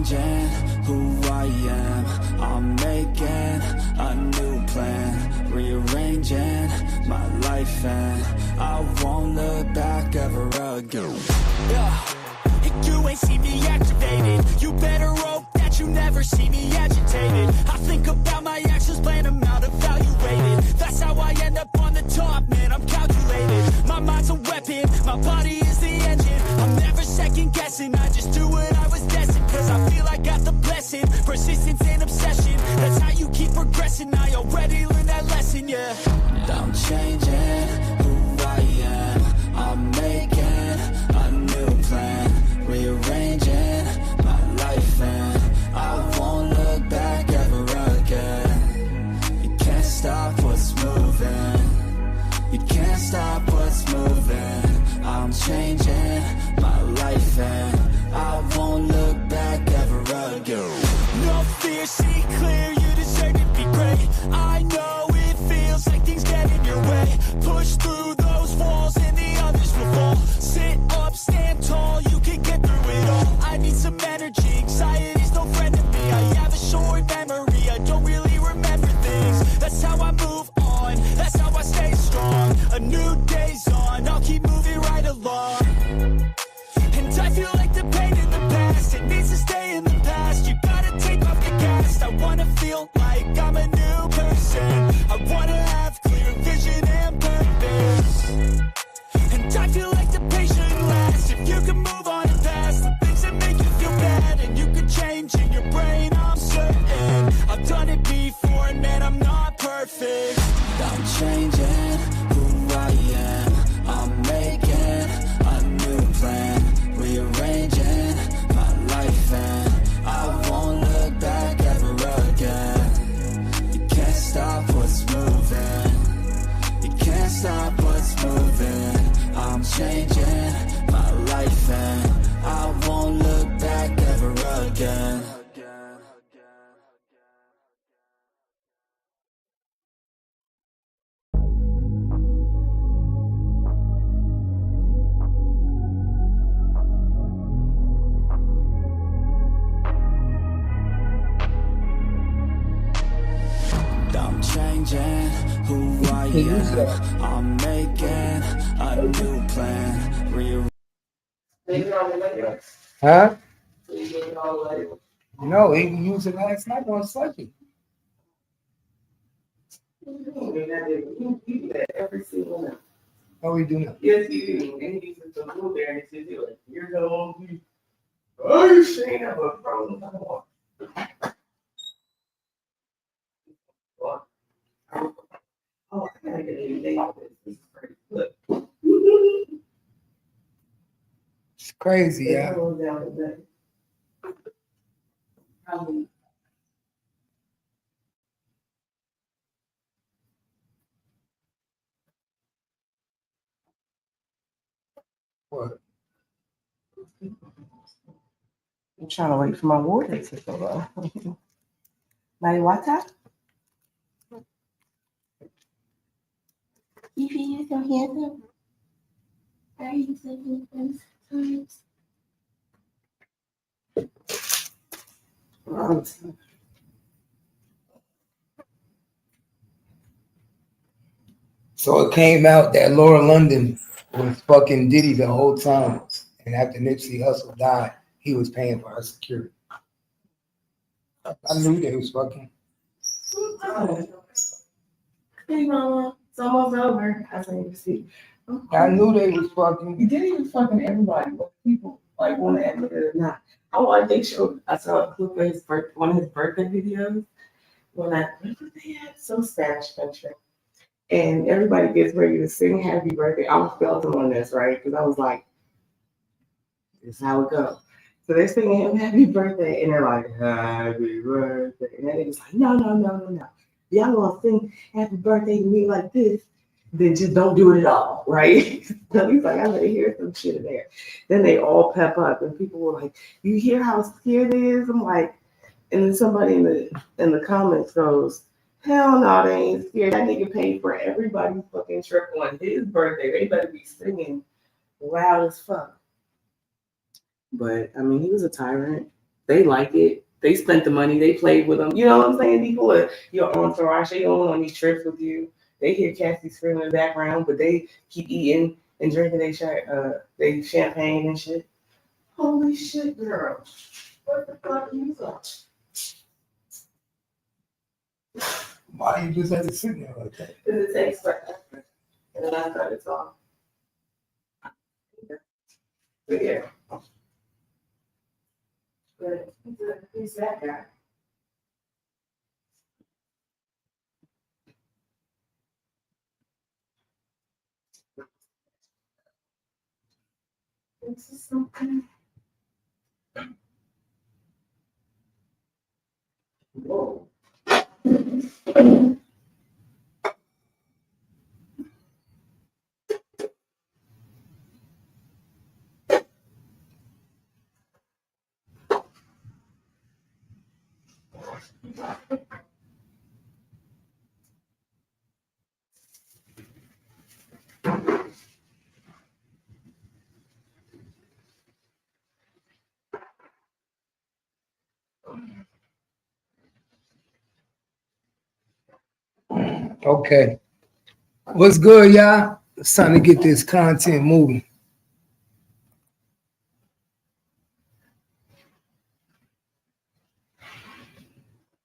changing who I am. I'm making a new plan, rearranging my life, and I won't look back ever again. Yeah. You ain't see me activated. You better hope that you never see me agitated. I think about my actions, plan them out, evaluated. That's how I end up on the top, man, I'm calculated. My mind's a weapon, my body is the engine. I'm never second guessing, I just do what I was destined. Cause I feel I got the blessing, persistence and obsession. That's how you keep progressing, I already learned that lesson, yeah. I'm changing who I am. I'm making a new plan, rearranging my life, and I won't look back ever again. You can't stop what's moving. You can't stop what's moving. I'm changing my life, and I won't look back ever again. No fear, see clear, you deserve to be great. I know it feels like things get in your way. Push through those walls and the others will fall. Sit up, stand tall, you can get through it all. I need some energy, anxiety's no friend to me. I have a short memory, I don't really remember things. That's how I move on, that's how I stay strong. A new day's on, I'll keep moving right along. And I feel like the pain in the past, it needs to stay in the past. You gotta take off the cast. I wanna feel like I'm a new person. I wanna have clear vision and purpose. And I feel like the pain shouldn't last. If you can move on and past the things that make you feel bad, and you can change in your brain, I'm certain. I've done it before, and man, I'm not perfect. I'm changing who I am. I'm making a new plan, rearranging my life, and I won't look back ever again. You can't stop what's moving. You can't stop what's moving. I'm changing my life, and I won't look back ever again. I'm changing who I am. I'm making a new plan. Huh? No, he used it last night on Sunday. Every single night. Oh, we do not. Yes, he do. And he uses the blueberry and he like, you're the only. Oh, you ain't have a problem. Oh, I gotta get anything out of this. This is crazy. Look. It's crazy, yeah. What? I'm trying to wait for my water to go up. My water? You can use your hands up. I use your hands sometimes. So it came out that Laura London was fucking Diddy the whole time. And after Nipsey Hussle died, he was paying for her security. I knew they was fucking. Hey, Mama, it's almost over. I think see. I knew they was fucking. He didn't even fucking everybody, but people like want to admit it or not. They showed. I saw a clip of his one of his birthday videos. What was they at? Some Spanish country. And everybody gets ready to sing happy birthday. I was belting on this, right? Because I was like, this is how it goes. So they're singing him happy birthday, and they're like, happy birthday. And then they was like, no. Y'all gonna sing happy birthday to me like this, then just don't do it at all, right? So he's like, I better hear some shit in there. Then they all pep up, and people were like, you hear how scared it is? I'm like, and then somebody in the comments goes, hell no, they ain't scared. That nigga paid for everybody's fucking trip on his birthday. They better be singing loud as fuck. But I mean, he was a tyrant. They like it. They spent the money. They played with them. You know what I'm saying? Before your entourage, they going on these trips with you. They hear Cassie screaming in the background, but they keep eating and drinking they champagne and shit. Holy shit, girl! What the fuck are you doing? Why you just had to sit there like that? Because it takes forever. And then I thought it's all. But yeah. But he's that guy. This is something. Whoa. Okay. What's good, y'all? It's time to get this content moving.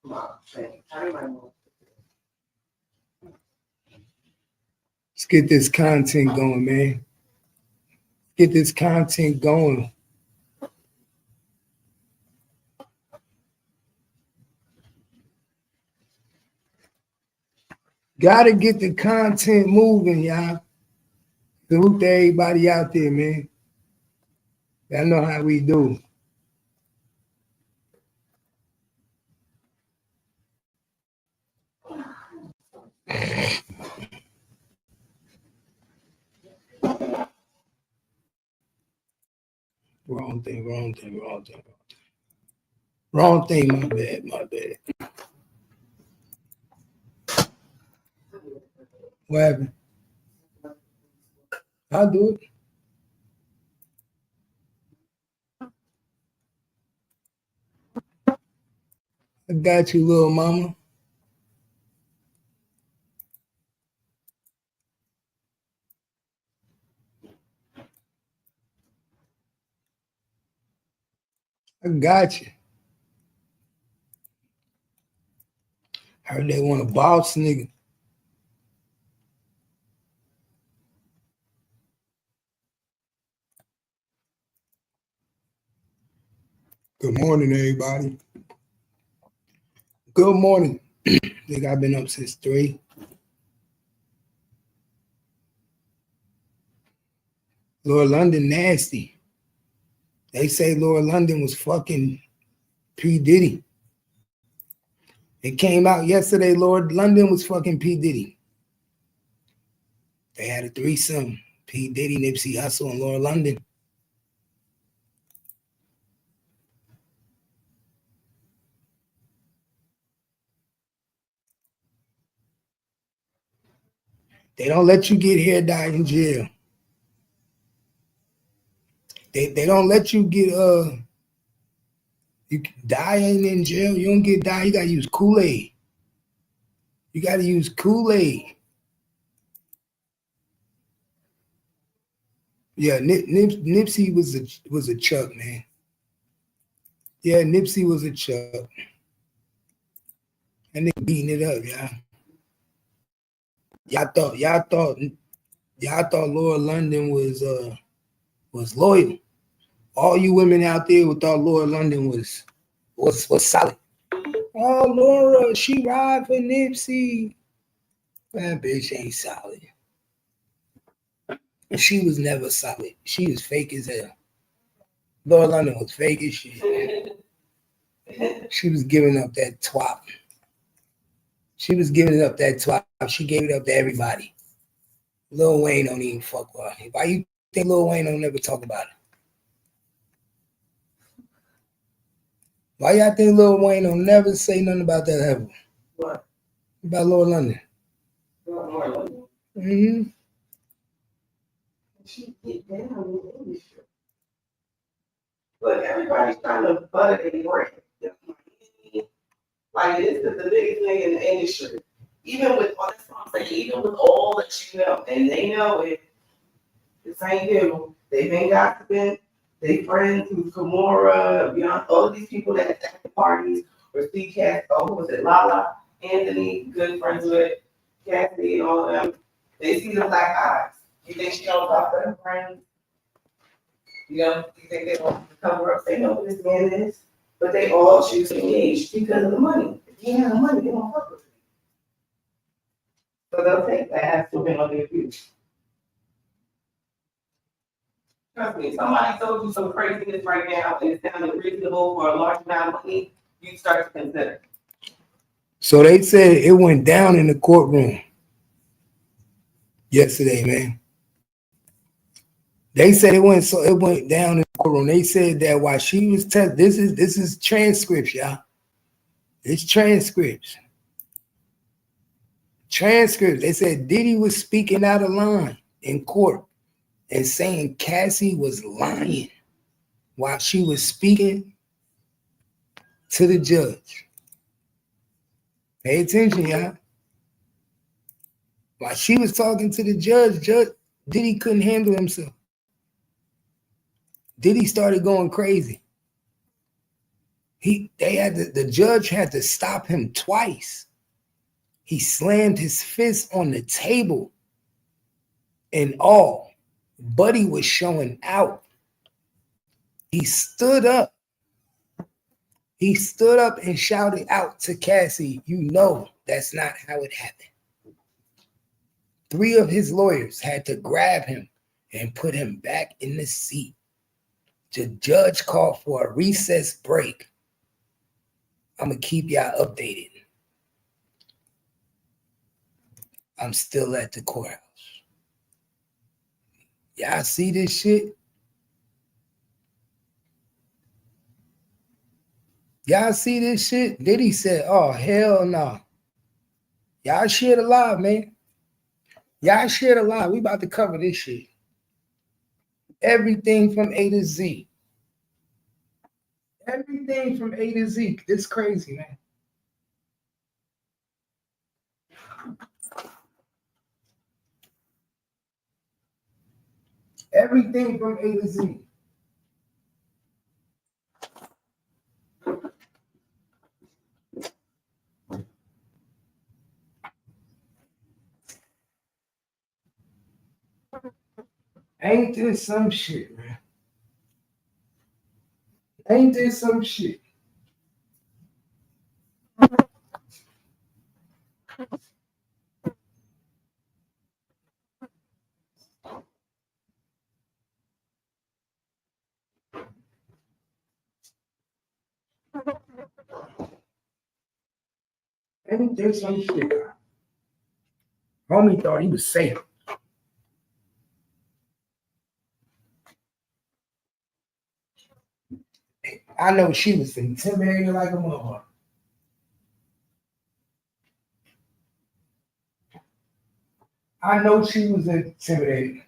Let's get this content going, man. Get this content going. Gotta get the content moving, y'all. Salute to everybody out there, man. Y'all know how we do. Wrong thing. Wrong thing, my bad. What happened? I'll do it. I got you, little mama. I got you. Heard they want a boss nigga. Good morning, everybody. Good morning. Nigga, I've been up since 3. Lord London nasty. They say Lord London was fucking P. Diddy. It came out yesterday, Lord London was fucking P. Diddy. They had a threesome. P. Diddy, Nipsey Hussle, and Lord London. They don't let you get hair dyed in jail. They don't let you get you dye ain't in jail. You don't get dye. You gotta use Kool-Aid. You gotta use Kool-Aid. Yeah, Nipsey was a chuck, man. Yeah, Nipsey was a chuck. And they beating it up, y'all. Y'all thought Lord London was loyal. All you women out there who thought Lord London was solid. Oh, Laura, she ride for Nipsey. That bitch ain't solid. She was never solid. She was fake as hell. Lord London was fake as shit. She was giving up that twat. She was giving up that twat. She gave it up to everybody. Lil Wayne don't even fuck with her. Why you think Lil Wayne don't never talk about it? Why y'all think Lil Wayne don't never say nothing about that ever? What? About Lord London. Lord London. Mm-hmm. She get down in the industry. Look, everybody's trying to butter their bread. Like this is the biggest thing in the industry. Even with that's what I'm saying, even with all that you know, and they know it, the same people. They've been gossiping, they friends with Kimura, beyond all of these people that at the parties or see Cass, oh, who was it, Lala, Anthony, good friends with Cassie and all of them. They see the black eyes. You think she don't talk to her friends? You think they don't cover up? They know who this man is, but they all choose to engage because of the money. If you have the money, they don't fuck with you. So they'll take that as to win on their future. Trust me, if somebody told you some craziness right now and it sounded reasonable for a large amount of money, you start to consider. So they said it went down in the courtroom yesterday, man. They said it went down in the courtroom. They said that while she was this is transcripts, y'all. It's transcripts. Transcripts. They said Diddy was speaking out of line in court and saying Cassie was lying while she was speaking to the judge. Pay attention, y'all. While she was talking to the judge, Diddy couldn't handle himself. Diddy started going crazy. The judge had to stop him twice. He slammed his fist on the table and all. Buddy was showing out. He stood up. He stood up and shouted out to Cassie, "You know that's not how it happened." 3 of his lawyers had to grab him and put him back in the seat. The judge called for a recess break. I'm going to keep y'all updated. I'm still at the courthouse. Y'all see this shit? Y'all see this shit? Diddy said, "Oh, hell no." Y'all shit alive, man. Y'all shit alive. We about to cover this shit. Everything from A to Z. Everything from A to Z. It's crazy, man. Everything from A to Z. Ain't this some shit, man? Ain't this some shit? Ain't this some shit? Homie thought he was safe. I know she was intimidated like a motherfucker. I know she was intimidated.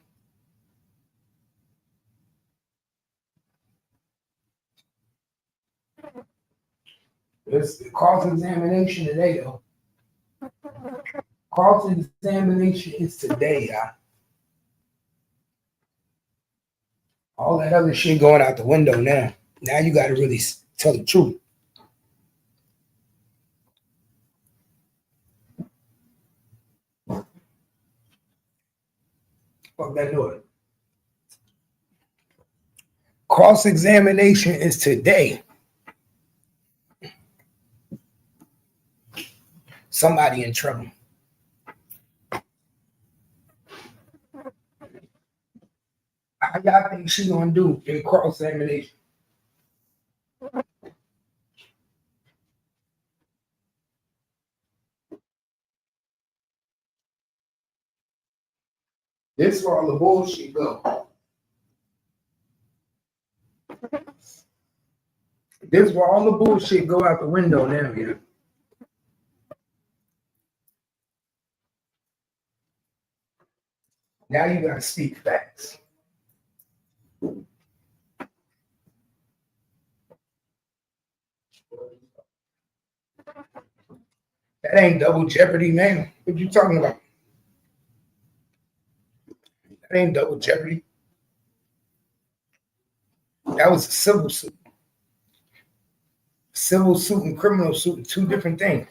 It's the cross-examination today, though. Cross-examination is today, y'all. All that other shit going out the window now. Now you got to really tell the truth. Fuck that door. Cross-examination is today. Somebody in trouble. How y'all think she gonna do in cross-examination? This where all the bullshit go. This where all the bullshit go out the window now, yeah. Now you gotta speak facts. That ain't double jeopardy, man. What you talking about? That ain't double jeopardy. That was a civil suit. Civil suit and criminal suit are two different things.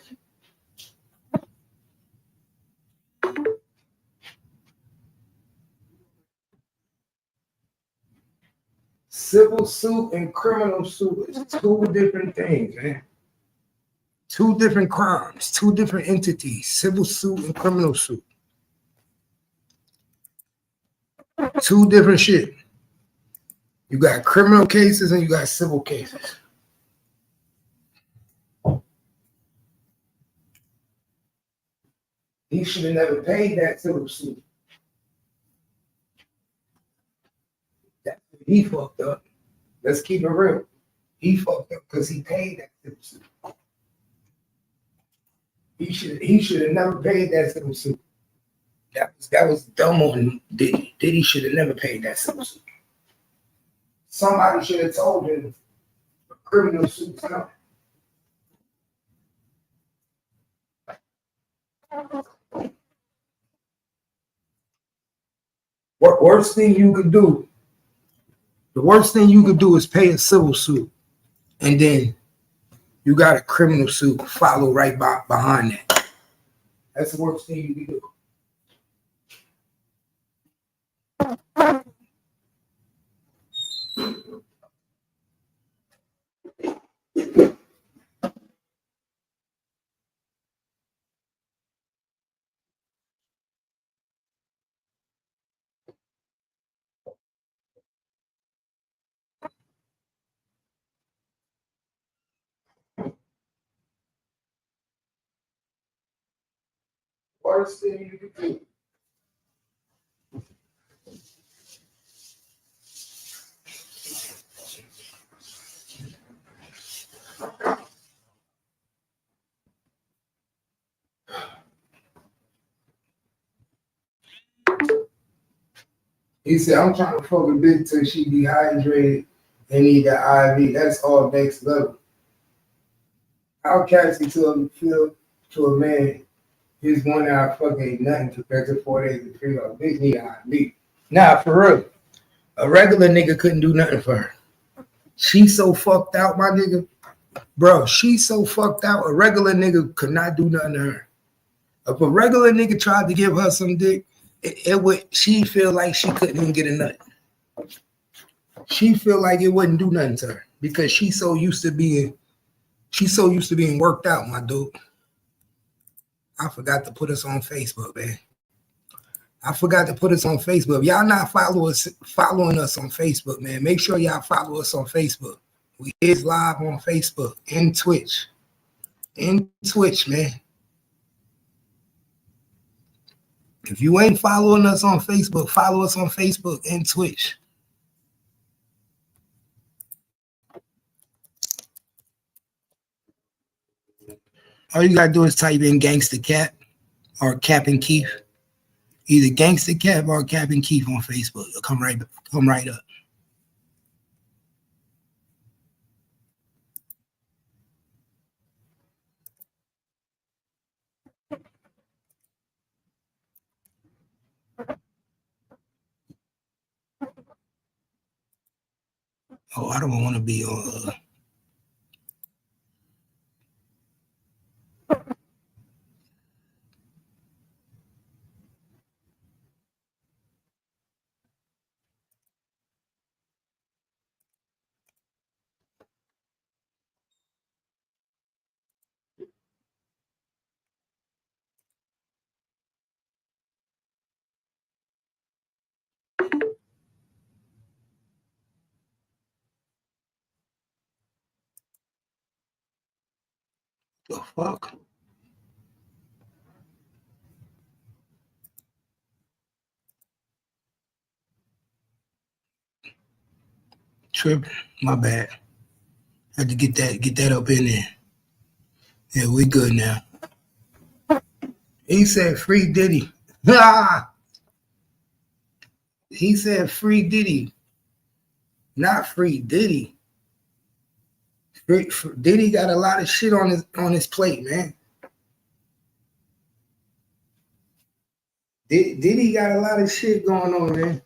Civil suit and criminal suit is two different things, man. Two different crimes, two different entities. Civil suit and criminal suit. Two different shit. You got criminal cases and you got civil cases. He should have never paid that civil suit. He fucked up. Let's keep it real. He fucked up because he paid that civil suit. He should have never paid that civil suit. That was dumb on Diddy. Diddy should have never paid that civil suit. Somebody should have told him a criminal suit's coming. What worst thing you could do? The worst thing you could do is pay a civil suit, and then you got a criminal suit follow right behind that. That's the worst thing you can do. Worst thing you can do. He said, I'm trying to fuck a bitch till she dehydrated and need the IV. That's all next level. How catchy to feel to a man his 1 hour fucking ain't nothing compared to 4 days of free off. Bitch need an IV. Nah, for real. A regular nigga couldn't do nothing for her. She so fucked out, my nigga. Bro, she so fucked out, a regular nigga could not do nothing to her. If a regular nigga tried to give her some dick, she feel like she couldn't even get a nut. She feel like it wouldn't do nothing to her because she's so used to being worked out, my dude. I forgot to put us on Facebook, man. I forgot to put us on Facebook. Y'all not following us on Facebook, man. Make sure y'all follow us on Facebook. We is live on Facebook and Twitch. In Twitch, man. If you ain't following us on Facebook, follow us on Facebook and Twitch. All you gotta do is type in gagstacap or Cap and Keith. Either gagstacap or Cap and Keith on Facebook. It'll come right up. Oh, I don't want to be on. The fuck? Tripping. My bad. Had to get that up in there. Yeah, we good now. He said free Diddy. He said free Diddy. Not free Diddy. Diddy got a lot of shit on his plate, man. Diddy got a lot of shit going on, man.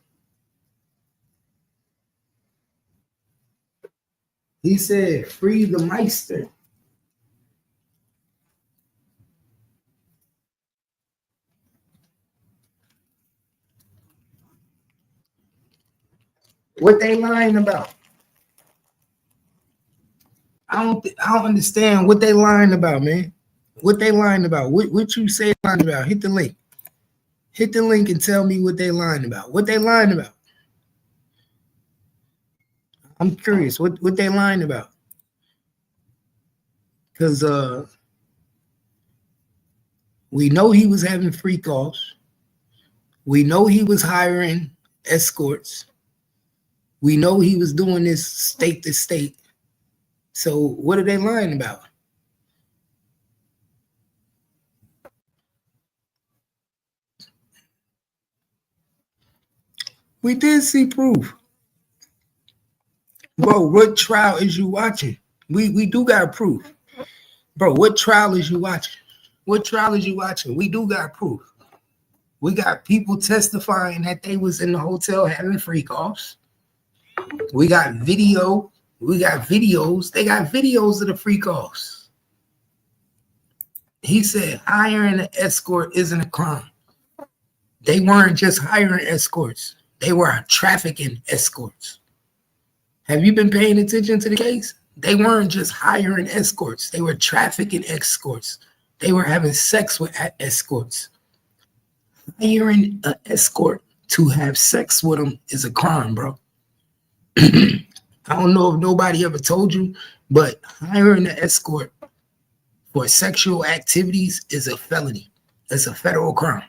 He said, "Free the Meister." What they lying about? I don't understand what they lying about, man. What they lying about? What you say lying about? Hit the link. Hit the link and tell me what they lying about. What they lying about? I'm curious. What they lying about? Because we know he was having free calls. We know he was hiring escorts. We know he was doing this state to state. So what are they lying about? We did see proof. Bro, what trial is you watching? We do got proof. Bro, what trial is you watching? What trial is you watching? We do got proof. We got people testifying that they was in the hotel having free calls. We got video. We got videos. They got videos of the free calls. He said hiring an escort isn't a crime. They weren't just hiring escorts. They were trafficking escorts. Have you been paying attention to the case? They weren't just hiring escorts. They were trafficking escorts. They were having sex with escorts. Hiring an escort to have sex with them is a crime, bro. I don't know if nobody ever told you, but hiring an escort for sexual activities is a felony. It's a federal crime.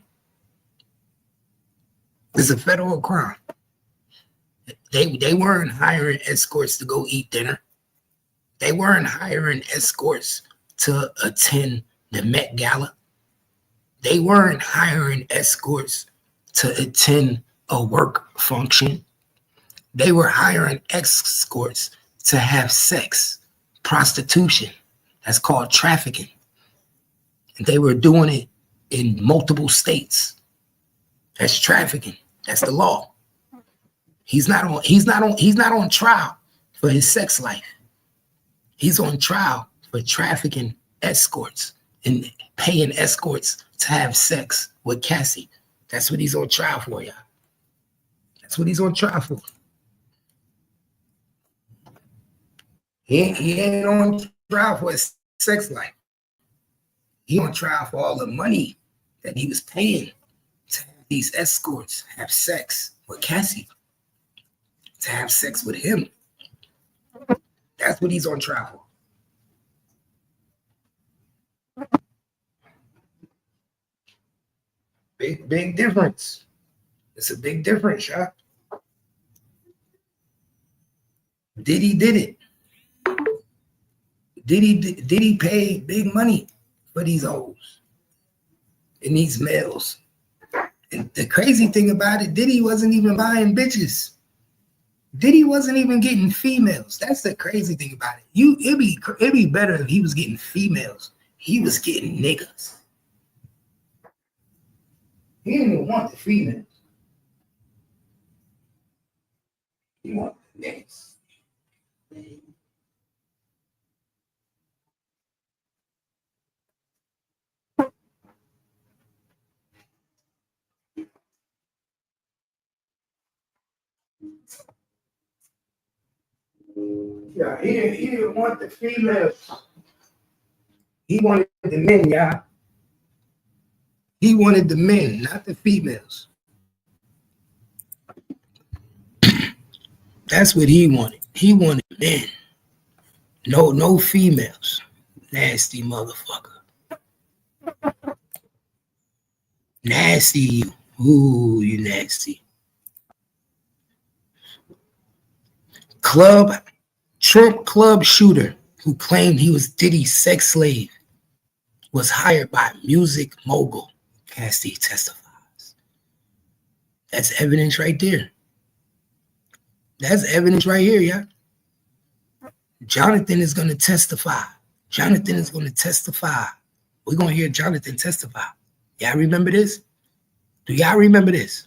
It's a federal crime. They weren't hiring escorts to go eat dinner. They weren't hiring escorts to attend the Met Gala. They weren't hiring escorts to attend a work function. They were hiring escorts to have sex, prostitution. That's called trafficking. And they were doing it in multiple states. That's trafficking. That's the law. He's not on trial for his sex life. He's on trial for trafficking escorts and paying escorts to have sex with Cassie. That's what he's on trial for, y'all. That's what he's on trial for. He ain't on trial for his sex life. He on trial for all the money that he was paying to have these escorts have sex with Cassie, to have sex with him. That's what he's on trial for. Big difference. It's a big difference, y'all. Diddy did it. Diddy paid big money for these hoes and these males. And the crazy thing about it, Diddy wasn't even buying bitches. Diddy wasn't even getting females. That's the crazy thing about it. It'd be better if he was getting females. He was getting niggas. He didn't even want the females. He wanted the niggas. Yeah, he didn't want the females. He wanted the men, y'all. He wanted the men, not the females. That's what he wanted. He wanted men. No females. Nasty motherfucker. Nasty you. Ooh, you nasty. Trump club shooter who claimed he was Diddy's sex slave was hired by music mogul. Cassie testifies. That's evidence right there. That's evidence right here, yeah. Jonathan is going to testify. Jonathan is going to testify. We're going to hear Jonathan testify. Y'all remember this? Do y'all remember this?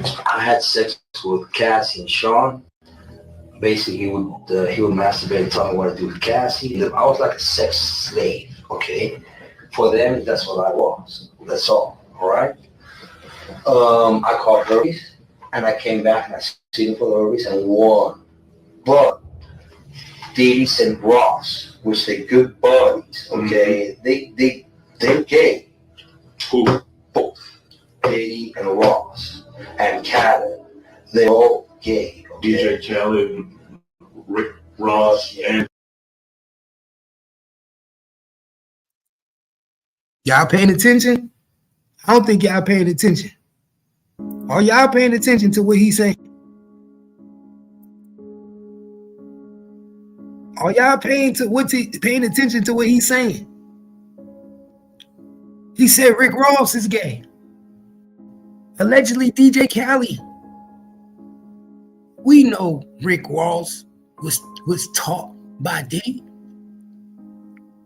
I had sex with Cassie and Sean. Basically, he would masturbate and tell me what to do with Cassie. I was like a sex slave, okay? For them, that's what I was. That's all right? I called Herbies, and I came back and I seen for the Herbies and won. But Davies and Ross, which they good buddies, okay? They're gay. Who? Both. Davey and Ross and Khaled, they're all gay. Okay? DJ Khaled, Rick Ross, and Y'all paying attention? I don't think y'all paying attention. Are y'all paying attention to what he's saying? Are y'all paying attention to what he's saying? He said Rick Ross is gay. Allegedly DJ Khaled. We know Rick Ross was taught by Diddy.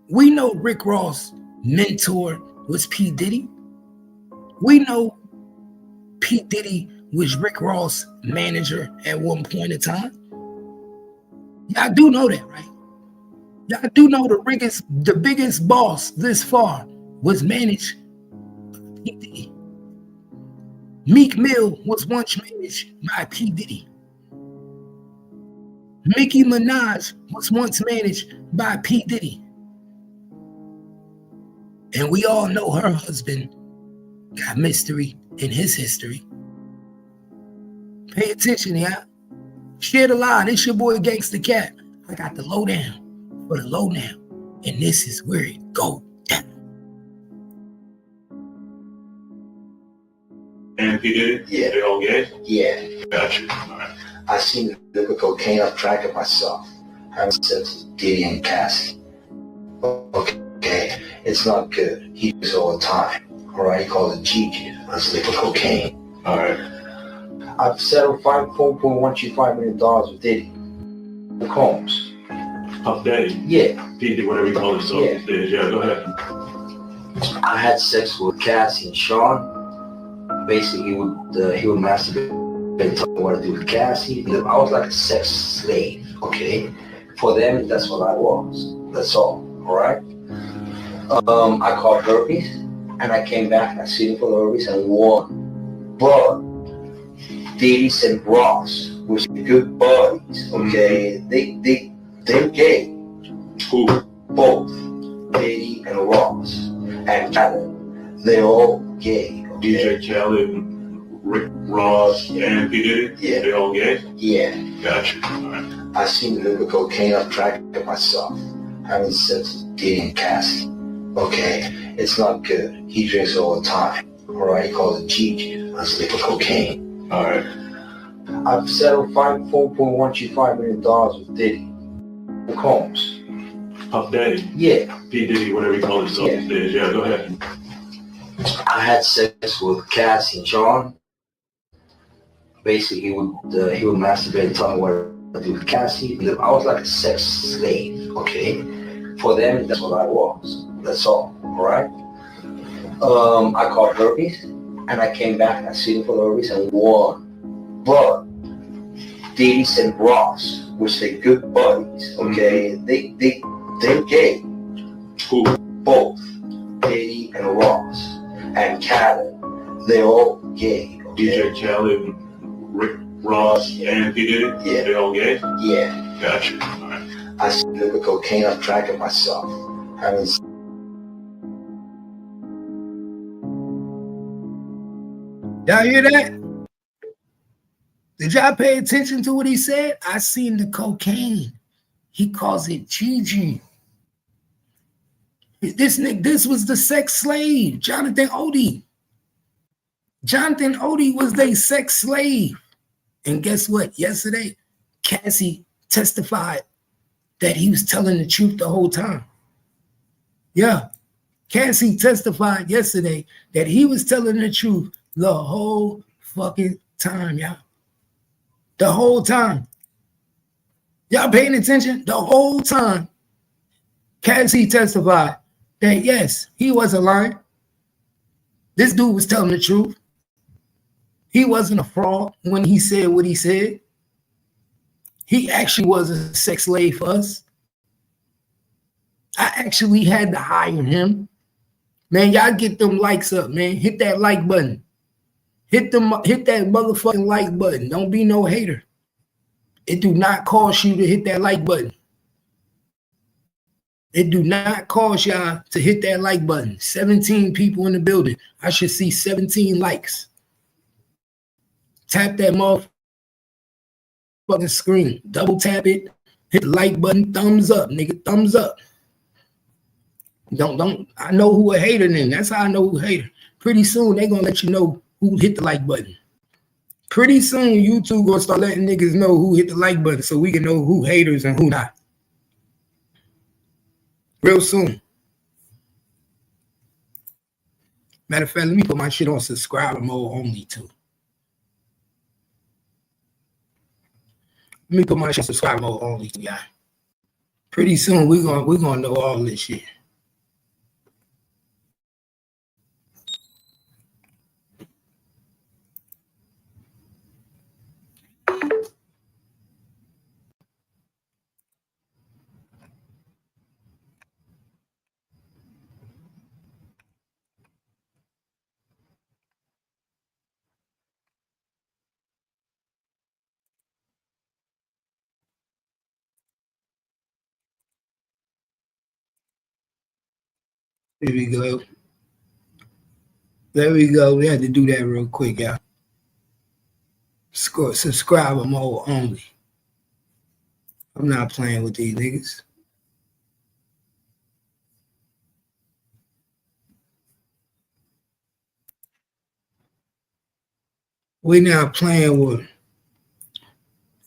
We know Rick Ross' mentor was P. Diddy. We know P. Diddy was Rick Ross' manager at one point in time. Y'all do know that, right? Y'all do know the biggest boss this far was managed by P. Diddy. Meek Mill was once managed by P. Diddy. Nicki Minaj was once managed by P. Diddy. And we all know her husband got mystery in his history. Pay attention, yeah. Share the line. It's your boy Gangstacap. I got the lowdown for the lowdown. And this is where it go down. And P. Diddy? Yeah. They all gay? Yeah. Gotcha. All right. I seen the liquid cocaine up track of myself. Having sex with Diddy and Cassie. Okay, it's not good. He does it all the time. Alright, he calls it GG. That's liquid cocaine. Alright. I've settled $4.125 million with Diddy. The Combs. Puff Daddy? Yeah. P. Diddy, whatever you call yourself these days. Yeah, go ahead. I had sex with Cassie and Sean. Basically, he would masturbate and tell me what to do with Cassie. I was like a sex slave, okay? For them, that's what I was. That's all right? I called Herbies, and I came back and I seen for the Herbies and won. But Davies and Ross, which are good buddies, okay? They're gay. Who? Both Davey and Ross and Khaled, they're all gay. Okay? DJ Khaled, Rick Ross, and P. Diddy? Yeah. They all gay? Yeah. Gotcha. All right. I seen the liquid cocaine up track of myself. Having sex with Diddy and Cassie. Okay, it's not good. He drinks it all the time. Alright, he calls it GG. That's liquid cocaine. Alright. I've settled $4.125 million with Diddy. The Combs. Puff Daddy? Yeah. P. Diddy, whatever you call yourself these days. Yeah, go ahead. I had sex with Cassie and Sean. Basically, he would masturbate and tell me what to do with Cassie. I was like a sex slave, okay? For them, that's what I was. That's all right? I called Herbies, and I came back and I seen for the Herbies and won. But Davies and Ross, which they good buddies, okay? They're gay. Who? Both Davey and Ross and Khaled, they're all gay. Okay? DJ Khaled, Rick Ross, and P. Diddy? Yeah. They all gay? Yeah. Gotcha. All right. I seen liquid cocaine up track of myself. Having Y'all hear that? Did y'all pay attention to what he said? I seen the cocaine. He calls it GG. This was the sex slave, Jonathan Odie. Jonathan Odie was their sex slave. And guess what? Yesterday, Cassie testified that he was telling the truth the whole time. Yeah, Cassie testified yesterday that he was telling the truth the whole fucking time, y'all. The whole time. Y'all paying attention? The whole time. Cassie testified that yes, he wasn't lying. This dude was telling the truth. He wasn't a fraud when he said what he said. He actually was a sex slave for us. I actually had to hire him. Man, y'all get them likes up, man. Hit that like button. Hit that motherfucking like button. Don't be no hater. It do not cost you to hit that like button. It do not cost y'all to hit that like button. 17 people in the building. I should see 17 likes. Tap that motherfucking screen. Double tap it. Hit the like button. Thumbs up, nigga. Thumbs up. Don't. I know who a hater then. That's how I know who a hater. Pretty soon they gonna let you know who hit the like button. Pretty soon YouTube gonna start letting niggas know who hit the like button so we can know who haters and who not. Real soon. Matter of fact, let me put my shit on subscriber mode only too. Let me put my shit subscriber mode only too, y'all. Pretty soon we're gonna know all this shit. There we go. There we go. We had to do that real quick, y'all. Subscriber mode only. I'm not playing with these niggas. We're not playing with.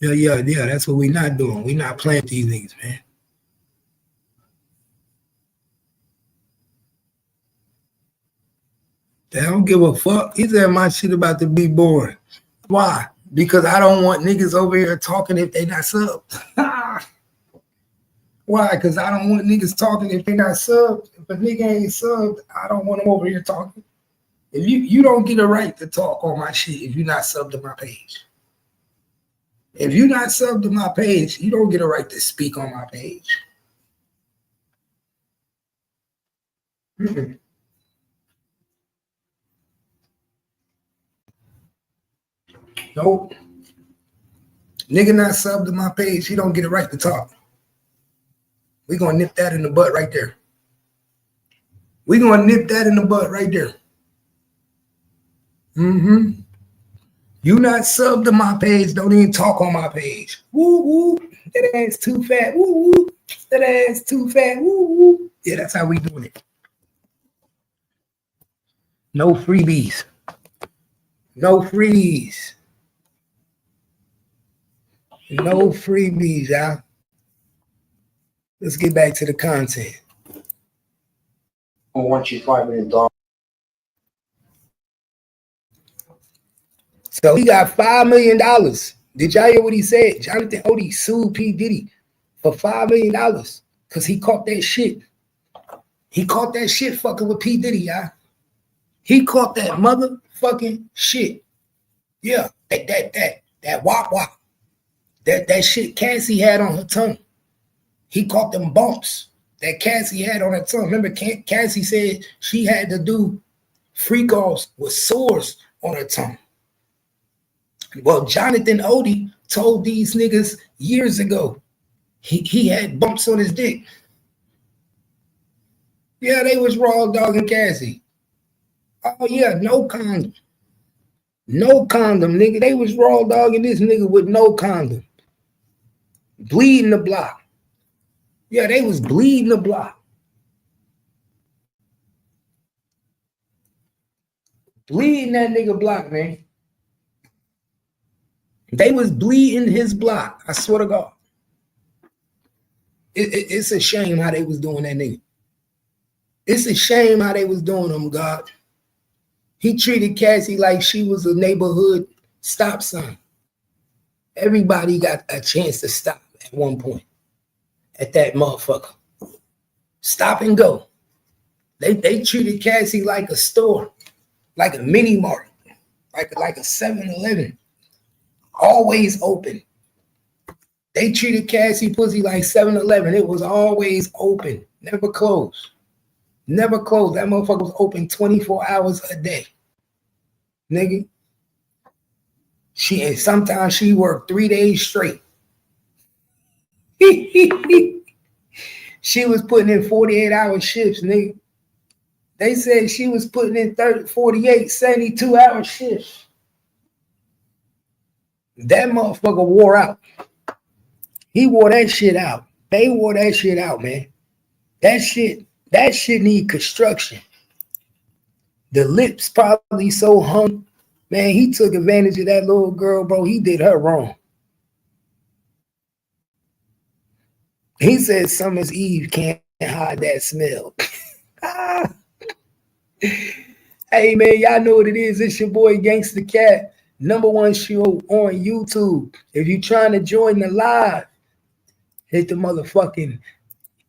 Yeah. That's what we're not doing. We're not playing with these niggas, man. They don't give a fuck. He said my shit about to be boring. Why? Because I don't want niggas over here talking if they not subbed. Why? Because I don't want niggas talking if they not subbed. If a nigga ain't subbed, I don't want them over here talking. If you don't get a right to talk on my shit if you're not subbed to my page. If you're not subbed to my page, you don't get a right to speak on my page. Nope. Nigga not subbed to my page, he don't get a right to talk. We're going to nip that in the butt right there. We're going to nip that in the butt right there. You not subbed to my page, don't even talk on my page. Woo, woo. That ass too fat. Woo, woo. That ass too fat. Woo, woo. Yeah, that's how we doing it. No freebies. No freebies. No freebies, y'all. Let's get back to the content. I want you 5 minutes, dog. So he got $5 million. Did y'all hear what he said? Jonathan Odie sued P. Diddy for $5 million because he caught that shit. He caught that shit fucking with P. Diddy, y'all. He caught that motherfucking shit. Yeah, that wop wop. That shit Cassie had on her tongue. He caught them bumps that Cassie had on her tongue. Remember, Cassie said she had to do freak offs with sores on her tongue. Well, Jonathan Odie told these niggas years ago he had bumps on his dick. Yeah, they was raw dogging Cassie. Oh yeah, no condom. No condom, nigga. They was raw dogging this nigga with no condom. Bleeding the block. Yeah, they was bleeding the block. Bleeding that nigga block, man. They was bleeding his block. I swear to God. It's a shame how they was doing that nigga. It's a shame how they was doing them, God. He treated Cassie like she was a neighborhood stop sign. Everybody got a chance to stop at one point at that motherfucker. Stop and go. They treated Cassie like a store, like a mini mart, like a 7-Eleven, always open. They treated Cassie pussy like 7-Eleven. It was always open, never closed. Never closed. That motherfucker was open 24 hours a day. Nigga. And sometimes she worked 3 days straight. She was putting in 48-hour shifts, nigga. They said she was putting in 30, 48, 72-hour shifts. That motherfucker wore out. He wore that shit out. They wore that shit out, man. That shit need construction. The lips probably so hung. Man, he took advantage of that little girl, bro. He did her wrong. He said Summer's Eve can't hide that smell. Hey, man, y'all know what it is. It's your boy Gangstacap, #1 show on YouTube. If you're trying to join the live, hit the motherfucking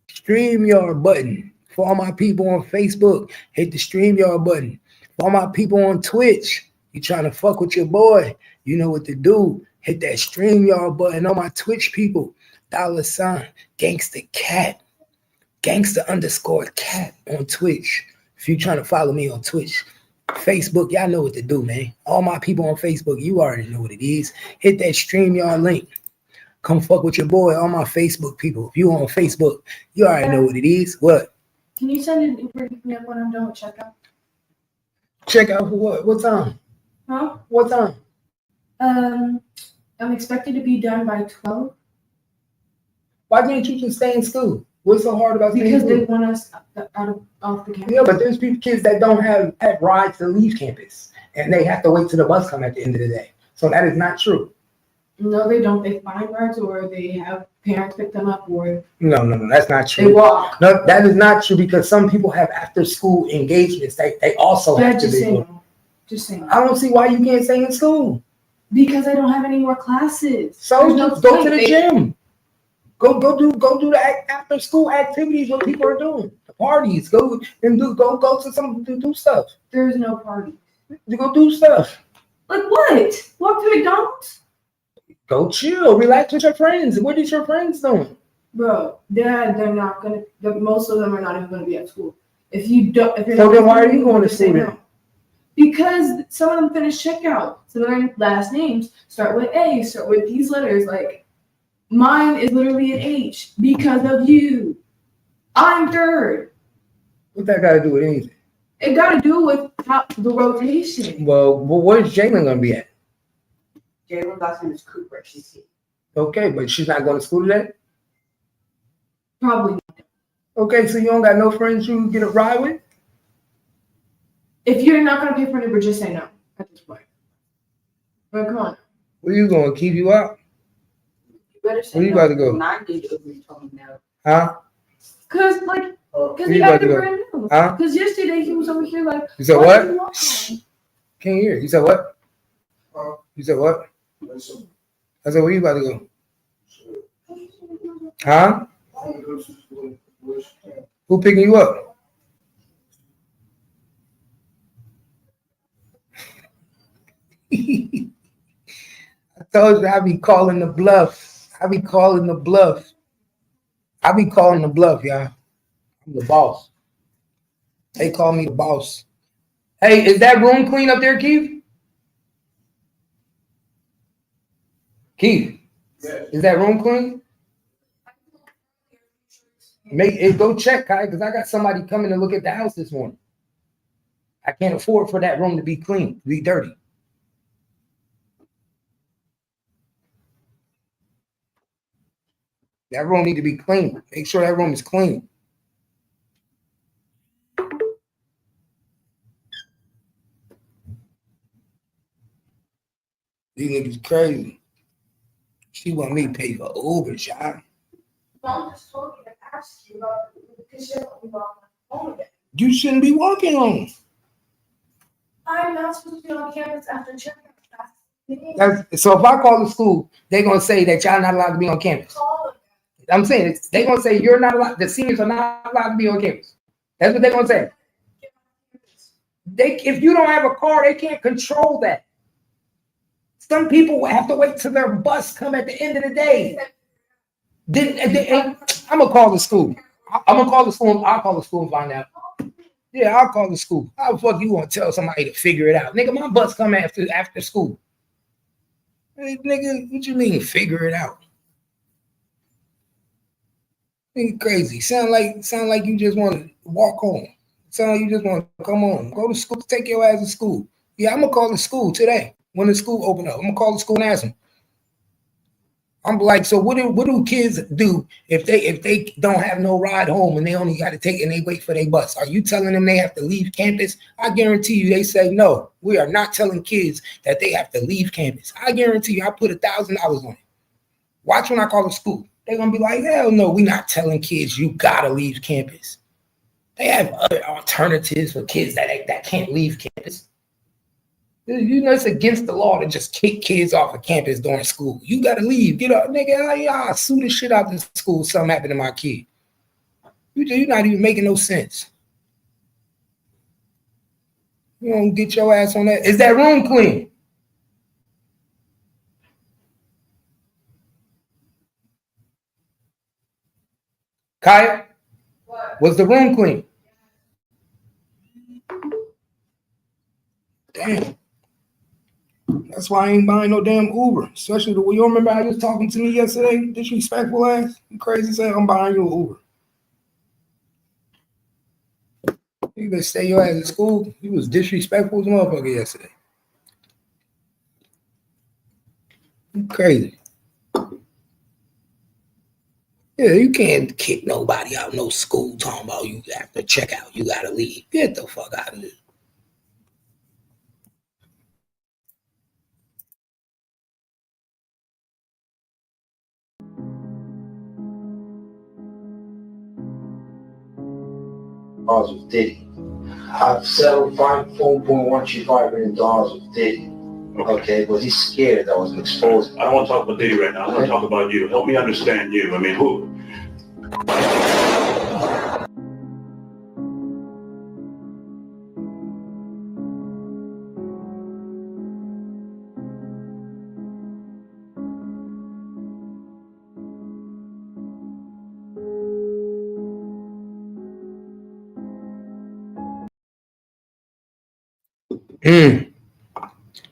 StreamYard button. For all my people on Facebook, hit the StreamYard button. For all my people on Twitch, you trying to fuck with your boy, you know what to do. Hit that StreamYard button. All my Twitch people, $ Gangstacap, Gangsta_cat on Twitch. If you're trying to follow me on Twitch, Facebook, y'all know what to do, man. All my people on Facebook, you already know what it is. Hit that StreamYard link. Come fuck with your boy. All my Facebook people, if you on Facebook, you already know what it is. What? Can you send an Uber to pick me up when I'm done with checkout? Checkout for what? What time? Huh? What time? I'm expected to be done by 12. Why can't you just stay in school? What's so hard about staying in Because school? they want us off the campus. Yeah, but there's kids that don't have rides to leave campus, and they have to wait till the bus come at the end of the day. So that is not true. No, they don't. They find rides, or they have parents pick them up, or No, that's not they true. walk. No, that is not true because some people have after school engagements. They also have to Just be. saying. Just saying. I don't see why you can't stay in school. Because I don't have any more classes. So There's no go to point. the gym. Go do the after school activities what people are doing. The parties. Go to some do stuff. There's no party. You go do stuff. Like what? Walk to McDonald's? Go chill, relax with your friends. What is your friends doing? Bro, they're not gonna. Most of them are not even gonna be at school. If you're So then why are you going to school then? no. Because some of them finish checkout. So their last names start with A, start with these letters. Like mine is literally an H because of you. I'm third. What that got to do with anything? It got to do with the rotation. Well, where's Jalen gonna be at? Jalen's last name is Cooper. She's here. Okay, but she's not going to school today. Probably. Okay, so you don't got no friends you can get a ride with? If you're not gonna pay for an Uber, just say no at this point. Well, come on. Where you going? Keep you out? You better say Where you no. about to go? When I did Uber, you told me no. Huh? Cause Where he you got about the to go? brand new. Huh? Cause yesterday he was over here like. You said "Why what? did you walk Shh. on?" Can't hear. You said what? You said what? I said, where you about to go? Huh? Who picking you up? I told you I be calling the bluff. I be calling the bluff, y'all. I'm the boss. They call me the boss. Hey, is that room clean up there, Keith? Keith, is that room clean? Go check, Kai, because I got somebody coming to look at the house this morning. I can't afford for that room to be clean, to be dirty. That room need to be clean. Make sure that room is clean. These niggas crazy. She want me to pay for Uber, y'all. Mom just told me to ask you about because you don't want my phone again. You shouldn't be walking home. I'm not supposed to be on campus after checkout. So if I call the school, they're gonna say that y'all not allowed to be on campus. I'm saying they're gonna say you're not allowed. The seniors are not allowed to be on campus. That's what they're gonna say. If you don't have a car, they can't control that. Some people have to wait till their bus come at the end of the day. I'm gonna call the school. I'm gonna call the school. I'll call the school and find out. Yeah, I'll call the school. How the fuck you want to tell somebody to figure it out? Nigga, my bus come after school. Hey, nigga, what you mean figure it out? Nigga crazy. Sound like you just want to walk home. Sound like you just want to come home. Go to school, take your ass to school. Yeah, I'm gonna call the school today when the school open up. I'm gonna call the school and ask them. I'm like, so what do kids do if they don't have no ride home and they only got to take and they wait for their bus? Are you telling them they have to leave campus? I guarantee you they say no. We are not telling kids that they have to leave campus. I guarantee you I put $1,000 on it. Watch when I call the school. They're gonna be like, hell no, we're not telling kids you gotta leave campus. They have other alternatives for kids that can't leave campus. You know, it's against the law to just kick kids off of campus during school. You gotta leave. Get up, nigga. I'll sue the shit out of school. Something happened to my kid. You're not even making no sense. You don't get your ass on that. Is that room clean? Kaya? What? Was the room clean? Damn. That's why I ain't buying no damn Uber. Especially you remember how you was talking to me yesterday? Disrespectful ass. You crazy say I'm buying you an Uber. You better stay your ass at school. You was disrespectful as a motherfucker yesterday. You crazy. Yeah, you can't kick nobody out no school talking about you have to check out. You gotta leave. Get the fuck out of here. With Diddy. I've settled $4.135 million with Diddy. Okay, but he's scared that I was exposed. I don't want to talk about Diddy right now. I want to talk about you. Help me understand you. I mean, who?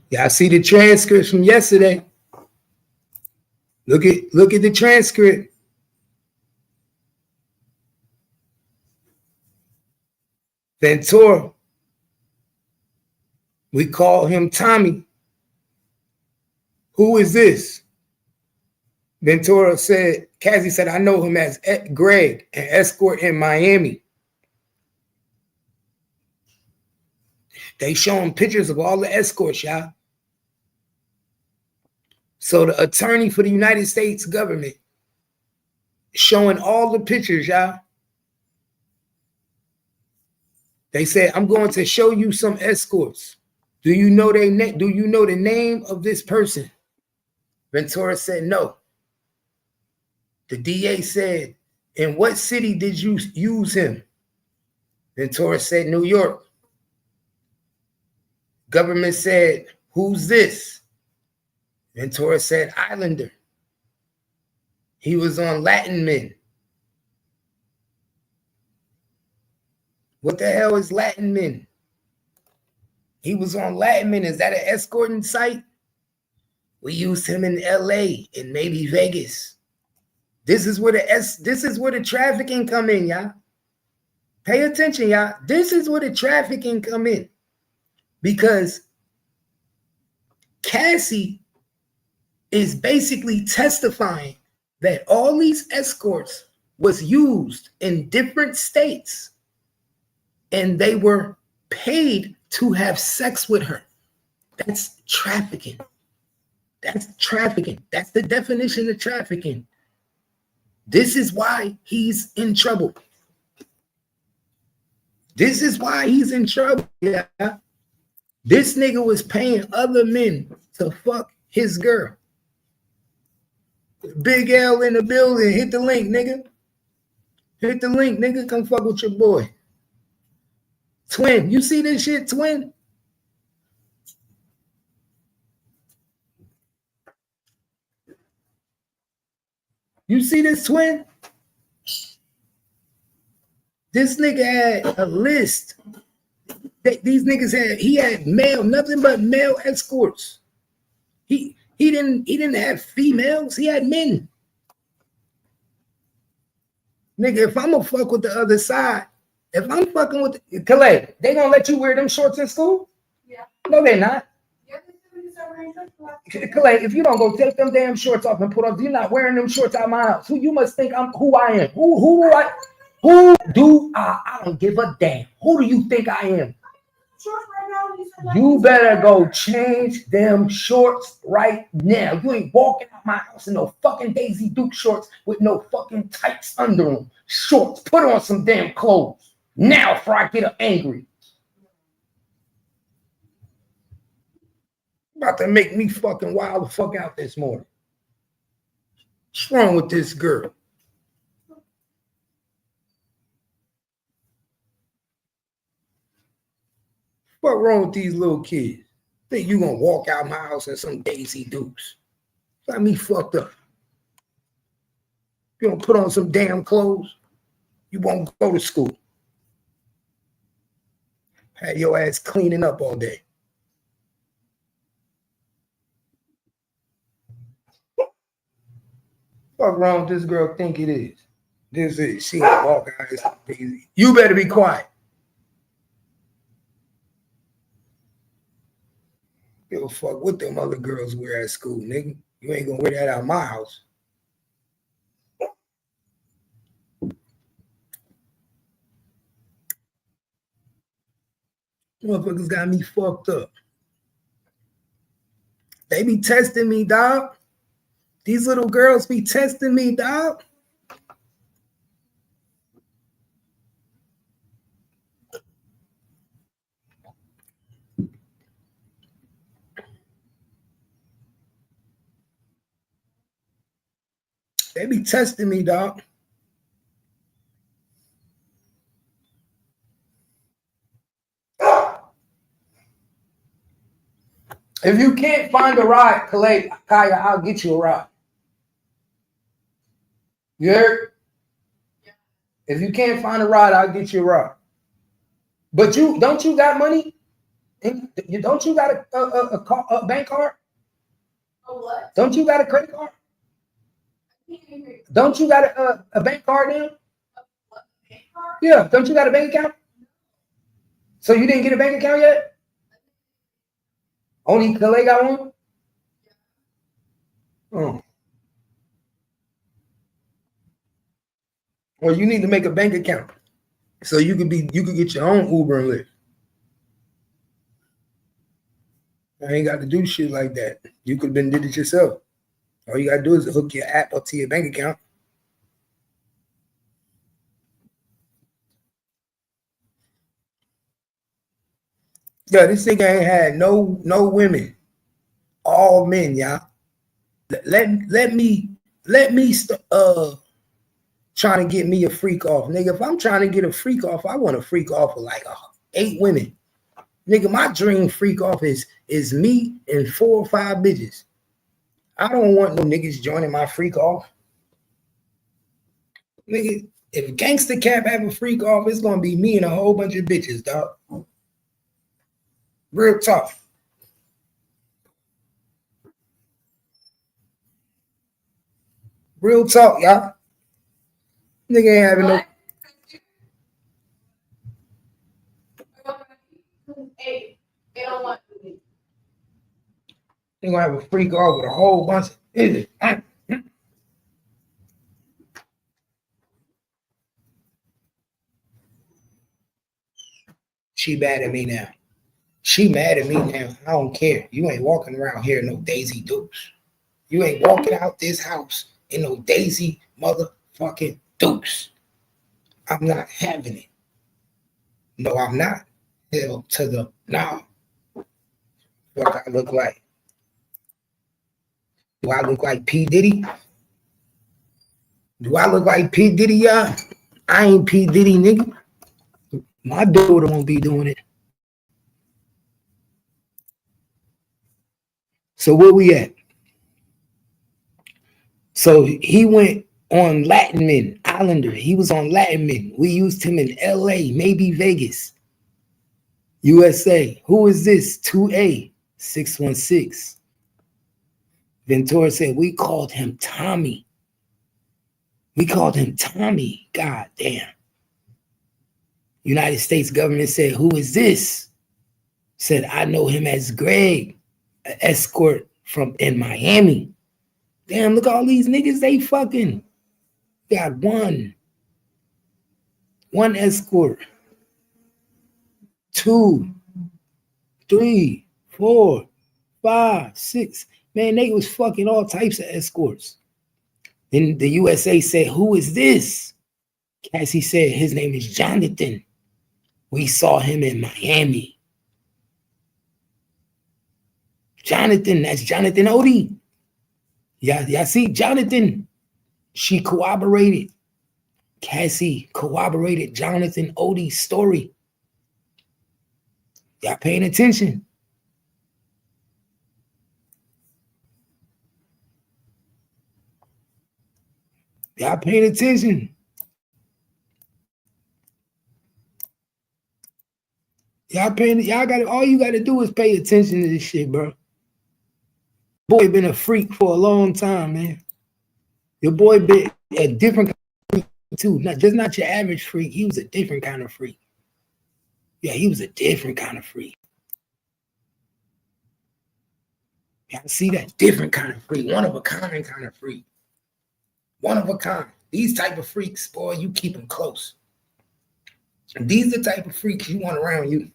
Yeah, I see the transcripts from yesterday. Look at the transcript. Ventura. We call him Tommy. Who is this? Ventura said, Cassie said, I know him as Greg, an escort in Miami. They showing pictures of all the escorts, y'all. So the attorney for the United States government showing all the pictures, y'all. They said, I'm going to show you some escorts. Do you know do you know the name of this person? Ventura said no. The DA said, in what city did you use him? Ventura said New York. Government said, who's this? Ventura said Islander. He was on Latin Men. What the hell is Latin Men? He was on Latin Men. Is that an escorting site? We used him in LA and maybe Vegas. This is where the trafficking come in, y'all. Pay attention, y'all. This is where the trafficking come in. Because Cassie is basically testifying that all these escorts was used in different states and they were paid to have sex with her. That's trafficking. That's trafficking. That's the definition of trafficking. This is why he's in trouble. This is why he's in trouble. Yeah. This nigga was paying other men to fuck his girl. Big L in the building. Hit the link, nigga. Hit the link, nigga. Come fuck with your boy. Twin, you see this shit, Twin? You see this, Twin? This nigga had a list. These niggas he had male, nothing but male escorts. He didn't have females, he had men. Nigga, if I'm gonna fuck with the other side, if I'm fucking with Calais, they gonna let you wear them shorts in school? Yeah. No, they're not. Yeah, Calais, if you don't go take them damn shorts off and put up, you're not wearing them shorts out of my house. You must think I'm who I am. Who do I don't give a damn. Who do you think I am? You better go change them shorts right now. You ain't walking out my house in no fucking Daisy Duke shorts with no fucking tights under them. Shorts. Put on some damn clothes now before I get angry. About to make me fucking wild the fuck out this morning. What's wrong with this girl? What wrong with these little kids? Think you gonna walk out my house in some Daisy Dukes? Got me fucked up. You don't put on some damn clothes, you won't go to school. Had your ass cleaning up all day. What wrong with this girl think it is? This is she ain't walk out here some Daisy. You better be quiet. Give a fuck what them other girls wear at school, nigga. You ain't gonna wear that out of my house. Motherfuckers got me fucked up. They be testing me, dog. These little girls be testing me, dog. They be testing me, dog. If you can't find a ride, Kaya, I'll get you a ride. You heard? If you can't find a ride, I'll get you a ride. But don't you got money? Don't you got a bank card? A what? Don't you got a credit card? Don't you got a bank card now? Yeah, don't you got a bank account? So you didn't get a bank account yet? Only Calais got one? Oh. Well, you need to make a bank account so you could get your own Uber and Lyft. I ain't got to do shit like that. You could have been did it yourself. All you gotta do is hook your app up to your bank account. Yeah, this nigga ain't had no women, all men, y'all. Let me trying to get me a freak off, nigga. If I'm trying to get a freak off, I want a freak off with like 8 women, nigga. My dream freak off is me and 4 or 5 bitches. I don't want no niggas joining my freak off, nigga. If gangstacap have a freak off, it's gonna be me and a whole bunch of bitches, dog. Real talk. Real talk, y'all. Nigga ain't having no. They don't want me. They gonna have a freak off with a whole bunch of idiots. She mad at me now. She mad at me now. I don't care. You ain't walking around here in no Daisy Dukes. You ain't walking out this house in no Daisy motherfucking Dukes. I'm not having it. No, I'm not. Hell to the no. What I look like? Do I look like P. Diddy? Do I look like P. Diddy, y'all? I ain't P. Diddy, nigga. My daughter won't be doing it. So where we at? So he went on Latin Men, Islander. He was on Latin Men. We used him in LA, maybe Vegas. USA. Who is this? 2A 616. Ventura said, we called him Tommy. We called him Tommy. God damn. United States government said, who is this? Said, I know him as Greg, an escort from in Miami. Damn, look at all these niggas, they fucking got one escort, 2, 3, 4, 5, 6. Man, they was fucking all types of escorts. Then the USA said, who is this? Cassie said, his name is Jonathan. We saw him in Miami. Jonathan, that's Jonathan Odie. Yeah, see, Jonathan, she corroborated. Cassie corroborated Jonathan Odie's story. Y'all paying attention? Y'all paying attention? Y'all got all you got to do is pay attention to this shit, bro. Boy been a freak for a long time, man. Your boy been a different kind of freak too. Not your average freak. He was a different kind of freak. Yeah, he was a different kind of freak. Y'all see that? Different kind of freak. One of a kind of freak. One of a kind. These type of freaks, boy, you keep them close. These are the type of freaks you want around you.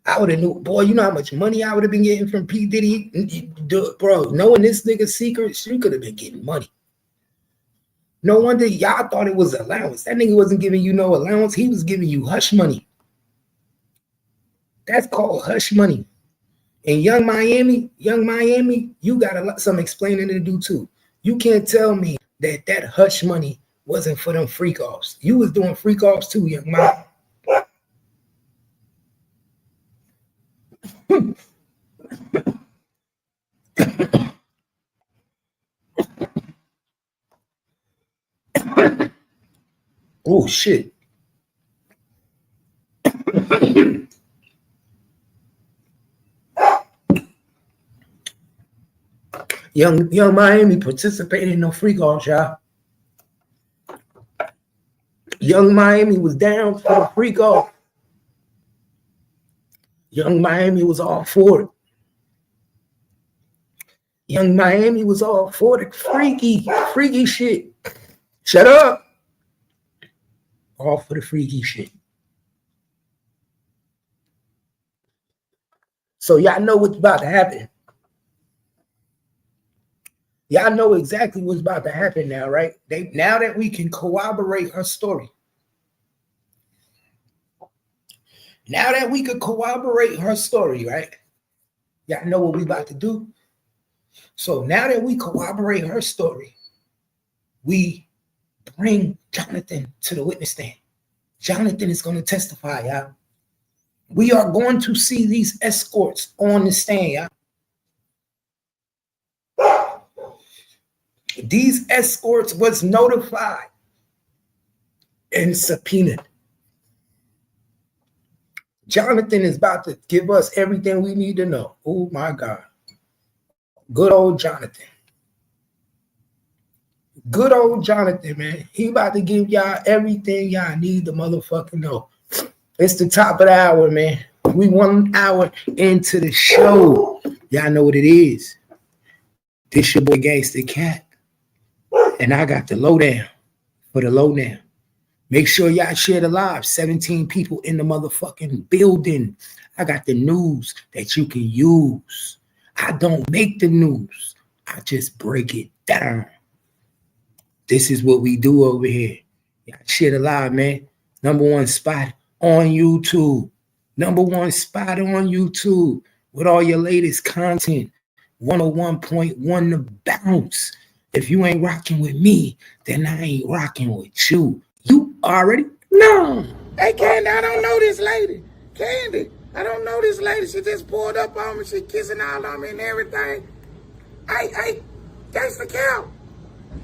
I would have knew, boy, you know how much money I would have been getting from P. Diddy? Bro, knowing this nigga's secrets, you could have been getting money. No wonder y'all thought it was allowance. That nigga wasn't giving you no allowance. He was giving you hush money. That's called hush money. And Young Miami, you got some explaining to do too. You can't tell me that hush money wasn't for them freak offs. You was doing freak offs too, Young Miami. Oh shit. Young Miami participated in no freak offs, y'all. Young Miami was down for the freak off. Young Miami was all for it. Young Miami was all for the freaky shit. Shut up. All for the freaky shit. So y'all know what's about to happen. Y'all know exactly what's about to happen now, right? Now that we can corroborate her story. Now that we could corroborate her story, right? Y'all know what we about to do? So now that we corroborate her story, we bring Jonathan to the witness stand. Jonathan is going to testify, y'all. We are going to see these escorts on the stand, y'all. These escorts was notified and subpoenaed. Jonathan is about to give us everything we need to know. Oh my God. Good old Jonathan. Good old Jonathan, man. He about to give y'all everything y'all need to motherfucking know. It's the top of the hour, man. We 1 hour into the show. Y'all know what it is. This your boy Gagstacap. And I got the lowdown for the lowdown. Make sure y'all share the live. 17 people in the motherfucking building. I got the news that you can use. I don't make the news. I just break it down. This is what we do over here. Y'all shit alive, man. #1 spot on YouTube. #1 spot on YouTube with all your latest content. 101.1 The Bounce. If you ain't rocking with me, then I ain't rocking with you. You already know. Hey, Candy, I don't know this lady. Candy, I don't know this lady. She just pulled up on me. She kissing all on me and everything. Hey, gagstacap.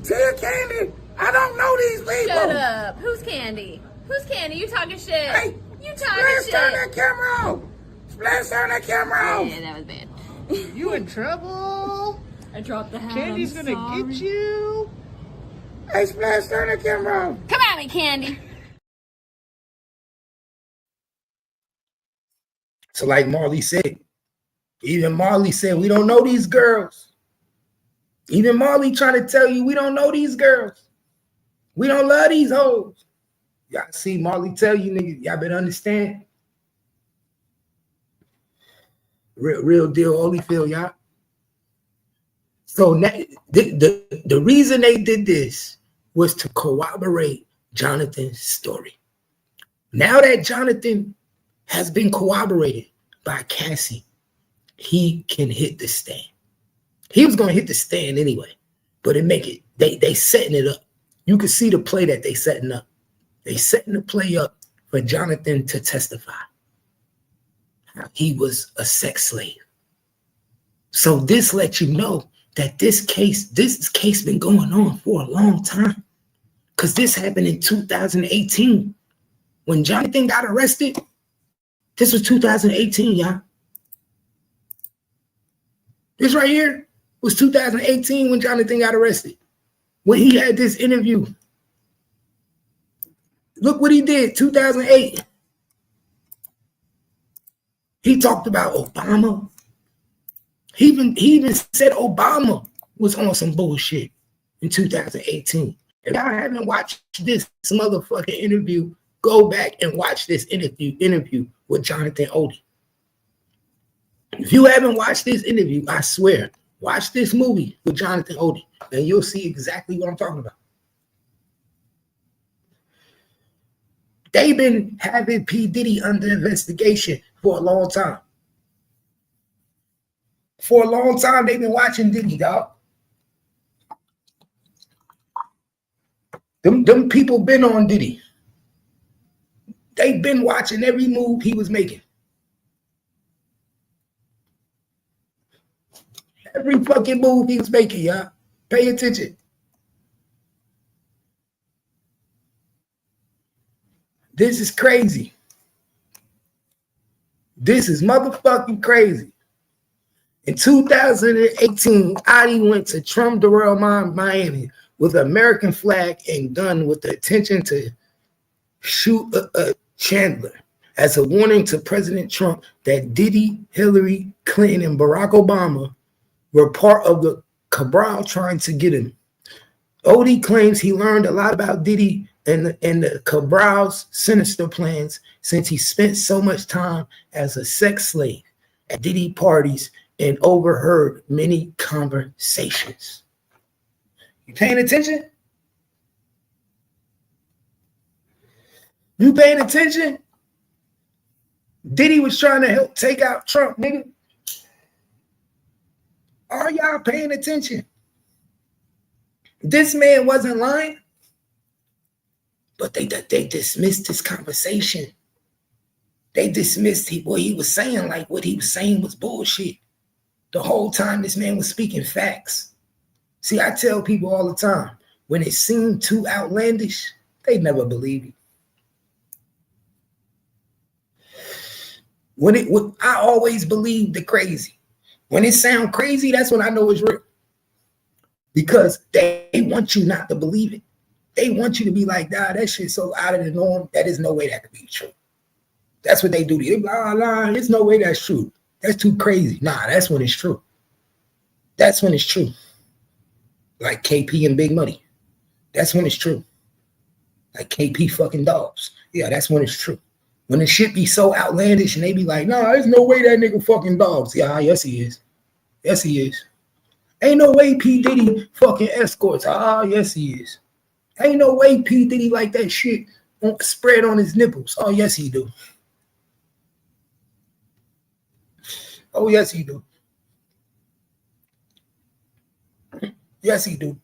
Tell Candy, I don't know these people. Shut up. Who's Candy? Who's Candy? You talking shit. Hey, you talking Splash, shit. turn that camera off. Splash, turn that camera off. Yeah, that was bad. You in trouble? I dropped the hat. Candy's I'm gonna sorry. get you. Hey, Splash, turn that camera off. Come at me, Candy. So like Marley said, even Marley said, we don't know these girls. Even Marley trying to tell you, we don't know these girls. We don't love these hoes. Y'all see Marley tell you, niggas, y'all better understand. Real deal, Holyfield, y'all. So the reason they did this was to corroborate Jonathan's story. Now that Jonathan has been corroborated by Cassie, he can hit the stand. He was gonna hit the stand anyway, but they setting it up. You can see the play that they setting up. They setting the play up for Jonathan to testify how he was a sex slave. So this lets you know that this case been going on for a long time. Because this happened in 2018. When Jonathan got arrested, this was 2018, y'all. This right here was 2018 when Jonathan got arrested. When he had this interview. Look what he did, 2008. He talked about Obama. He even said Obama was on some bullshit in 2018. If y'all haven't watched this motherfucking interview, go back and watch this interview with Jonathan Odie. If you haven't watched this interview, I swear, watch this movie with Jonathan Odie, and you'll see exactly what I'm talking about. They've been having P. Diddy under investigation for a long time. For a long time, they've been watching Diddy, dog. Them people been on Diddy. They've been watching every move he was making. Every fucking move he was making, y'all. Pay attention. This is crazy. This is motherfucking crazy. In 2018, Adi went to Trump Durrell, Miami with an American flag and gun with the intention to shoot a Chandler as a warning to President Trump that Diddy, Hillary Clinton, and Barack Obama were part of the cabal trying to get him. Odie claims he learned a lot about Diddy and the cabal's sinister plans since he spent so much time as a sex slave at Diddy parties and overheard many conversations. You paying attention? You paying attention? Diddy was trying to help take out Trump, nigga. Are y'all paying attention? This man wasn't lying, but they dismissed his conversation. They dismissed what he was saying, like what he was saying was bullshit. The whole time this man was speaking facts. See, I tell people all the time, when it seemed too outlandish, they never believe you. I always believe the crazy. When it sounds crazy, that's when I know it's real. Because they want you not to believe it. They want you to be like, nah, that shit's so out of the norm. That is no way that could be true. That's what they do. They blah, blah, there's no way that's true. That's too crazy. Nah, that's when it's true. That's when it's true. Like KP and Big Money. That's when it's true. Like KP fucking dogs. Yeah, that's when it's true. When the shit be so outlandish and they be like, nah, there's no way that nigga fucking dogs. Yeah, yes he is. Yes he is. Ain't no way P. Diddy fucking escorts. Ah, yes he is. Ain't no way P. Diddy like that shit spread on his nipples. Oh, yes, he do. Oh, yes, he do. Yes, he do.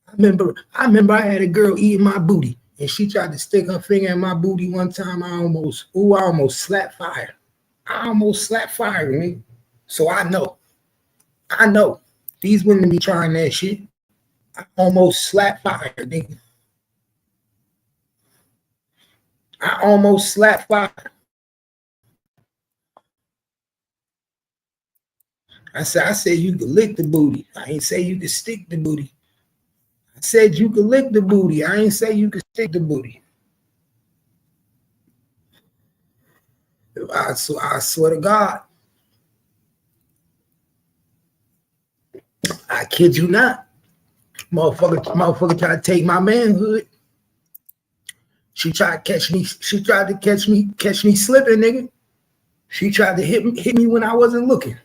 I remember I had a girl eating my booty, and she tried to stick her finger in my booty one time. I almost slapped fire. I almost slapped fire, man. So I know. These women be trying that shit. I almost slapped fire, nigga. I almost slapped fire. I said you could lick the booty. I ain't say you could stick the booty. I said you could lick the booty. I ain't say you could stick the booty. I swear to God. I kid you not. Motherfucker tried to take my manhood. She tried to catch me slipping, nigga. She tried to hit me when I wasn't looking.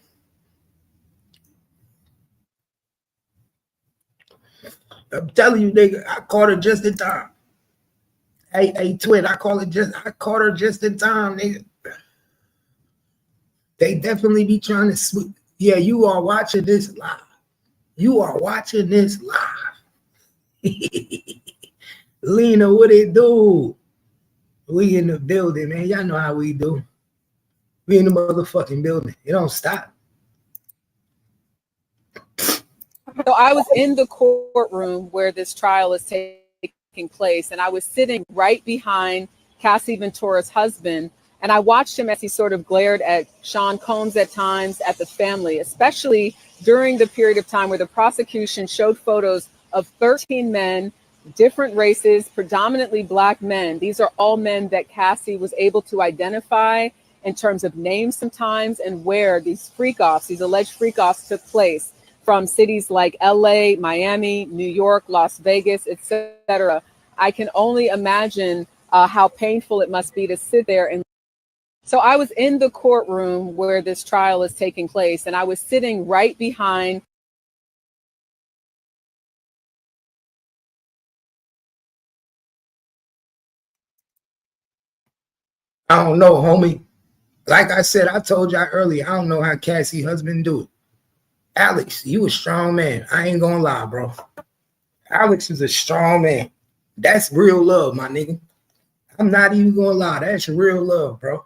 I'm telling you, nigga, I caught her just in time. Hey, twin, I caught her just in time, nigga. They definitely be trying to swoop. Yeah, you are watching this live. Lena, what it do? We in the building, man. Y'all know how we do. We in the motherfucking building. It don't stop. So I was in the courtroom where this trial is taking place, and I was sitting right behind Cassie Ventura's husband, and I watched him as he sort of glared at Sean Combs at times, at the family, especially during the period of time where the prosecution showed photos of 13 men, different races, predominantly Black men. These are all men that Cassie was able to identify in terms of names sometimes and where these freak-offs, these alleged freak-offs took place, from cities like LA, Miami, New York, Las Vegas, etc. I can only imagine how painful it must be to sit there. And so I was in the courtroom where this trial is taking place, and I was sitting right behind. I don't know, homie. Like I said, I told y'all earlier, I don't know how Cassie's husband do it. Alex, you a strong man. I ain't gonna lie, bro. Alex is a strong man. That's real love, my nigga. I'm not even gonna lie. That's real love, bro.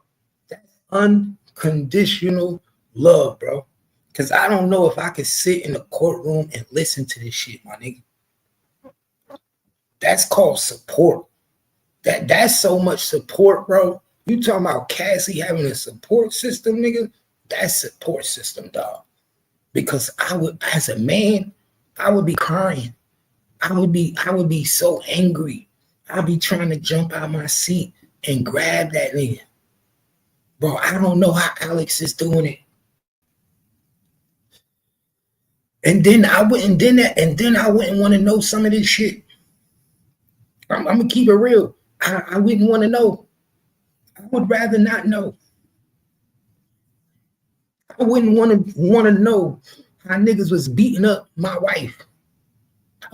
That's unconditional love, bro. Because I don't know if I could sit in the courtroom and listen to this shit, my nigga. That's called support. That's so much support, bro. You talking about Cassie having a support system, nigga? That's support system, dog. Because I would, as a man, I would be crying. I would be so angry. I'd be trying to jump out my seat and grab that nigga. Bro, I don't know how Alex is doing it. And then I wouldn't want to know some of this shit. I'm gonna keep it real. I wouldn't want to know. I would rather not know. I wouldn't want to know how niggas was beating up my wife.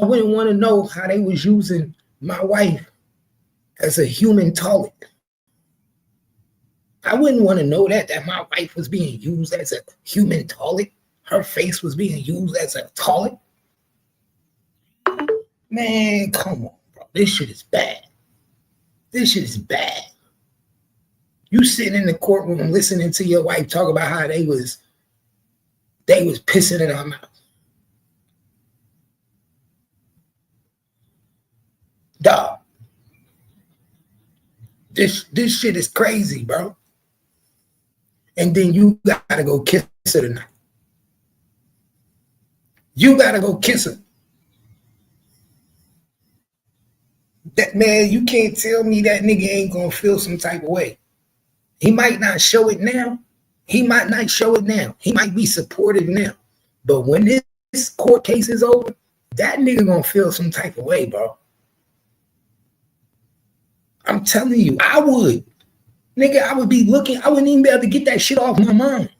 I wouldn't want to know how they was using my wife as a human toilet. I wouldn't want to know that my wife was being used as a human toilet. Her face was being used as a toilet. Man, come on, bro. This shit is bad. This shit is bad. You sitting in the courtroom listening to your wife talk about how they was pissing in her mouth. Dog. This shit is crazy, bro. And then you gotta go kiss her tonight. You gotta go kiss her. That man, you can't tell me that nigga ain't gonna feel some type of way. He might not show it now. He might be supportive now. But when this court case is over, that nigga gonna feel some type of way, bro. I'm telling you, I would. Nigga, I would be looking, I wouldn't even be able to get that shit off my mind.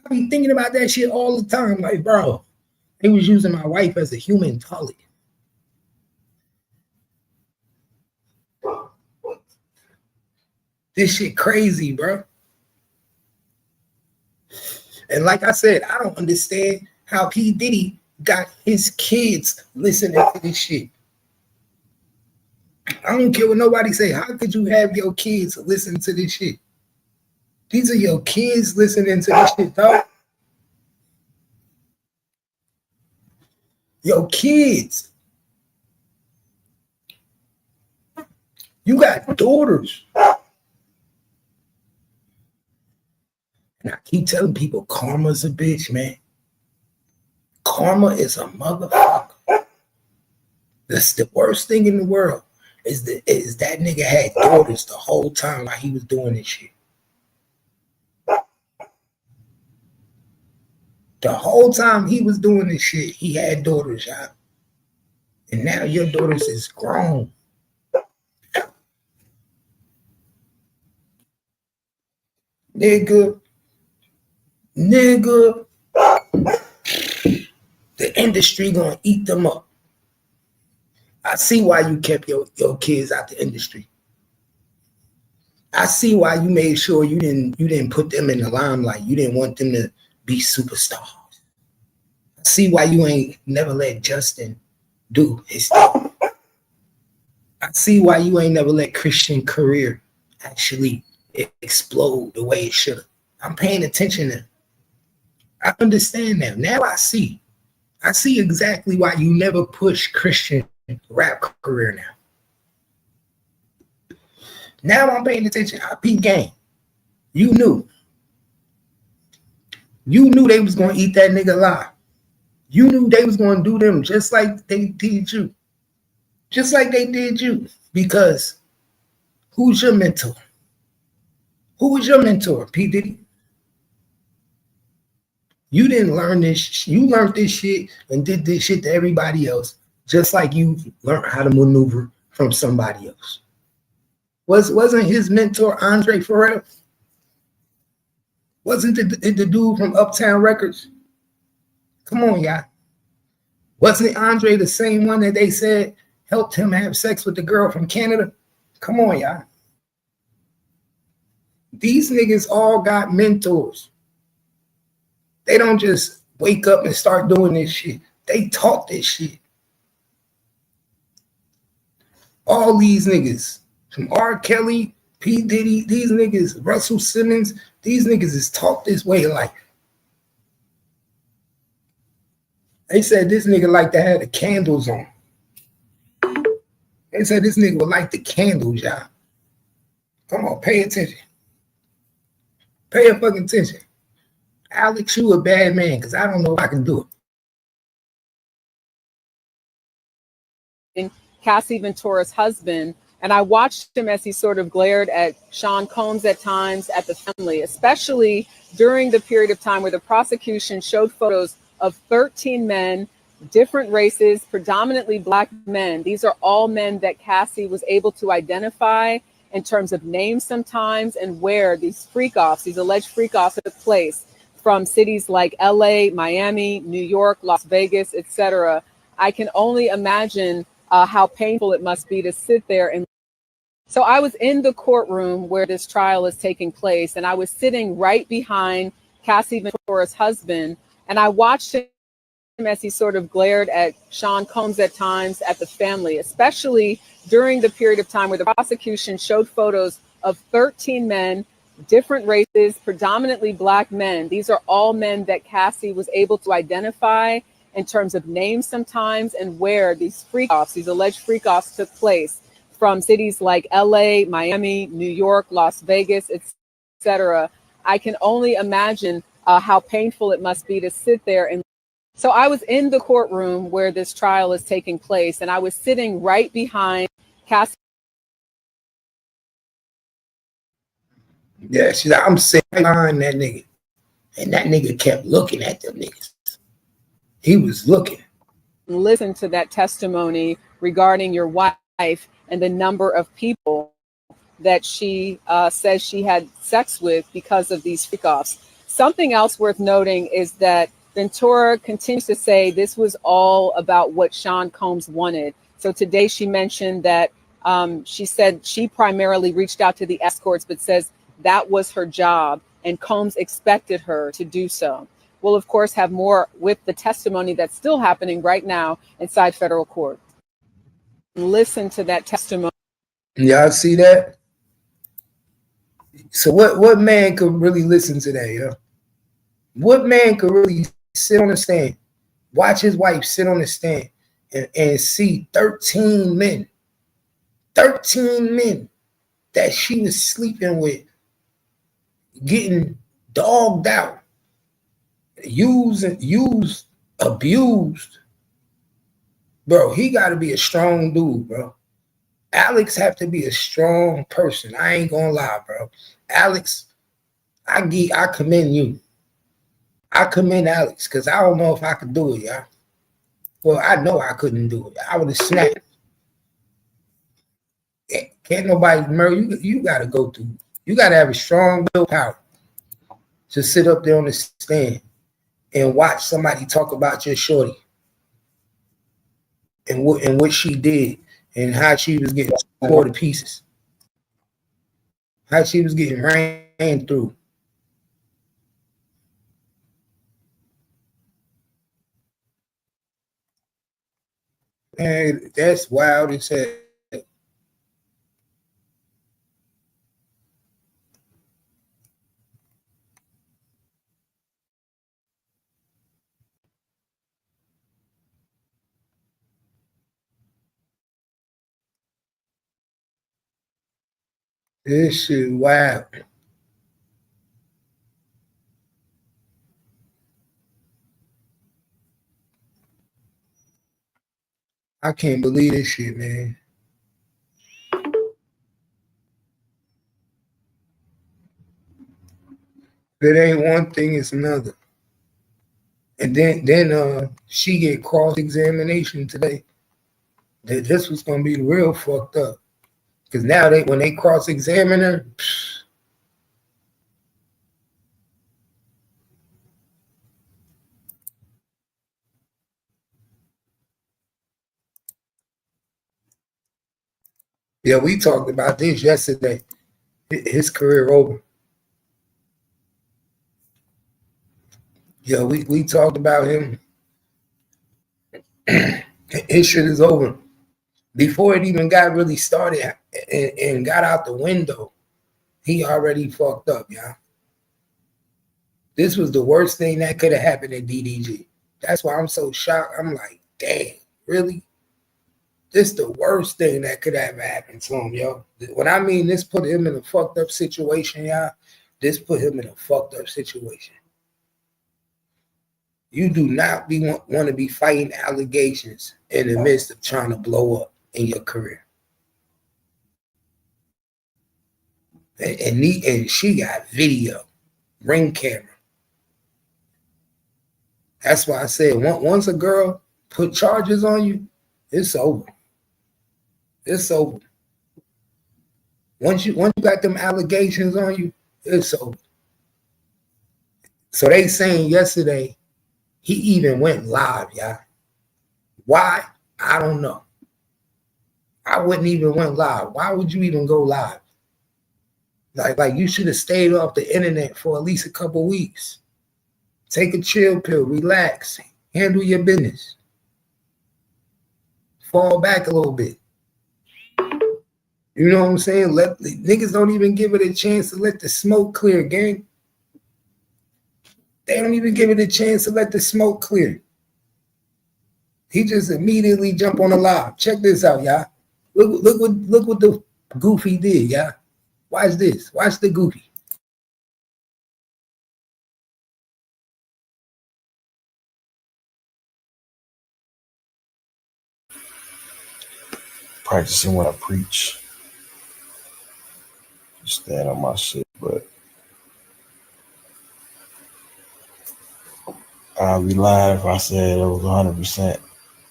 I'd be thinking about that shit all the time. Like, bro, they was using my wife as a human toilet. This shit crazy, bro. And like I said, I don't understand how P. Diddy got his kids listening to this shit. I don't care what nobody say. How could you have your kids listen to this shit? These are your kids listening to this shit, dog. Your kids. You got daughters. And I keep telling people, karma's a bitch, man. Karma is a motherfucker. That's the worst thing in the world. Is that nigga had daughters the whole time while he was doing this shit. The whole time he was doing this shit, he had daughters, y'all. And now your daughters is grown. Nigga. The industry gonna eat them up. I see why you kept your kids out the industry. I see why you made sure you didn't put them in the limelight. You didn't want them to be superstars. I see why you ain't never let Justin do his thing. I see why you ain't never let Christian career actually explode the way it should have. I'm paying attention now. I understand now. Now I see. I see exactly why you never push Christian rap career now. Now I'm paying attention. I peep game. You knew. You knew they was going to eat that nigga alive. You knew they was going to do them just like they did you. Just like they did you. Because who's your mentor? Who was your mentor, P. Diddy? You didn't learn this. You learned this shit and did this shit to everybody else, just like you learned how to maneuver from somebody else. Wasn't his mentor Andre Pharrell? Wasn't the dude from Uptown Records? Come on, y'all. Wasn't Andre the same one that they said helped him have sex with the girl from Canada? Come on, y'all. These niggas all got mentors. They don't just wake up and start doing this shit. They taught this shit. All these niggas, from R. Kelly, P. Diddy, these niggas, Russell Simmons, these niggas is taught this way of life. They said this nigga like to have the candles on. They said this nigga would like the candles, y'all. Come on, pay attention. Pay a fucking attention. Alex, you a bad man, because I don't know if I can do it. Cassie Ventura's husband, and I watched him as he sort of glared at Sean Combs at times, at the family, especially during the period of time where the prosecution showed photos of 13 men, different races, predominantly Black men. These are all men that Cassie was able to identify in terms of names sometimes and where these freak-offs, these alleged freak-offs took place, from cities like LA, Miami, New York, Las Vegas, etc. I can only imagine how painful it must be to sit there. And so I was in the courtroom where this trial is taking place, and I was sitting right behind Cassie Ventura's husband, and I watched him as he sort of glared at Sean Combs at times, at the family, especially during the period of time where the prosecution showed photos of 13 men, different races, predominantly Black men. These are all men that Cassie was able to identify in terms of names sometimes and where these freak-offs, these alleged freak-offs took place, from cities like LA, Miami, New York, Las Vegas, etc. I can only imagine how painful it must be to sit there. And so I was in the courtroom where this trial is taking place, and I was sitting right behind Cassie. Yeah, I'm sitting behind that nigga. And that nigga kept looking at them niggas. He was looking. Listen to that testimony regarding your wife and the number of people that she says she had sex with because of these freak-offs. Something else worth noting is that Ventura continues to say this was all about what Sean Combs wanted. So today she mentioned that She said she primarily reached out to the escorts, but says that was her job and Combs expected her to do so. We'll, of course, have more with the testimony that's still happening right now inside federal court. Listen to that testimony. Y'all see that? So what man could really listen to that, yo? What man could really sit on the stand, watch his wife sit on the stand and see 13 men that she was sleeping with, getting dogged out, used, abused. Bro, he got to be a strong dude, bro. Alex have to be a strong person. I ain't gonna lie, bro. Alex, I commend you. I commend Alex because I don't know if I could do it, y'all. Well, I know I couldn't do it. I would have snapped. Can't nobody murder you. You got to go through. You got to have a strong willpower to sit up there on the stand and watch somebody talk about your shorty and what she did and how she was getting torn to pieces, how she was getting ran through. And that's wild as hell. This shit wild. I can't believe this shit, man. If it ain't one thing, it's another. And then she get cross-examination today. This was gonna be real fucked up. Because now when they cross-examine her, yeah, we talked about this yesterday. His career over. Yeah, we talked about him. His shit is over. Before it even got really started and got out the window, he already fucked up, y'all. This was the worst thing that could have happened at DDG. That's why I'm so shocked. I'm like, damn, really? This the worst thing that could have happened to him, yo. When I mean this put him in a fucked up situation, y'all, this put him in a fucked up situation. You do not want to be fighting allegations in the midst of trying to blow up in your career. And she got video, ring camera. That's why I said once a girl put charges on you, it's over. It's over. Once you got them allegations on you, it's over. So they saying yesterday he even went live, y'all. Why? I don't know. I wouldn't even went live. Why would you even go live? Like you should have stayed off the internet for at least a couple weeks. Take a chill pill, relax, handle your business. Fall back a little bit. You know what I'm saying? Niggas don't even give it a chance to let the smoke clear, gang. They don't even give it a chance to let the smoke clear. He just immediately jump on the live. Check this out, y'all. Look what the goofy did, y'all. Watch this. Watch the goofy. Practicing what I preach. Stand on my shit, but I'll be live. I said it was 100%.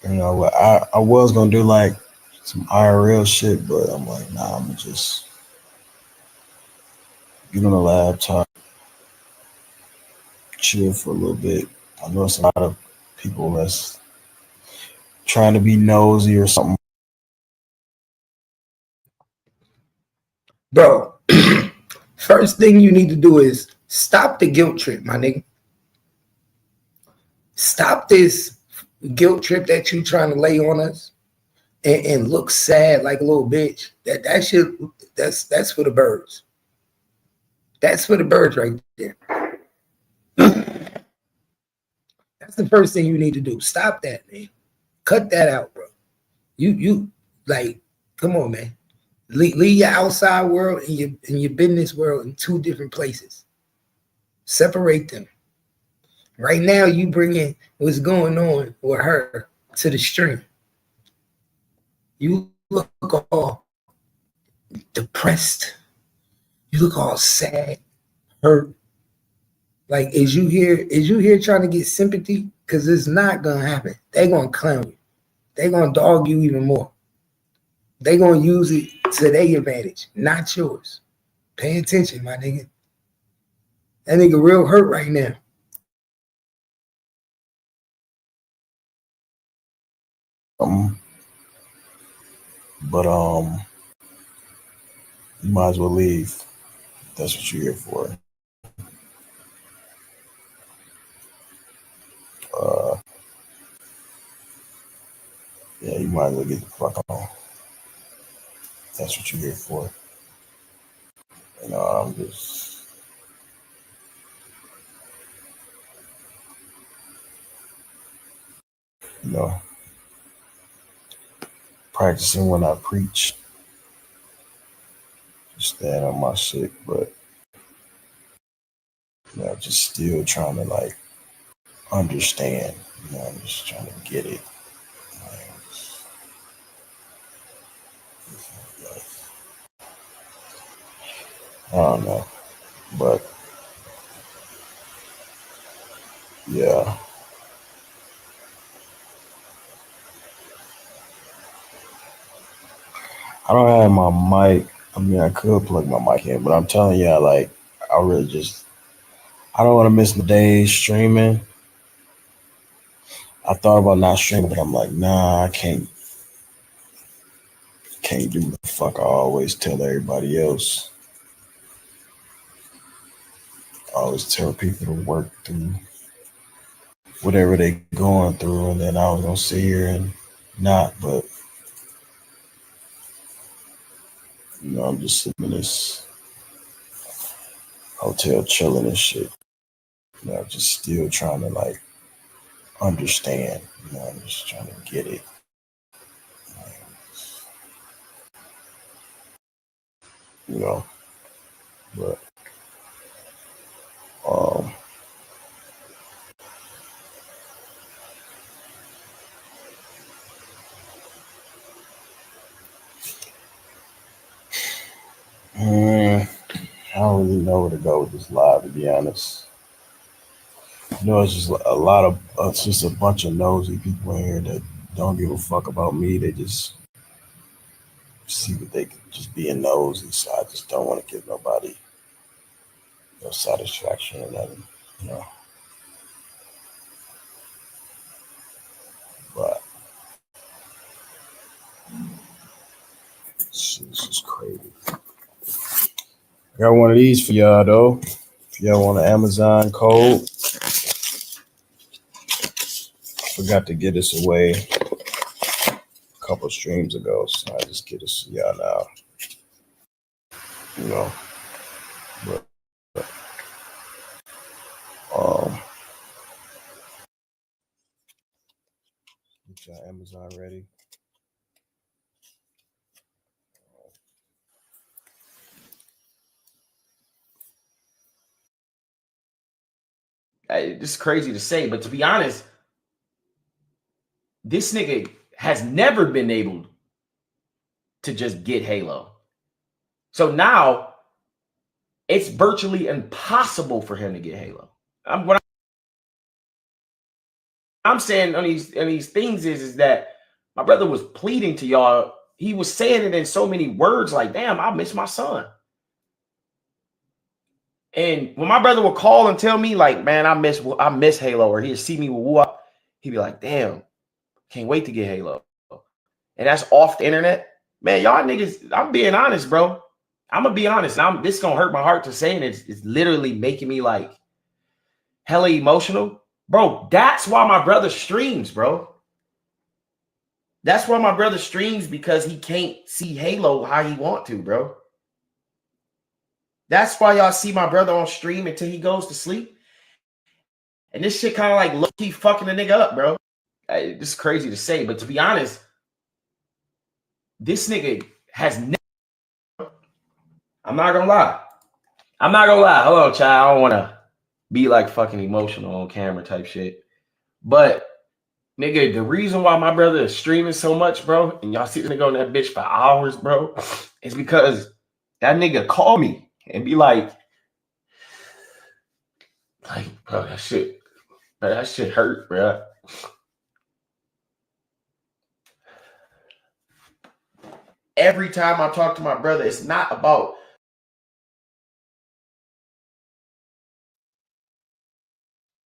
You know, but I was gonna do like some IRL shit, but I'm like, nah, I'm gonna just get on the laptop, chill for a little bit. I know it's a lot of people that's trying to be nosy or something. Bro, first thing you need to do is stop the guilt trip, my nigga. Stop this guilt trip that you trying to lay on us and look sad like a little bitch. That shit, that's for the birds. That's for the birds right there. That's the first thing you need to do. Stop that, man. Cut that out, bro. You like, come on, man. Leave your outside world and your business world in two different places. Separate them. Right now, you bringing what's going on with her to the stream. You look all depressed. You look all sad, hurt. Like, is you here trying to get sympathy? Because it's not gonna happen. They're gonna clown you. They're gonna dog you even more. They're gonna use it to their advantage, not yours. Pay attention, my nigga. That nigga real hurt right now. But you might as well leave. That's what you're here for. Yeah, you might as well get the fuck on. That's what you're here for. You know, I'm just, you know, practicing when I preach. Just stand on my shit, but you know, just still trying to like understand. You know, I'm just trying to get it. I don't know, but yeah. I don't have my mic. I mean, I could plug my mic in, but I'm telling you, like, I really just, I don't want to miss the days streaming. I thought about not streaming, but I'm like, nah, I can't do the fuck I always tell everybody else. I always tell people to work through whatever they going through, and then I was gonna sit here and not, but you know, I'm just sitting in this hotel chilling and shit. You know, just still trying to like understand. You know, I'm just trying to get it. You know, but I don't really know where to go with this live, to be honest. You know, it's just a lot of, it's just a bunch of nosy people in here that don't give a fuck about me. They just see what they can, just being nosy. So I just don't want to give nobody no satisfaction or nothing, you know. But shit, this is crazy. I got one of these for y'all though. If y'all want an Amazon code, forgot to get this away a couple streams ago, so I just get this to y'all now. You know, but get y'all Amazon ready. It's crazy to say, but to be honest, this nigga has never been able to just get Halo. So now it's virtually impossible for him to get Halo. What I'm saying on these things is that my brother was pleading to y'all. He was saying it in so many words, like, damn, I miss my son. And when my brother would call and tell me, like, man, I miss Halo, or he'd see me with Woo, he'd be like, damn, can't wait to get Halo. And that's off the internet. Man, y'all niggas, I'm being honest, bro. I'm gonna be honest. This gonna hurt my heart to say, and it's literally making me like hella emotional, bro. That's why my brother streams, bro. That's why my brother streams, because he can't see Halo how he want to, bro. That's why y'all see my brother on stream until he goes to sleep. And this shit kind of like low-key fucking the nigga up, bro. It's crazy to say, but to be honest, this nigga has never. I'm not gonna lie. Hold on, child. I don't want to be like fucking emotional on camera type shit. But nigga, the reason why my brother is streaming so much, bro, and y'all see the nigga on that bitch for hours, bro, is because that nigga call me and be like, bro, that shit hurt, bro. Every time I talk to my brother, it's not about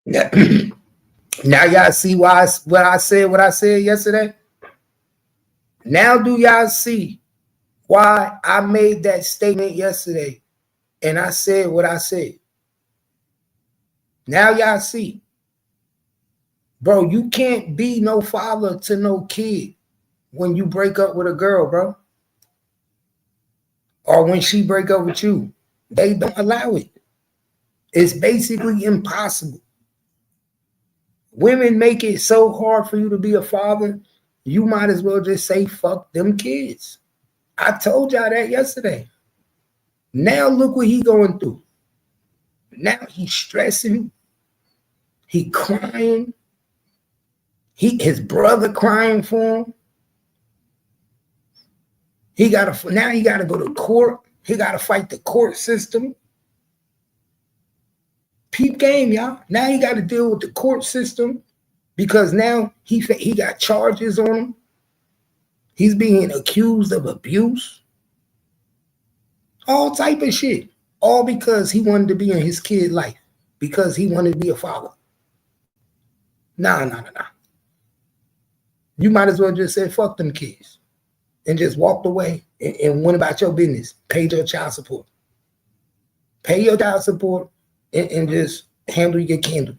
now y'all see what I said yesterday? Now do y'all see why I made that statement yesterday and I said what I said? Now y'all see. Bro, you can't be no father to no kid when you break up with a girl, bro. Or when she break up with you. They don't allow it. It's basically impossible. Women make it so hard for you to be a father, you might as well just say, fuck them kids. I told y'all that yesterday. Now look what he going through. Now he's stressing. He crying. His brother crying for him. Now he gotta go to court. He gotta fight the court system. Peep game, y'all. Now he gotta deal with the court system because now he got charges on him. He's being accused of abuse. All type of shit. All because he wanted to be in his kid's life. Because he wanted to be a father. Nah. You might as well just say, fuck them kids. And just walked away and went about your business. Paid your child support. Pay your child support and just handle your candle.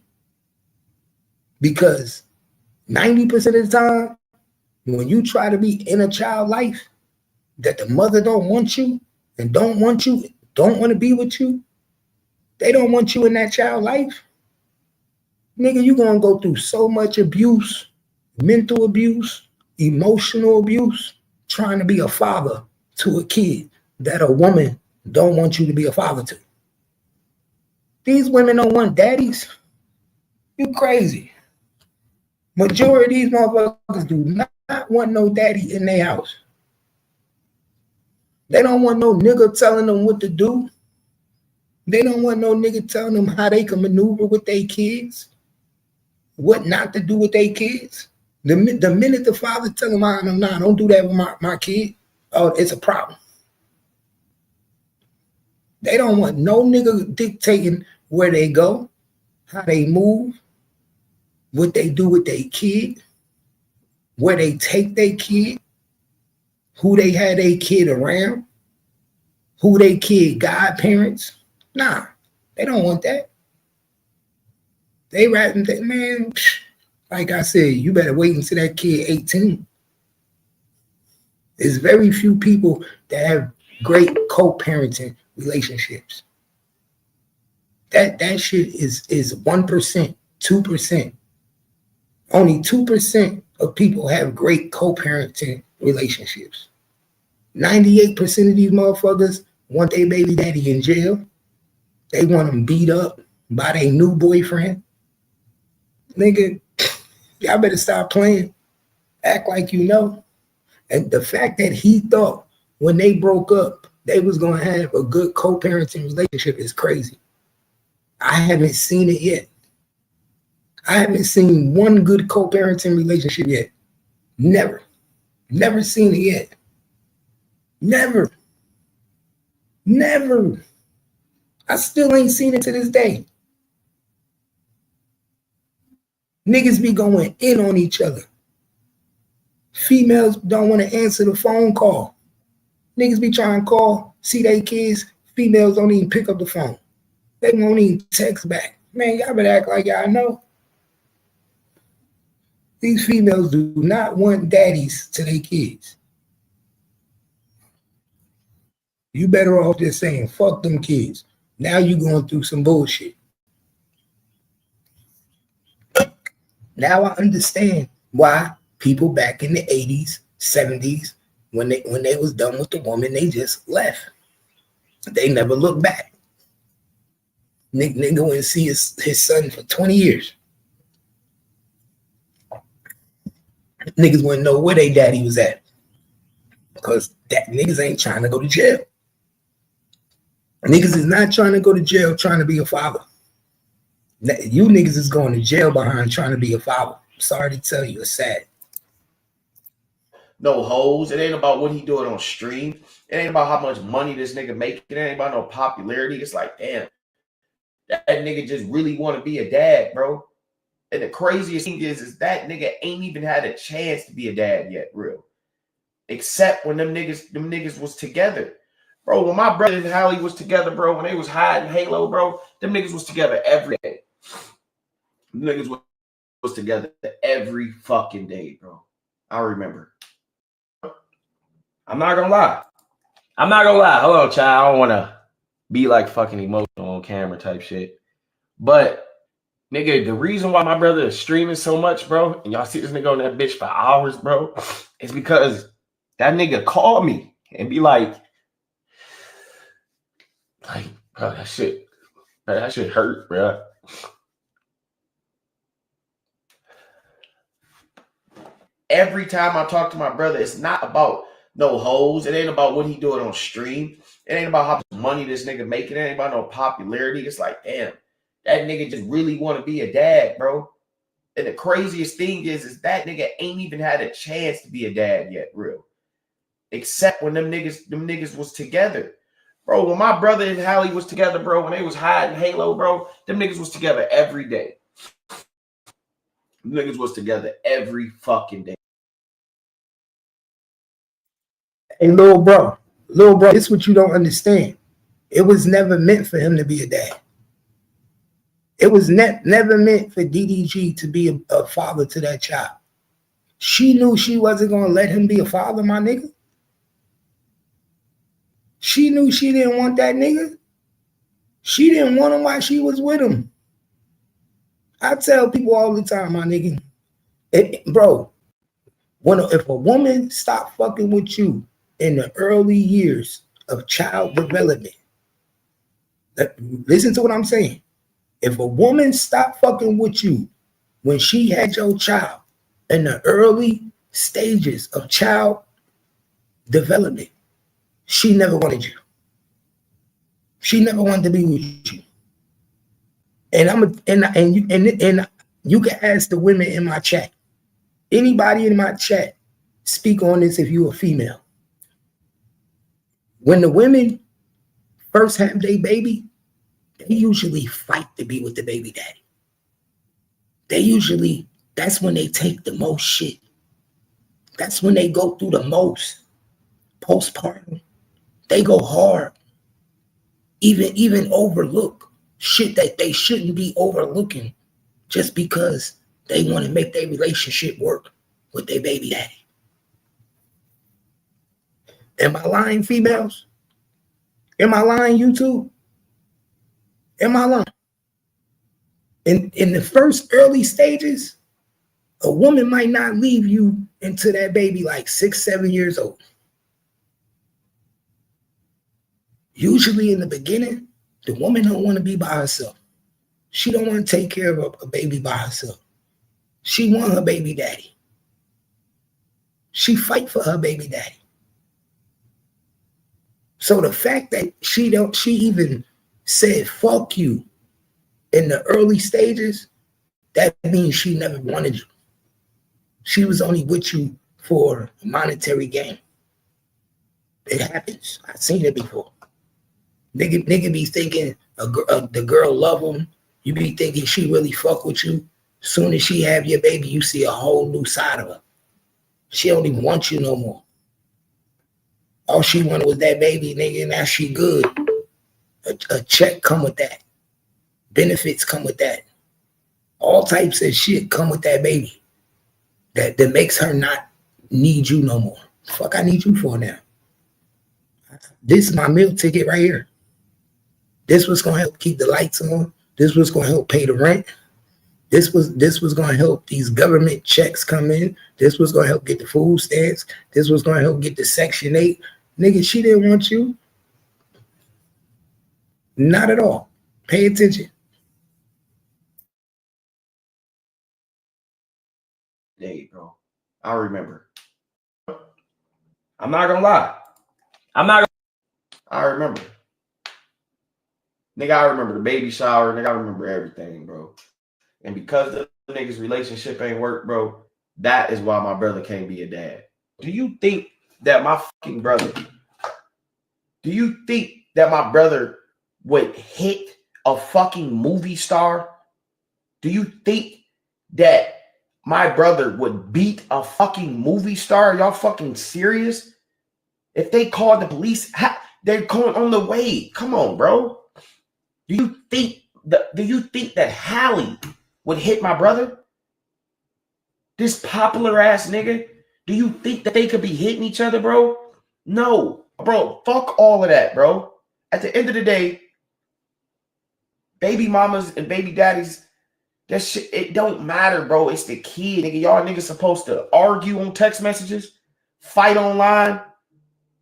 Because 90% of the time, when you try to be in a child life, that the mother don't want you and don't want to be with you, they don't want you in that child life, nigga, you're going to go through so much abuse, mental abuse, emotional abuse, trying to be a father to a kid that a woman don't want you to be a father to. These women don't want daddies. You crazy. Majority of these motherfuckers do not want no daddy in their house. They don't want no nigga telling them what to do. They don't want no nigga telling them how they can maneuver with their kids, what not to do with their kids. The minute the father tell them, nah, don't do that with my kid, oh, it's a problem. They don't want no nigga dictating where they go, how they move, what they do with their kid, where they take their kid, who they had their kid around, who they kid godparents. Nah, they don't want that. They rather, man, like I said, you better wait until that kid 18. There's very few people that have great co-parenting relationships. That shit is 1%, 2%. Only 2% of people have great co-parenting relationships. 98% of these motherfuckers want their baby daddy in jail. They want them beat up by their new boyfriend. Nigga, y'all better stop playing. Act like you know. And the fact that he thought when they broke up, they was going to have a good co-parenting relationship is crazy. I haven't seen it yet. I haven't seen one good co-parenting relationship yet. Never. Never seen it yet. Never. I still ain't seen it to this day. Niggas be going in on each other. Females don't want to answer the phone call. Niggas be trying to call see they kids, females don't even pick up the phone. They won't even text back. Man, y'all better act like y'all know. These females do not want daddies to their kids. You better off just saying, fuck them kids. Now you going through some bullshit. Now I understand why people back in the 80s, 70s, when they was done with the woman, they just left. They never looked back. Nigga went and see his son for 20 years. Niggas wouldn't know where their daddy was at. Because that niggas ain't trying to go to jail. Niggas is not trying to go to jail trying to be a father. You niggas is going to jail behind trying to be a father. Sorry to tell you, it's sad. No hoes. It ain't about what he doing on stream. It ain't about how much money this nigga making. It ain't about no popularity. It's like, damn, that nigga just really want to be a dad, bro. And the craziest thing is that nigga ain't even had a chance to be a dad yet, real. Except when them niggas was together. Bro, when my brother and Hallie was together, bro, when they was hiding Halo, bro, them niggas was together every day. Them niggas was together every fucking day, bro. I remember. I'm not gonna lie. Hold on, child. I don't want to be like fucking emotional on camera type shit. But, nigga, the reason why my brother is streaming so much, bro, and y'all see this nigga on that bitch for hours, bro, is because that nigga called me and be like, bro, that shit hurt, bro. Every time I talk to my brother, it's not about no hoes. It ain't about what he doing on stream. It ain't about how much money this nigga making. It ain't about no popularity. It's like, damn, that nigga just really want to be a dad, bro. And the craziest thing is that nigga ain't even had a chance to be a dad yet, real. Except when them niggas was together. Bro, when my brother and Hallie was together, bro, when they was hiding Halo, bro, them niggas was together every day. Them niggas was together every fucking day. Hey, little bro, this is what you don't understand. It was never meant for him to be a dad. It was never meant for DDG to be a father to that child. She knew she wasn't going to let him be a father, my nigga. She knew she didn't want that nigga. She didn't want him while she was with him. I tell people all the time, my nigga, bro, if a woman stop fucking with you in the early years of child development, listen to what I'm saying. If a woman stop fucking with you when she had your child in the early stages of child development, she never wanted you. She never wanted to be with you. And you can ask the women in my chat. Anybody in my chat, speak on this if you're a female. When the women first have their baby, they usually fight to be with the baby daddy. That's when they take the most shit. That's when they go through the most. Postpartum, they go hard. Even overlook shit that they shouldn't be overlooking just because they want to make their relationship work with their baby daddy. Am I lying, females? Am I lying, YouTube? Am I lying? In the first early stages, a woman might not leave you until that baby like 6, 7 years old. Usually in the beginning, the woman don't want to be by herself. She don't want to take care of a baby by herself. She want her baby daddy. She fight for her baby daddy. So the fact that she even said fuck you in the early stages, that means she never wanted you. She was only with you for a monetary gain. It happens. I've seen it before. Nigga be thinking the girl love him. You be thinking she really fuck with you. Soon as she have your baby, you see a whole new side of her. She don't even want you no more. All she wanted was that baby, nigga. Now she good. A check come with that. Benefits come with that. All types of shit come with that baby. That makes her not need you no more. Fuck, I need you for now. This is my meal ticket right here. This was gonna help keep the lights on. This was gonna help pay the rent. This was gonna help these government checks come in. This was gonna help get the food stamps. This was gonna help get the Section 8. Nigga, she didn't want you. Not at all. Pay attention. Day, bro. I remember. I'm not gonna lie. I remember. Nigga, I remember the baby shower. Nigga, I remember everything, bro. And because the nigga's relationship ain't work, bro, that is why my brother can't be a dad. Do you think that my brother would hit a fucking movie star? Do you think that my brother would beat a fucking movie star? Y'all fucking serious? If they called the police, they're going on the way. Come on, bro. Do you think that Hallie would hit my brother? This popular ass nigga? Do you think that they could be hitting each other, bro? No, bro. Fuck all of that, bro. At the end of the day, baby mamas and baby daddies, that shit, it don't matter, bro. It's the kid, nigga. Y'all niggas supposed to argue on text messages, fight online,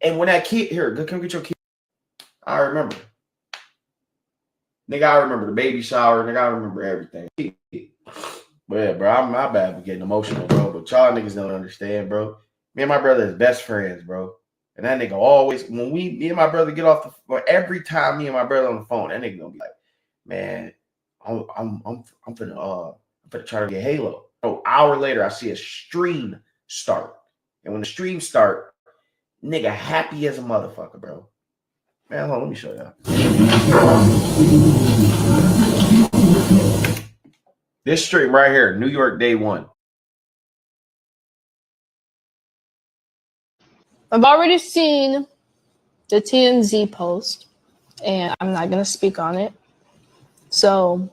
and when that kid here, come get your kid. I remember. Nigga, I remember the baby shower. Nigga, I remember everything. But yeah, bro, I'm my bad for getting emotional, bro. But y'all niggas don't understand, bro. Me and my brother is best friends, bro. And that nigga always, when me and my brother get off the phone, every time me and my brother on the phone, that nigga gonna be like, man, I'm finna try to get Halo. So hour later, I see a stream start. And when the stream start, nigga happy as a motherfucker, bro. Man, hold on, let me show y'all. This stream right here, New York day 1. I've already seen the TMZ post, and I'm not going to speak on it. So,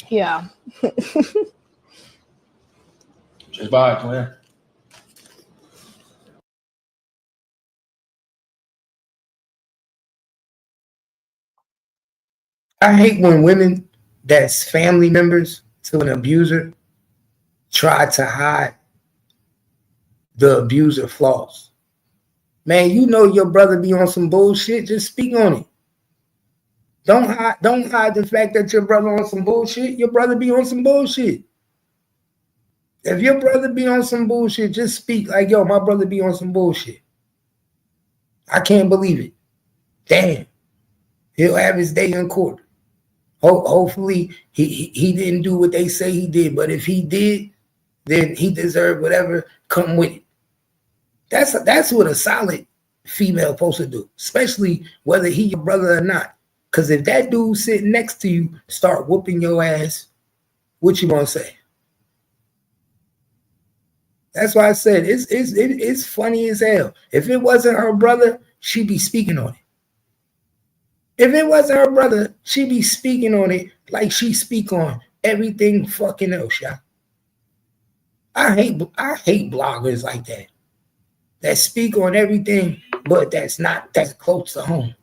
yeah. Just buy it, Claire. I hate when women that's family members to an abuser try to hide the abuser flaws. Man, you know your brother be on some bullshit. Just speak on it. Don't hide the fact that your brother on some bullshit. Your brother be on some bullshit. If your brother be on some bullshit, just speak like, yo, my brother be on some bullshit. I can't believe it. Damn. He'll have his day in court. Hopefully he didn't do what they say he did, but if he did, then he deserved whatever come with it. That's what a solid female supposed to do, especially whether he your brother or not. Because if that dude sitting next to you start whooping your ass, what you gonna say? That's why I said it's funny as hell. If it wasn't her brother, she'd be speaking on it. If it wasn't her brother, she'd be speaking on it like she speak on everything fucking else, y'all. I hate bloggers like that speak on everything, but that's not that close to home.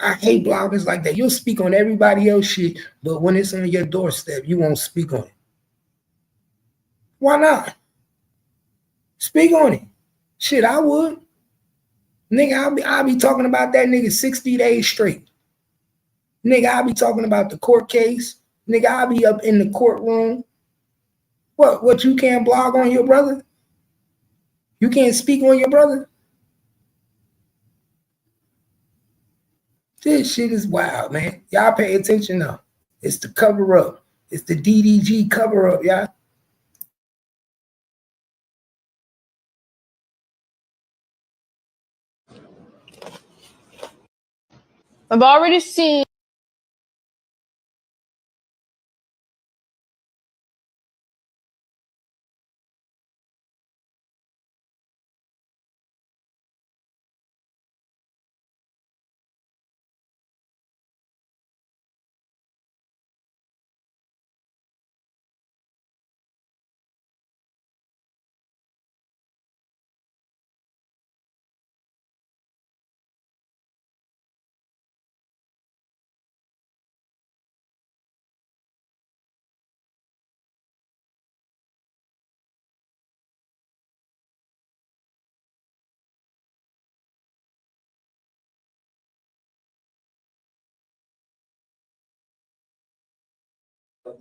I hate bloggers like that. You'll speak on everybody else shit, but when it's on your doorstep, you won't speak on it. Why not? Speak on it. Shit, I would. Nigga, I'll be talking about that nigga 60 days straight. Nigga, I'll be talking about the court case. Nigga, I'll be up in the courtroom. What you can't blog on your brother? You can't speak on your brother? This shit is wild, man. Y'all pay attention now. It's the cover up. It's the DDG cover up, y'all. I've already seen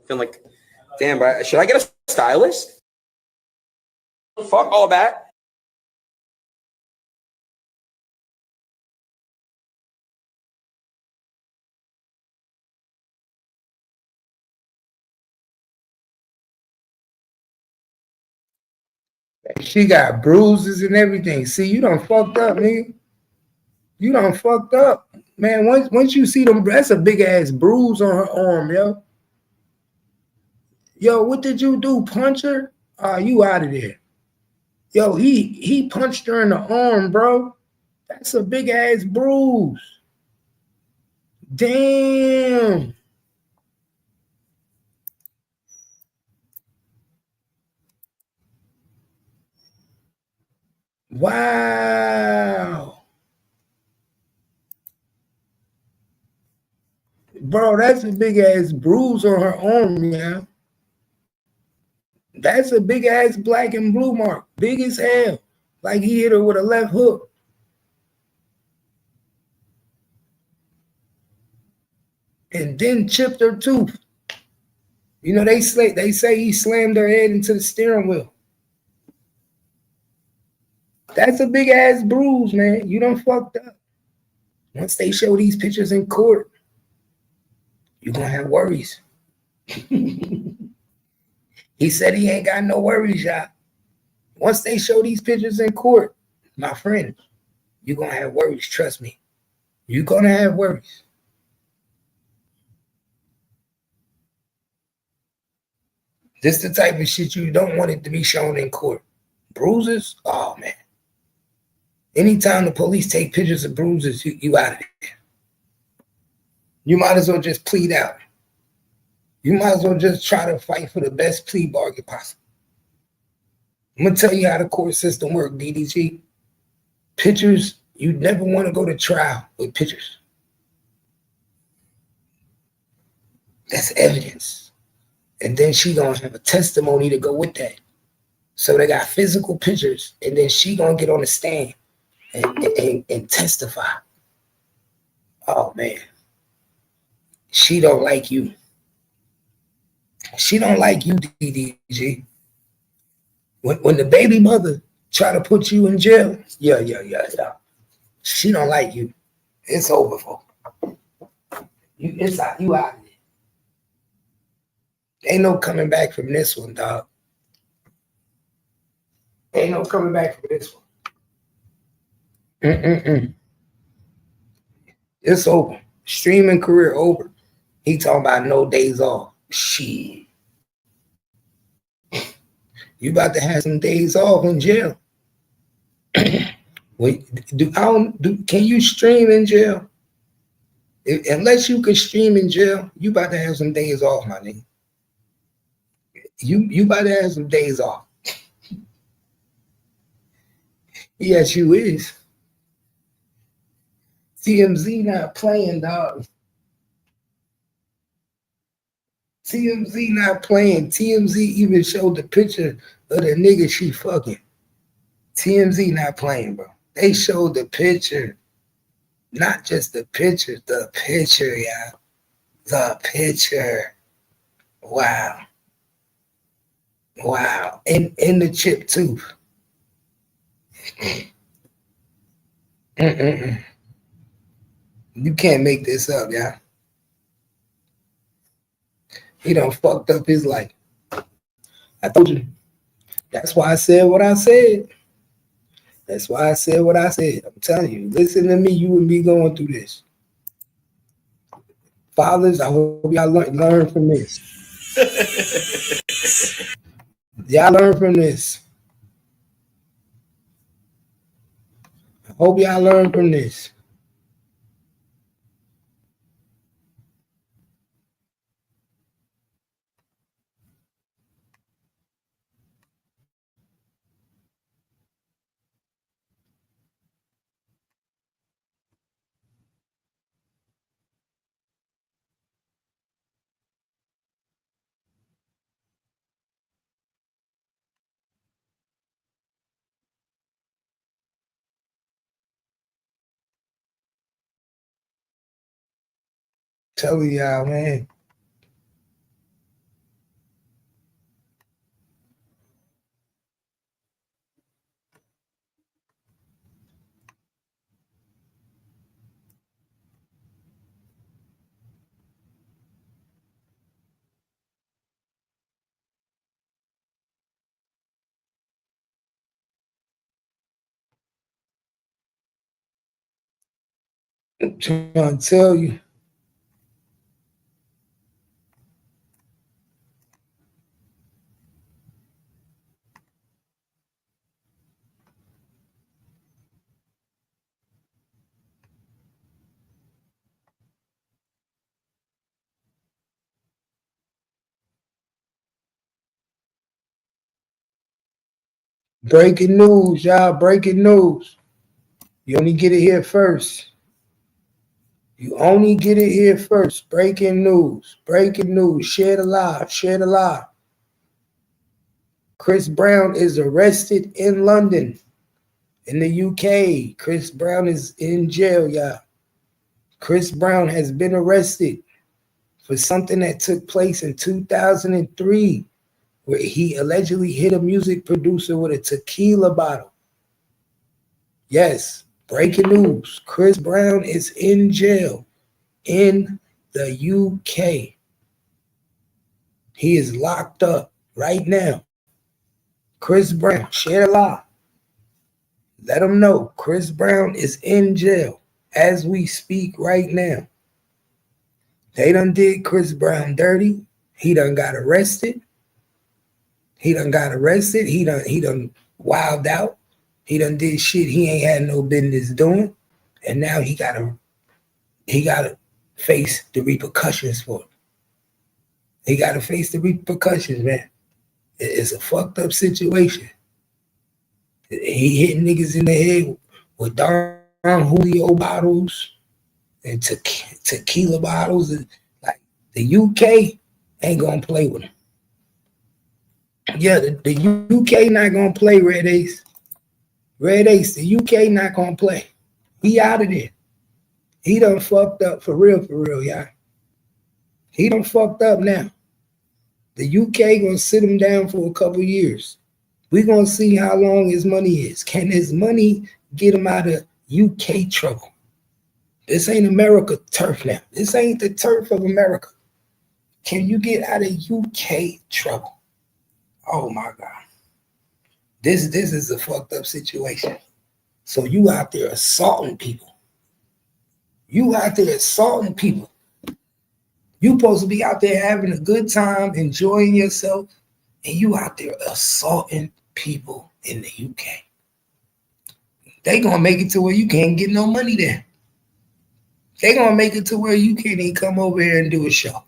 Feeling like, damn, bro, should I get a stylist? Fuck all that. She got bruises and everything. See, you done fucked up, nigga. You done fucked up. Man, once you see them, that's a big ass bruise on her arm, yo. Yo, what did you do? Punch her? You out of there. Yo, he punched her in the arm, bro. That's a big ass bruise. Damn. Wow. Bro, that's a big ass bruise on her arm, yeah. That's a big ass black and blue mark. Big as hell. Like he hit her with a left hook. And then chipped her tooth. You know, they say he slammed her head into the steering wheel. That's a big ass bruise, man. You done fucked up. Once they show these pictures in court, you're gonna have worries. He said he ain't got no worries, y'all. Once they show these pictures in court, my friend, you're gonna have worries. Trust me. You're gonna have worries. This the type of shit you don't want it to be shown in court. Bruises? Oh man. Anytime the police take pictures of bruises, you out of there. You might as well just plead out. You might as well just try to fight for the best plea bargain possible. I'm gonna tell you how the court system works, DDG. Pictures, you never want to go to trial with pictures. That's evidence. And then she gonna have a testimony to go with that. So they got physical pictures, and then she gonna get on the stand and testify. Oh man. She don't like you. She don't like you, DDG. When the baby mother try to put you in jail, yeah. She don't like you. It's over for you. You out of it. Ain't no coming back from this one, dog. Ain't no coming back from this one. It's over. Streaming career over. He talking about no days off. Shit. You about to have some days off in jail. Wait, can you stream in jail? Unless you can stream in jail, you about to have some days off, my nigga. You about to have some days off. Yes, you is. TMZ not playing, dog. TMZ not playing. TMZ even showed the picture of the nigga she fucking. TMZ not playing, bro. They showed the picture. Not just the picture, yeah. The picture. Wow. And the chip tooth. You can't make this up, yeah. He done fucked up his life. I told you. That's why I said what I said. That's why I said what I said. I'm telling you, listen to me, you wouldn't be going through this. Fathers, I hope y'all learn from this. Y'all learn from this. I hope y'all learn from this. Telling y'all, man. I'm trying to tell you. Breaking news, y'all. Breaking news. You only get it here first. You only get it here first. Breaking news. Breaking news. Share the live. Share the live. Chris Brown is arrested in London, in the UK. Chris Brown is in jail, y'all. Chris Brown has been arrested for something that took place in 2003, where he allegedly hit a music producer with a tequila bottle. Yes, breaking news. Chris Brown is in jail in the UK. He is locked up right now. Chris Brown, share a lie. Let them know Chris Brown is in jail as we speak right now. They done did Chris Brown dirty. He done got arrested. He done wilded out. He done did shit he ain't had no business doing. And now he gotta face the repercussions for it. He gotta face the repercussions, man. It's a fucked up situation. He hitting niggas in the head with Don Julio bottles and tequila bottles. And like the UK ain't gonna play with him. Yeah, the UK not gonna play, Red Ace. Red Ace, the UK not gonna play. He out of there. He done fucked up for real, y'all. He done fucked up now. The UK gonna sit him down for a couple years. We gonna see how long his money is. Can his money get him out of UK trouble? This ain't America turf now. This ain't the turf of America. Can you get out of UK trouble? Oh my God. This is a fucked up situation. So you out there assaulting people. You out there assaulting people. You supposed to be out there having a good time, enjoying yourself, and you out there assaulting people in the UK. They gonna make it to where you can't get no money there. They gonna make it to where you can't even come over here and do a show.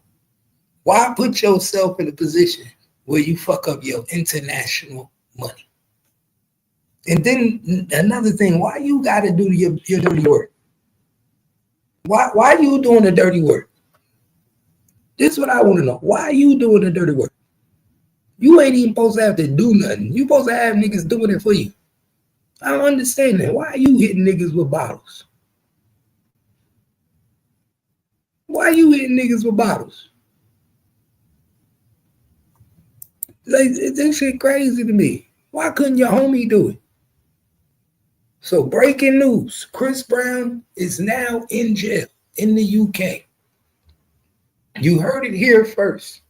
Why put yourself in a position where you fuck up your international money? And then another thing, why you gotta do your dirty work? Why you doing the dirty work? This is what I want to know. Why are you doing the dirty work? You ain't even supposed to have to do nothing. You supposed to have niggas doing it for you. I don't understand that. Why are you hitting niggas with bottles? Why are you hitting niggas with bottles? Like, this shit crazy to me. Why couldn't your homie do it? So breaking news, Chris Brown is now in jail in the UK. You heard it here first.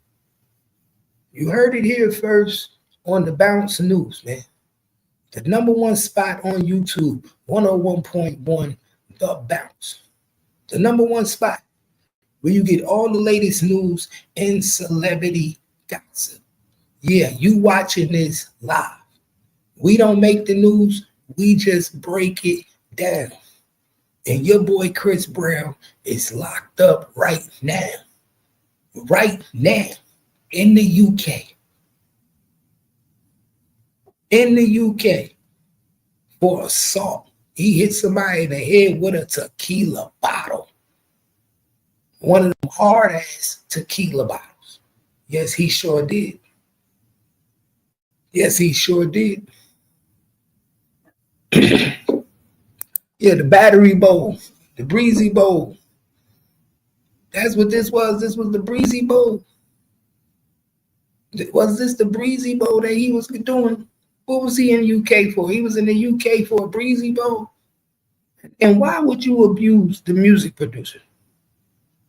You heard it here first on the Bounce News, man. The number one spot on YouTube, 101.1, The Bounce. The number one spot where you get all the latest news and celebrity gossip. Yeah, you watching this live. We don't make the news, we just break it down. And your boy Chris Brown is locked up right now. Right now in the UK. In the UK for assault. He hit somebody in the head with a tequila bottle. One of them hard ass tequila bottles. Yes, he sure did. Yes, he sure did. Yeah, the battery bowl, the breezy bowl. That's what this was. This was the breezy bowl. Was this the breezy bowl that he was doing? What was he in the UK for? He was in the UK for a breezy bowl. And why would you abuse the music producer?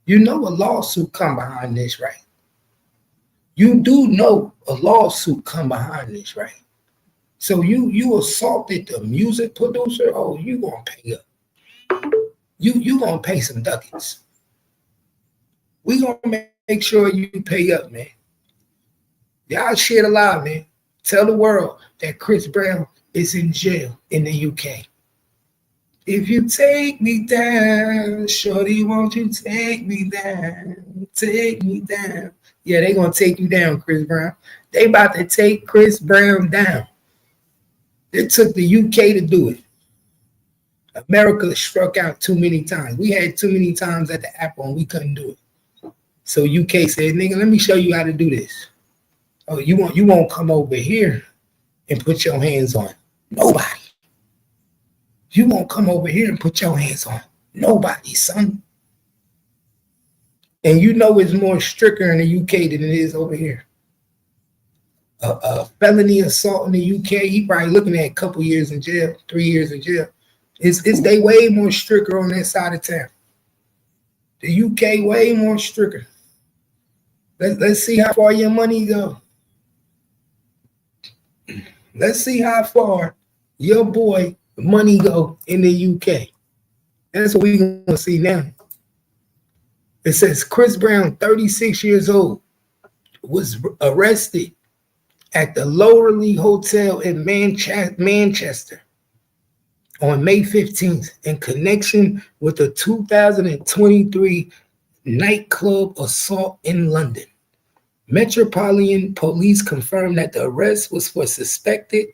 You know a lawsuit come behind this, right? You do know a lawsuit come behind this, right? So you assaulted the music producer? Oh, you gonna pay up. you gonna pay some ducats. We gonna make sure you pay up, man. Y'all shit alive, man. Tell the world that Chris Brown is in jail in the UK. If you take me down, shorty, won't you take me down? Take me down. Yeah, they gonna take you down, Chris Brown. They about to take Chris Brown down. It took the UK to do it. America struck out too many times. We had too many times at the Apple and we couldn't do it. So UK said, nigga, let me show you how to do this. Oh, you won't come over here and put your hands on nobody. You won't come over here and put your hands on nobody, son. And you know it's more stricter in the UK than it is over here. A felony assault in the UK, he probably looking at a couple years in jail, 3 years in jail. It's they way more stricter on that side of town. The UK way more stricter. Let's see how far your money go. Let's see how far your boy money go in the UK. That's what we're going to see now. It says Chris Brown, 36 years old, was arrested at the Lowerly Hotel in Manchester on May 15th in connection with the 2023 nightclub assault in London. Metropolitan Police confirmed that the arrest was for suspected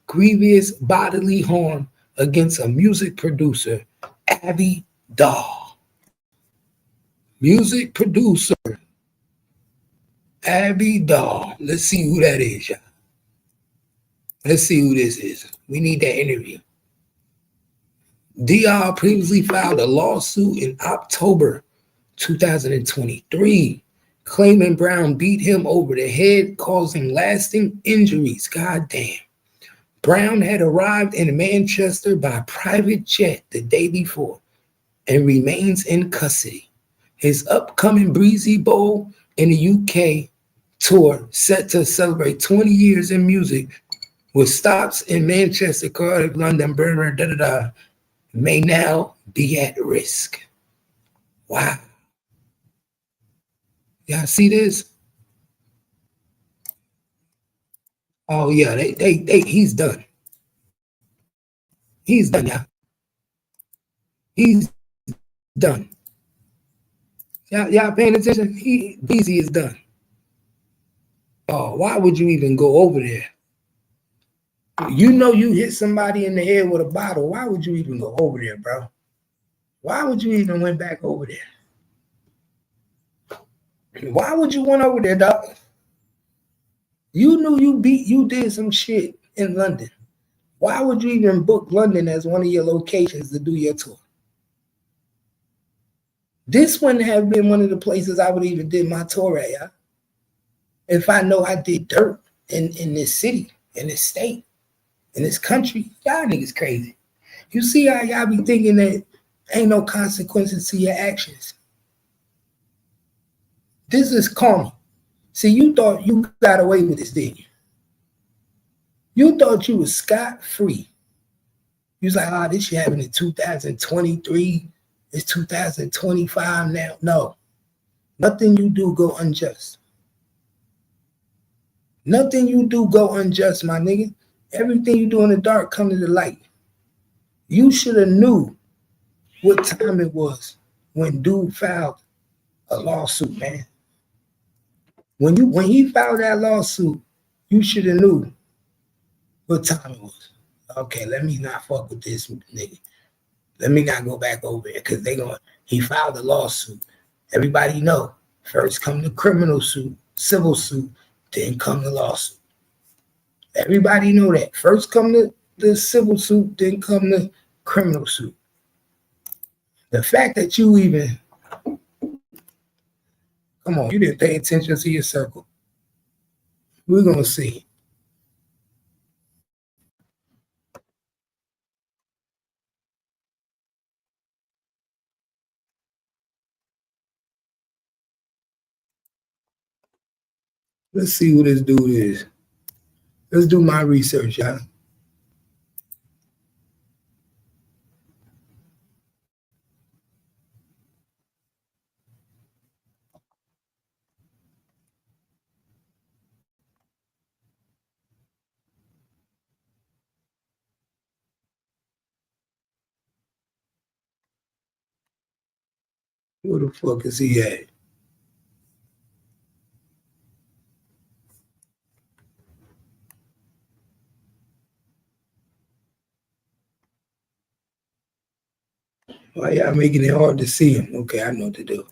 grievous bodily harm against a music producer, Abby Dahl. Music producer, Abby Dahl. Let's see who that is, y'all. Let's see who this is. We need that interview. DR previously filed a lawsuit in October 2023, claiming Brown beat him over the head, causing lasting injuries. God damn. Brown had arrived in Manchester by private jet the day before and remains in custody. His upcoming Breezy Bowl in the UK tour, set to celebrate 20 years in music, with stops in Manchester, Cardiff, London, Birmingham, may now be at risk. Wow. Y'all see this? Oh yeah, he's done. He's done, y'all. He's done. Y'all paying attention? Beezy is done. Oh, why would you even go over there? You know you hit somebody in the head with a bottle. Why would you even go over there, bro? Why would you even went back over there? Why would you went over there, dog? You knew you did some shit in London. Why would you even book London as one of your locations to do your tour? This wouldn't have been one of the places I would even did my tour at, y'all. If I know I did dirt in this city, in this state, in this country, y'all niggas crazy. You see how y'all be thinking that ain't no consequences to your actions. This is karma. See, you thought you got away with this, didn't you? You thought you was scot-free. You was like, this shit happened in 2023. It's 2025 now. No. Nothing you do go unjust. Nothing you do go unjust, my nigga. Everything you do in the dark come to the light. You should have knew what time it was when dude filed a lawsuit, man. When he filed that lawsuit, you should have knew what time it was. Okay, let me not fuck with this nigga. Let me not go back over there because he filed a lawsuit. Everybody know, first come the criminal suit, civil suit, then come the lawsuit. Everybody know that. First come the civil suit, then come the criminal suit. The fact that you even, come on, you didn't pay attention to your circle. We're going to see. Let's see who this dude is. Let's do my research, y'all. Where the fuck is he at? Why y'all making it hard to see him? Okay, I know what to do.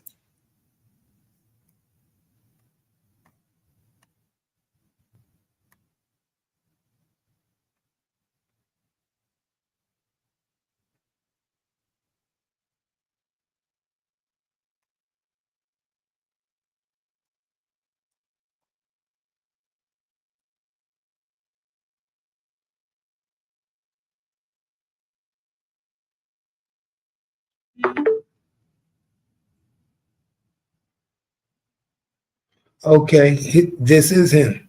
Okay, this is him.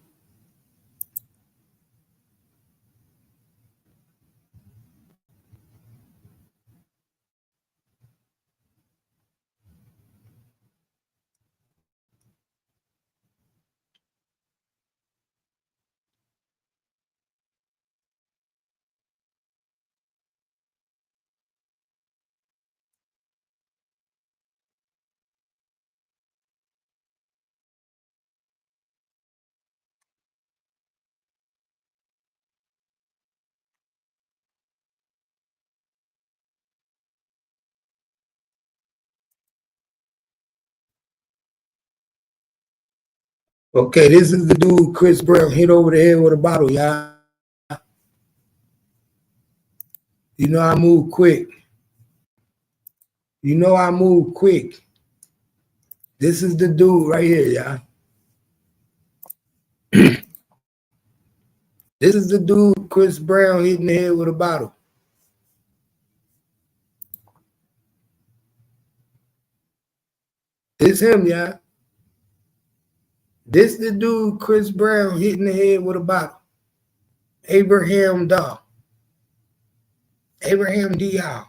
Okay, this is the dude Chris Brown hit over the head with a bottle, y'all. You know I move quick. You know I move quick. This is the dude right here, y'all. This is the dude Chris Brown hitting the head with a bottle. This him, y'all. This the dude Chris Brown hitting the head with a bottle. Abraham Diallo. Abraham Diallo.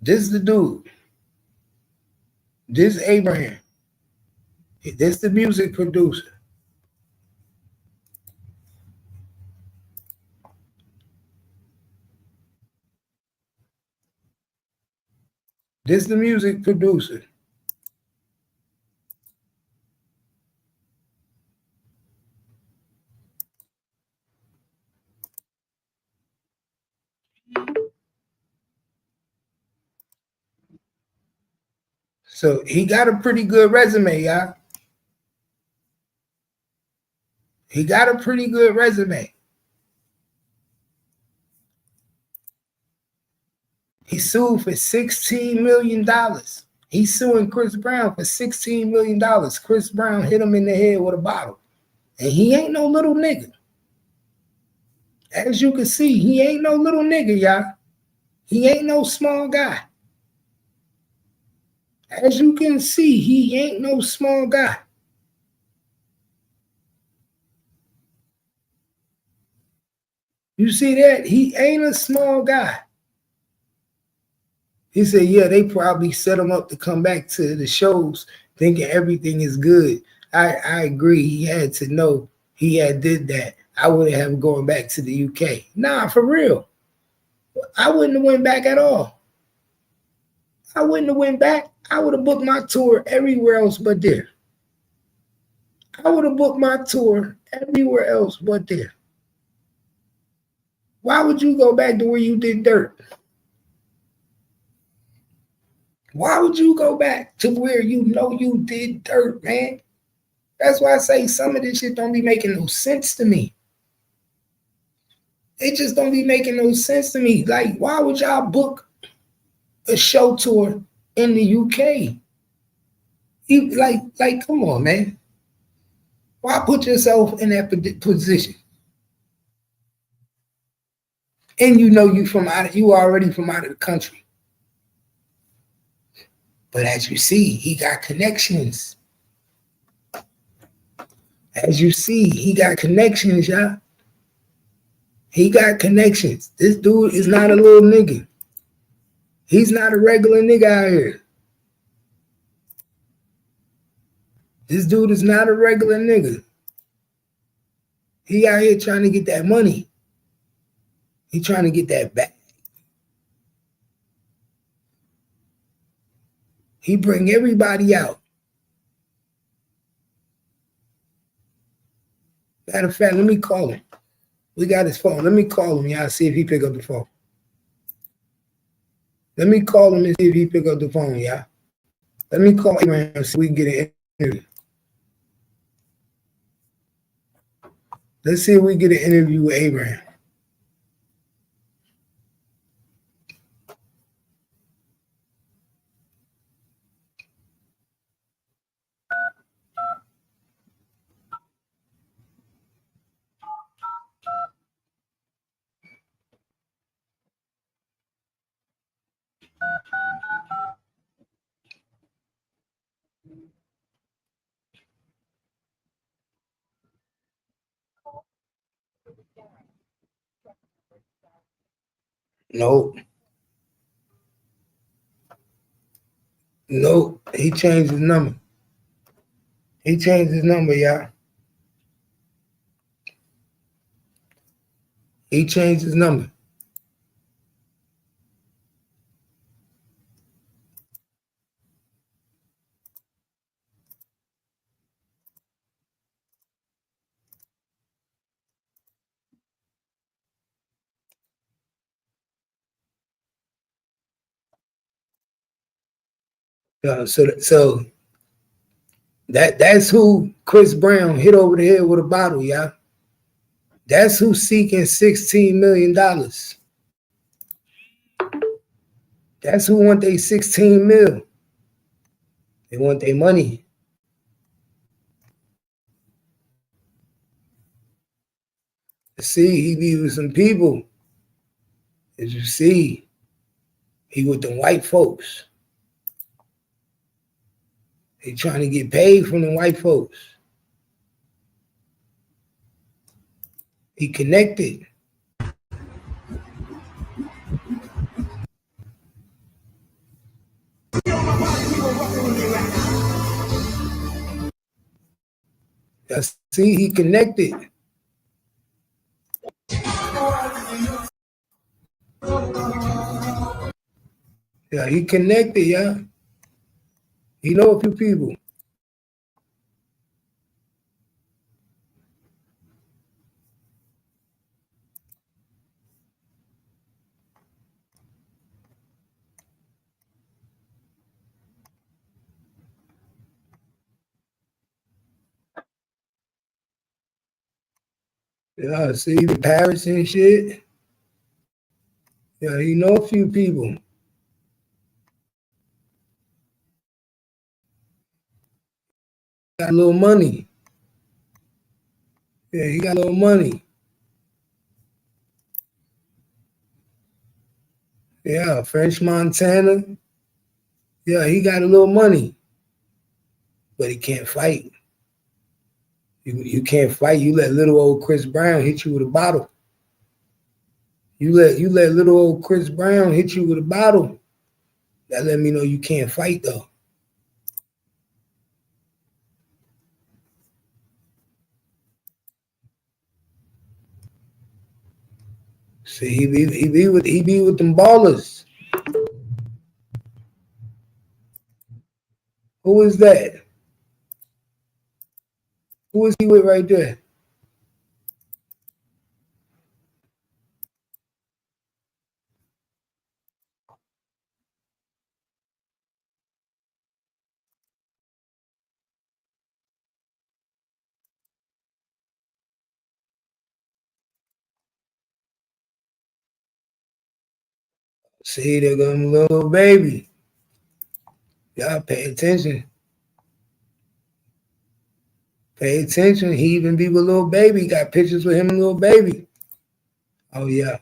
This the dude. This Abraham. This the music producer. This the music producer. So he got a pretty good resume, y'all. He got a pretty good resume. He sued for $16 million. He's suing Chris Brown for $16 million. Chris Brown hit him in the head with a bottle. And he ain't no little nigga. As you can see, he ain't no little nigga, y'all. He ain't no small guy. As you can see, he ain't no small guy. You see that? He ain't a small guy. He said, yeah, they probably set him up to come back to the shows thinking everything is good. I agree. He had to know he had did that. I wouldn't have gone back to the UK. Nah, for real. I wouldn't have went back at all. I wouldn't have went back. I would have booked my tour everywhere else but there. I would have booked my tour everywhere else but there. Why would you go back to where you did dirt? Why would you go back to where you know you did dirt, man? That's why I say some of this shit don't be making no sense to me. It just don't be making no sense to me. Like, why would y'all book a show tour in the UK? Like, come on, man. Why put yourself in that position? And you know you already from out of the country. But as you see, he got connections. As you see, he got connections, y'all. He got connections. This dude is not a little nigga. He's not a regular nigga out here. This dude is not a regular nigga. He out here trying to get that money. He trying to get that back. He bring everybody out. Matter of fact, let me call him. We got his phone. Let me call him, y'all, see if he pick up the phone. Let me call him and see if he pick up the phone, y'all. Let me call him and see if we can get an interview. Let's see if we get an interview with Abraham. Nope. Nope. He changed his number. He changed his number, y'all. He changed his number. So that's who Chris Brown hit over the head with a bottle, y'all. That's who's seeking $16 million. That's who want they 16 mil. They want their money. See, he be with some people. As you see, he with the white folks. He trying to get paid from the white folks. He connected. See, he connected. Yeah, he connected, yeah. He know a few people. Yeah, see, the Paris and shit. Yeah, he know a few people. Got a little money. Yeah, he got a little money. Yeah, French Montana. Yeah, he got a little money. But he can't fight. You can't fight. You let little old Chris Brown hit you with a bottle. You let little old Chris Brown hit you with a bottle. That let me know you can't fight though. See, he be with them ballers. Who is that? Who is he with right there? See, they're gonna little baby. Y'all pay attention. Pay attention. He even be with little baby. Got pictures with him and little baby. Oh yeah.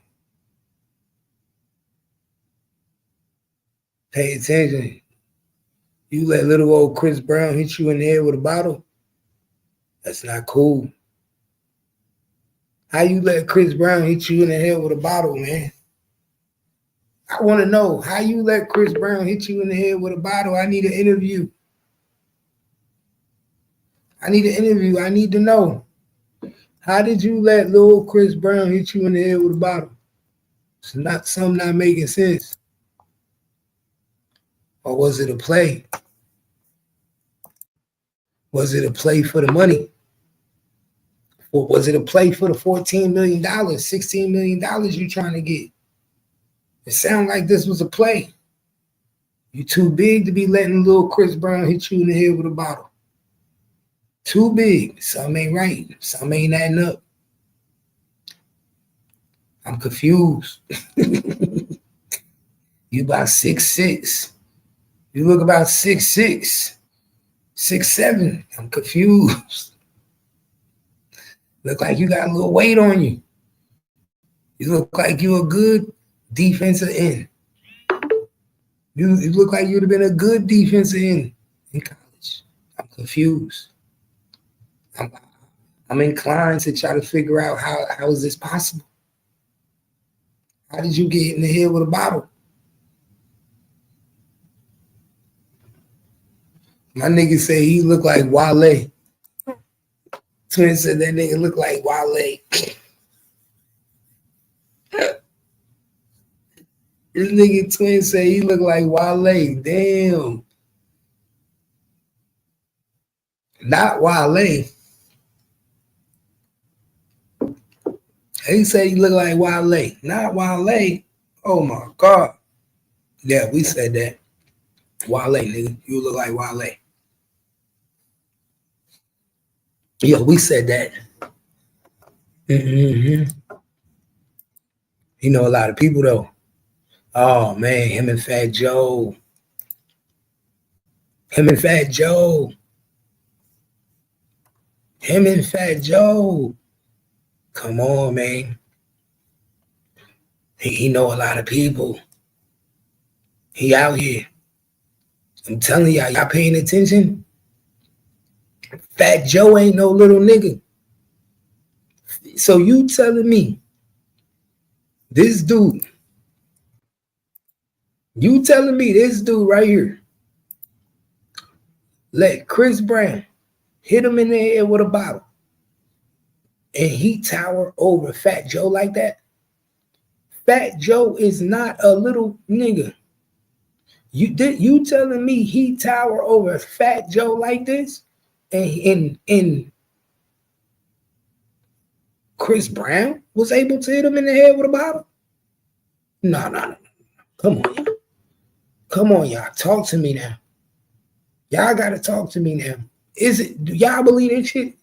Pay attention. You let little old Chris Brown hit you in the head with a bottle? That's not cool. How you let Chris Brown hit you in the head with a bottle, man? I want to know how you let Chris Brown hit you in the head with a bottle. I need an interview. I need an interview. I need to know. How did you let little Chris Brown hit you in the head with a bottle? It's not something not making sense. Or was it a play? Was it a play for the money? Or was it a play for the $14 million, $16 million you trying to get? It sounded like this was a play. You too big to be letting little Chris Brown hit you in the head with a bottle. Too big. Something ain't right. Something ain't adding up. I'm confused. You about 6'6". You look about 6'6", 6'7". I'm confused. Look like you got a little weight on you. You look like you a good defensive end. You look like you'd have been a good defensive end in college. I'm confused. I'm inclined to try to figure out how is this possible? How did you get hit in the head with a bottle? My nigga say he looked like Wale. Twin said that nigga looked like Wale. This nigga Twin say he looked like Wale. Damn. Not Wale. He said he looked like Wale. Not Wale. Oh my God. Yeah, we said that. Wale, nigga. You look like Wale. Yeah, we said that. Mm-hmm. You know a lot of people though. Oh man, him and Fat Joe. Him and Fat Joe. Him and Fat Joe. Come on, man. He know a lot of people. He out here. I'm telling y'all paying attention? Fat Joe ain't no little nigga. So you telling me this dude, right here let Chris Brown hit him in the head with a bottle and he tower over Fat Joe like that? Fat Joe is not a little nigga. You telling me he tower over Fat Joe like this? And Chris Brown was able to hit him in the head with a bottle? No. Come on, y'all. Come on, y'all. Talk to me now. Y'all gotta talk to me now. Do y'all believe this shit?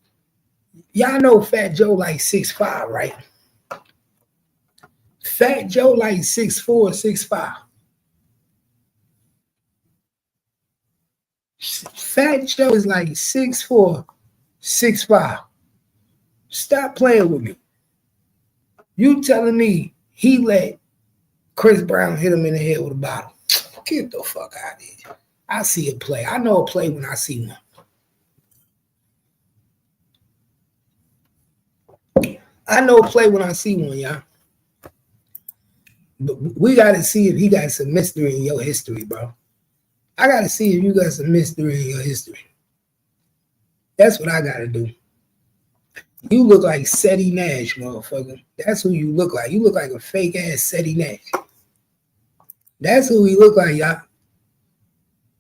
Y'all know Fat Joe like 6'5", right? Fat Joe like 6'4", 6'5". Fat Joe is like 6'4", 6'5". Stop playing with me. You telling me he let Chris Brown hit him in the head with a bottle? Get the fuck out of here. I see a play. I know a play when I see one. I know a play when I see one, y'all. But we got to see if he got some mystery in your history, bro. I got to see if you got some mystery in your history. That's what I got to do. You look like Seti Nash, motherfucker. That's who you look like. You look like a fake ass Seti Nash. That's who he look like, y'all.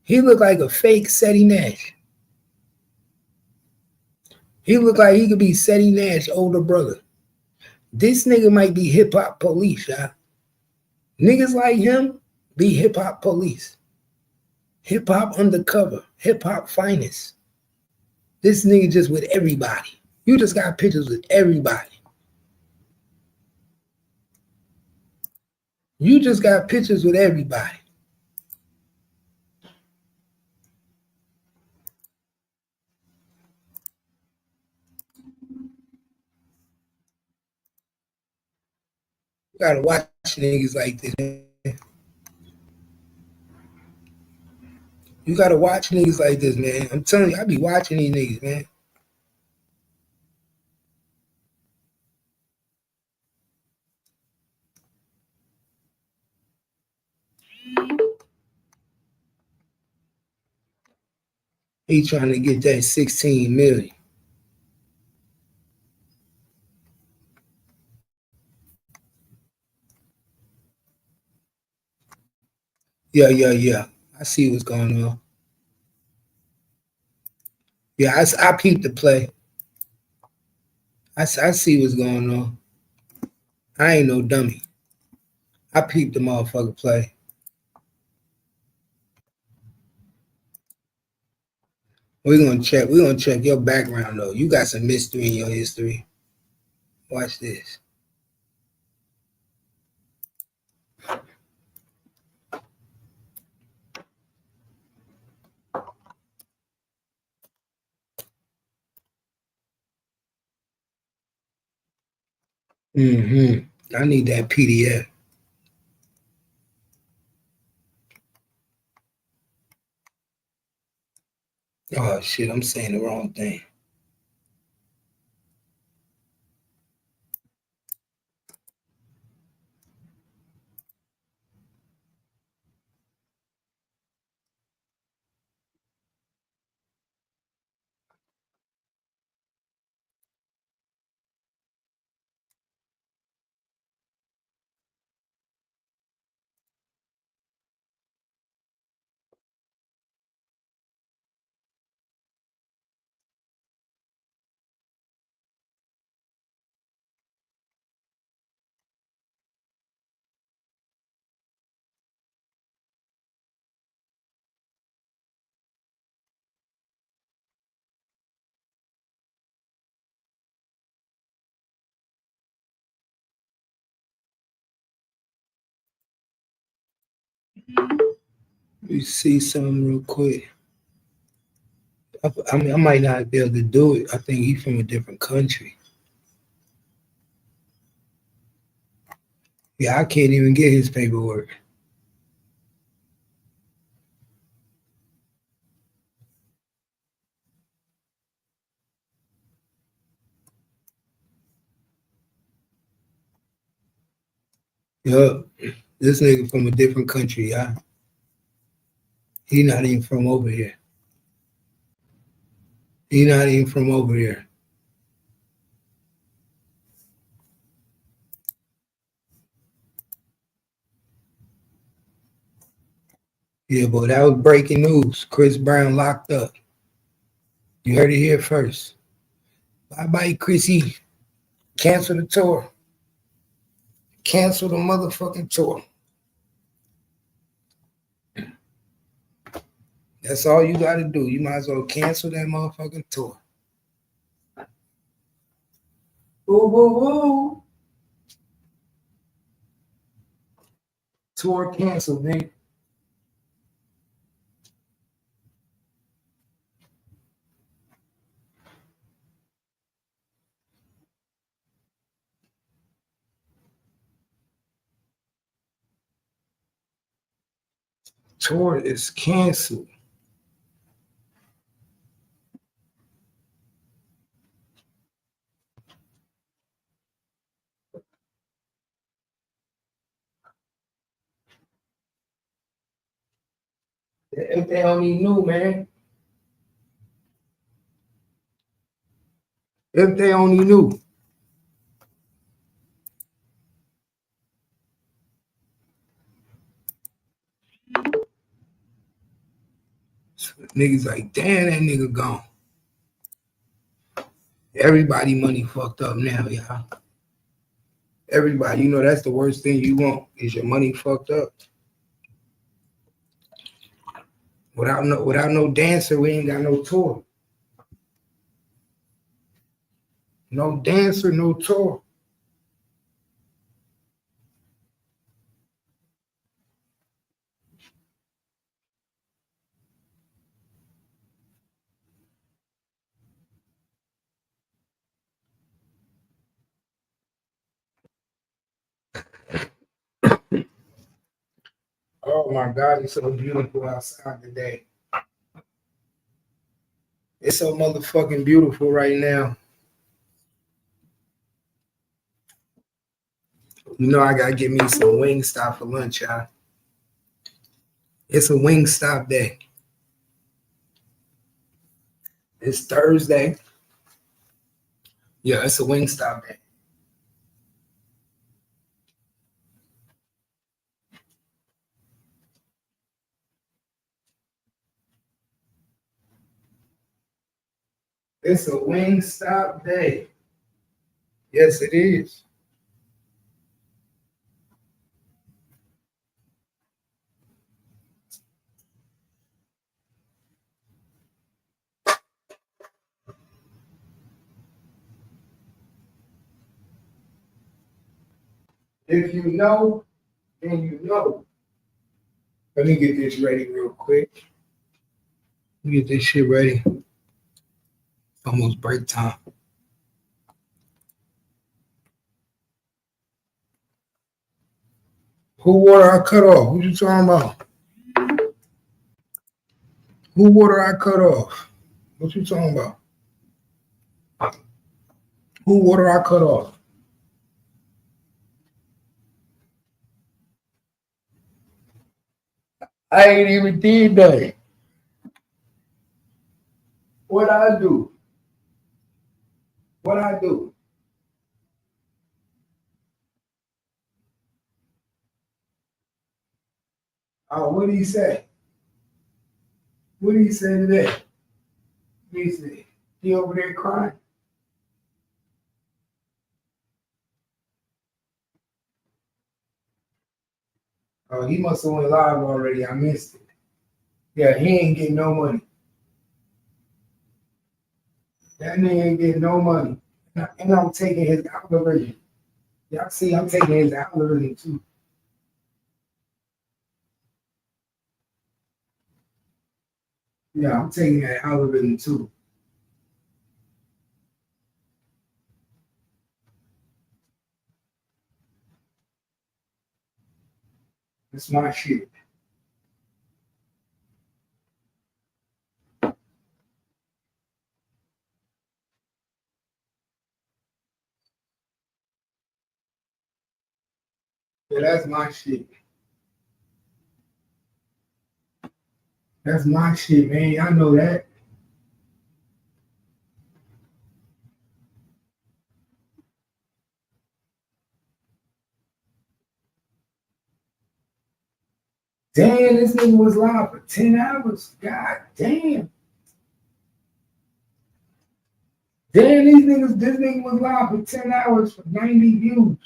He look like a fake Seti Nash. He look like he could be Seti Nash's older brother. This nigga might be hip hop police, y'all. Niggas like him be hip hop police. Hip hop undercover. Hip hop finest. This nigga just with everybody. You just got pictures with everybody. You just got pictures with everybody. You gotta watch niggas like this, man. You gotta watch niggas like this, man. I'm telling you, I be watching these niggas, man. He trying to get that 16 million. Yeah. I see what's going on. Yeah, I peeped the play. I see what's going on. I ain't no dummy. I peeped the motherfucker play. We're gonna check your background though. You got some mystery in your history. Watch this. I need that PDF. Oh shit, I'm saying the wrong thing. You see something real quick. I mean, I might not be able to do it. I think he's from a different country. Yeah, I can't even get his paperwork. Yup, this nigga from a different country. He not even from over here. He not even from over here. Yeah, boy, that was breaking news. Chris Brown locked up. You heard it here first. Bye-bye, Chrissy. Cancel the tour. Cancel the motherfucking tour. That's all you got to do. You might as well cancel that motherfucking tour. Woo, woo, woo. Tour canceled, man. Tour is canceled. If they only knew, man. If they only knew. Niggas like, damn, that nigga gone. Everybody money fucked up now, y'all. Everybody, you know that's the worst thing you want is your money fucked up. Without no dancer, we ain't got no tour. No dancer, no tour. Oh my God, it's so beautiful outside today. It's so motherfucking beautiful right now. You know I gotta get me some Wingstop for lunch, y'all. It's a Wingstop day. It's Thursday. Yeah, it's a Wingstop day. It's a Wingstop day. Yes, it is. If you know, then you know. Let me get this ready real quick. Let me get this shit ready. Almost break time. Who water I cut off? What you talking about? Who water I cut off? What you talking about? Who water I cut off? I ain't even did nothing. What I do? What I do? Oh, what did he say? What did he say today? He said, he over there crying. Oh, he must have went live already. I missed it. Yeah, he ain't getting no money. That nigga ain't getting no money. And I'm taking his algorithm. Y'all see, I'm taking his algorithm too. Yeah, I'm taking that algorithm too. That's my shit. Yeah, that's my shit. That's my shit, man. Y'all know that. Damn, this nigga was live for 10 hours. God damn. Damn, this nigga was live for 10 hours for 90 views.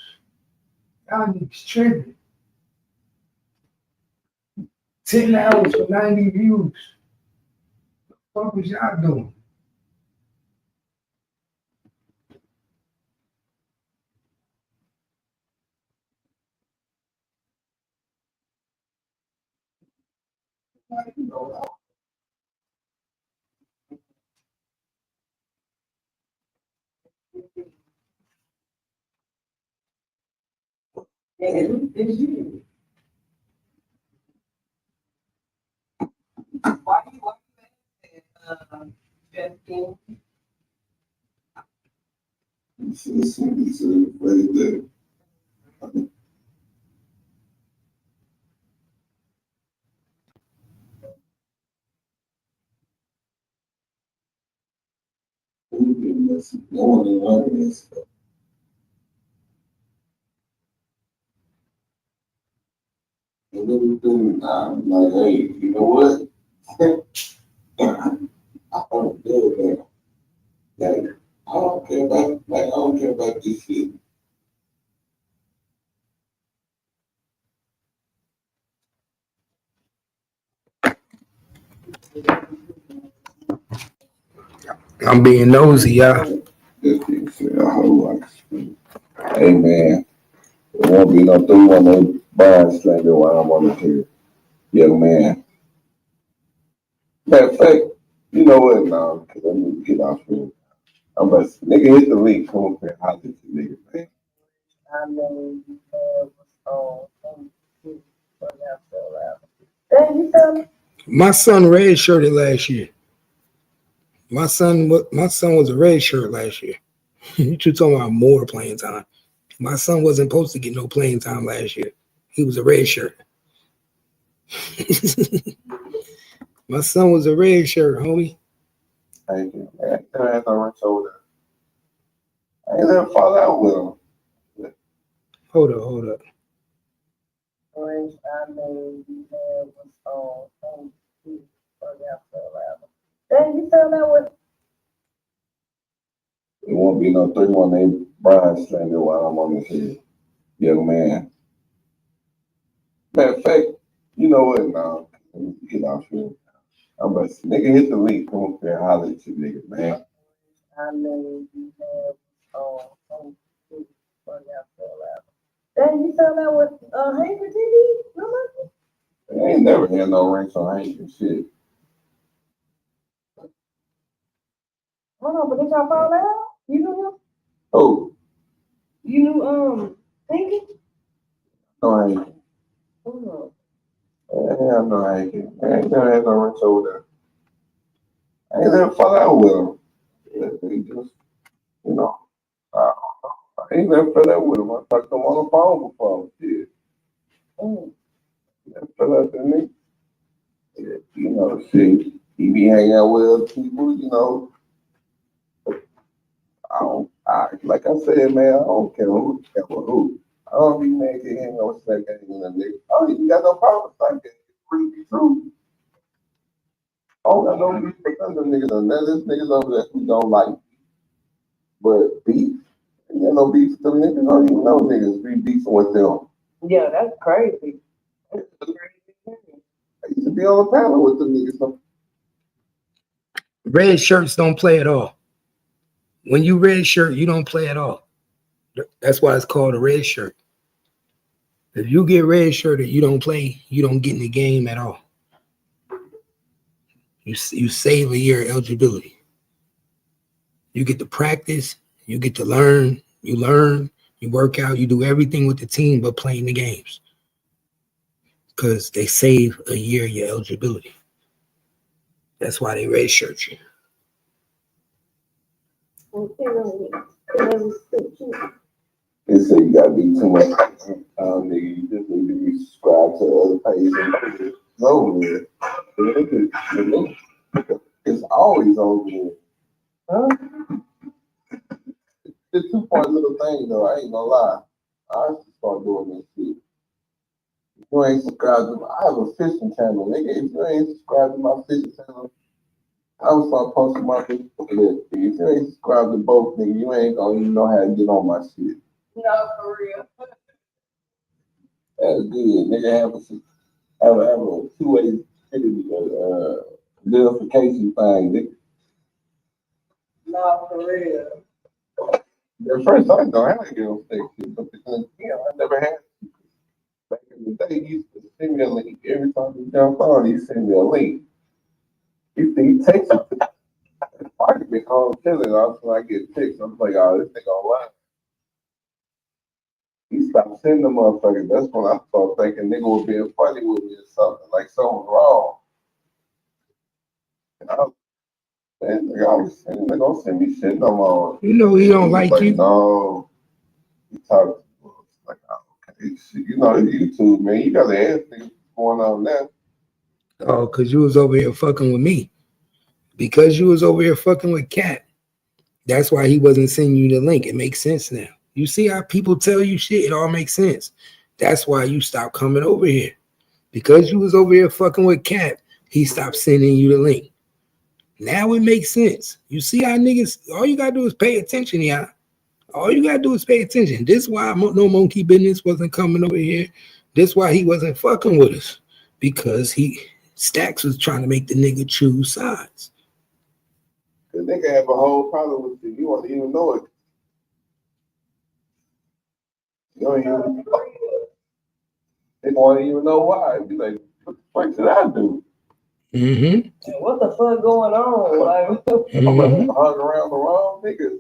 Y'all niggas tripping. 10 hours for 90 views. What was y'all doing? And it's you. Why you like that? Justin? I'm like, hey, you know what? I don't do that. Like, I don't care about this shit. I'm being nosy, y'all. Hey man, there won't be no 318 bond stranger while I'm on the here. Young man. Matter of fact, you know what? No, because I need to get off here. I'm about to, nigga, hit the link. Come up here, holler at you niggas, man. I mean, my son red shirted last year. My son was a red shirt last year. You talking about more playing time? My son wasn't supposed to get no playing time last year. He was a red shirt. My son was a red shirt, homie. Thank you, man. I ain't never fall out with him. Hold up. Orange, I made was on. Then you fell out with. It won't be no 31 named Brian slander while I'm on this head. Young man. Matter of fact, you know what? No, let me get off here. I'm about to nigga hit the link. Come up there and holler at you niggas, man. I know you have some funny I fell out. Dang, you fell out with Hanker TV? No money? I ain't never had no ranks on Hank and shit. Hold on, but did y'all fall out? You knew him? Oh, You knew Hanker? no Hank. Oh. I ain't no Hank. I ain't never had no ranks over there. I ain't never fall out with him. They just, you know, I ain't never fell out with him. I talked to him on the phone before. Shit. Never fell out with me. Yeah, you know, shit. He be hanging out with other people, you know. Like I said, man, I don't care who care with who. I don't be mad at him no second and a nigga. I don't even got no problem with that. It's really be true. I don't got no beef with other niggas. And there's niggas over there who don't like me. But beef? Ain't got no beef with them niggas. I don't even know niggas be beefing with them. Yeah, that's crazy. I used to be on the panel with them niggas. Red shirts don't play at all. When you red shirt, you don't play at all. That's why it's called a red shirt. If you get red shirted, you don't play, you don't get in the game at all. You save a year eligibility. You get to practice, you get to learn, you work out, you do everything with the team but playing the games. Because they save a year of your eligibility. That's why they red shirt you. They say you gotta be too much nigga. You just need to be subscribed to other pages. It's over with. It's always over with. Huh? It's a 2-point little thing though. I ain't gonna lie. I have to start doing this shit. If you ain't subscribed to I have a fishing channel, nigga. If you ain't subscribed to my fishing channel, I will start posting my Facebook list. If you ain't subscribed to both, nigga, you ain't gonna even know how to get on my shit. No, for real. That's good. Nigga have a two-way verification thing, nigga. No, for real. At first I know how to get on station, but I never had to. Back in the day, he used to send me a link. Every time he jump on, he send me a link. He takes it to I could be home chilling. All of a sudden I get texts. I'm like, oh, this nigga online. He stopped sending the motherfuckers. That's when I started thinking nigga was being funny with me or something. Like something wrong. And I was saying, nigga, I was saying, nigga, don't send me shit no more. You know he don't like you. No. He talked like, oh, okay, shit. You know, YouTube, man. You gotta ask niggas what's going on now. Oh, because you was over here fucking with me. Because you was over here fucking with Cat. That's why he wasn't sending you the link. It makes sense now. You see how people tell you shit? It all makes sense. That's why you stopped coming over here. Because you was over here fucking with Cat, he stopped sending you the link. Now it makes sense. You see how niggas, all you gotta do is pay attention, y'all. All you gotta do is pay attention. This why No Monkey Business wasn't coming over here. This why he wasn't fucking with us. Because Stacks was trying to make the nigga choose sides. The nigga have a whole problem with you. You won't even know it. You don't even they won't even know why. Be like, what the fuck did I do? Mm-hmm. What the fuck going on? Like, I'm hung around the wrong niggas.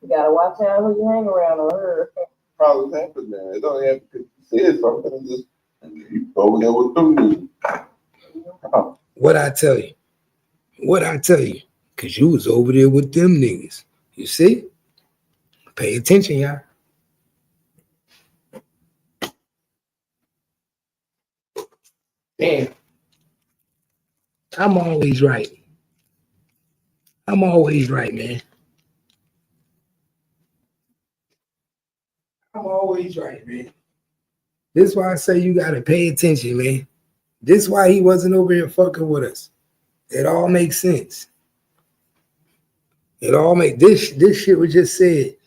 You gotta watch out who you hang around or her. Problems happen, man. It don't have to say something. Just you go over there with them niggas. What I tell you? Because you was over there with them niggas. You see? Pay attention, y'all. Damn. I'm always right. I'm always right, man. I'm always right, man. This is why I say you gotta pay attention, man. This is why he wasn't over here fucking with us. It all makes sense. It all make this shit was just said.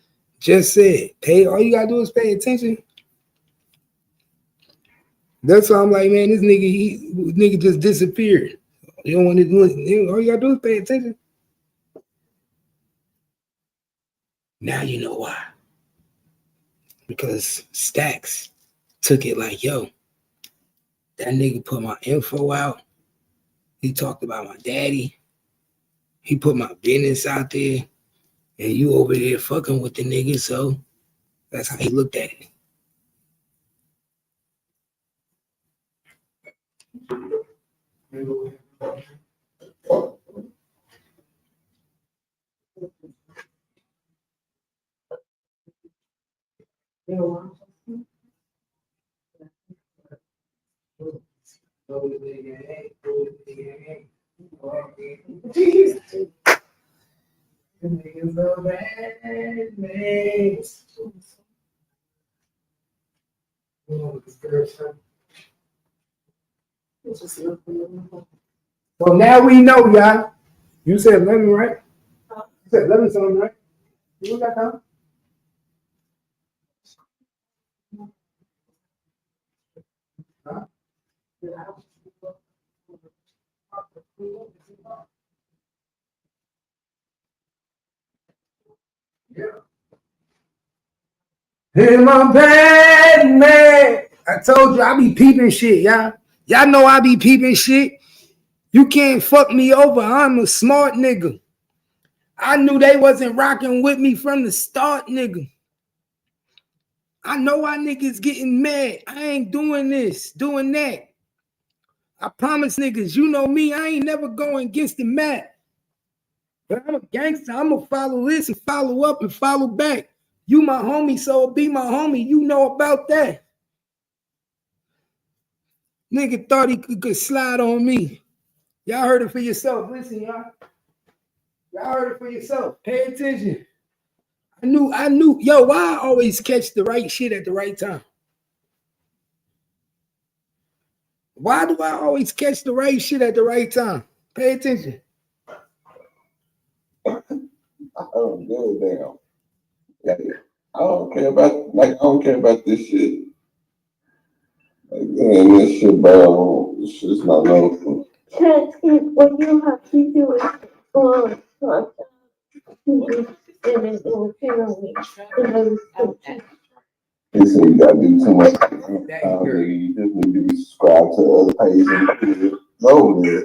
Just said. Pay, all you gotta do is pay attention. That's why I'm like, man, this nigga just disappeared. You don't want to do it. All you gotta do is pay attention. Now you know why. Because Stacks took it like, yo, that nigga put my info out. He talked about my daddy. He put my business out there. And you over there fucking with the nigga, so that's how he looked at it. So now we know, y'all. You said 11, right? You said 11 something, right? You got time? Huh? Yeah. Hey, my bad man. I told you I be peeping shit, y'all. Y'all know I be peeping shit. You can't fuck me over. I'm a smart nigga. I knew they wasn't rocking with me from the start, nigga. I know why niggas getting mad. I ain't doing this, doing that. I promise niggas, you know me, I ain't never going against the mat. But I'm a gangster. I'm going to follow this and follow up and follow back. You my homie, so be my homie. You know about that. Nigga thought he could slide on me. Y'all heard it for yourself. Listen, y'all. Y'all heard it for yourself. Pay attention. I knew. Yo, why I always catch the right shit at the right time? Why do I always catch the right shit at the right time? Pay attention. I don't give a damn. Like, I don't care about this shit. Like, man, this shit, bro. This shit's not nothing. What you have to do is He said you gotta do too much. You just need to be subscribed to other pages. Over there.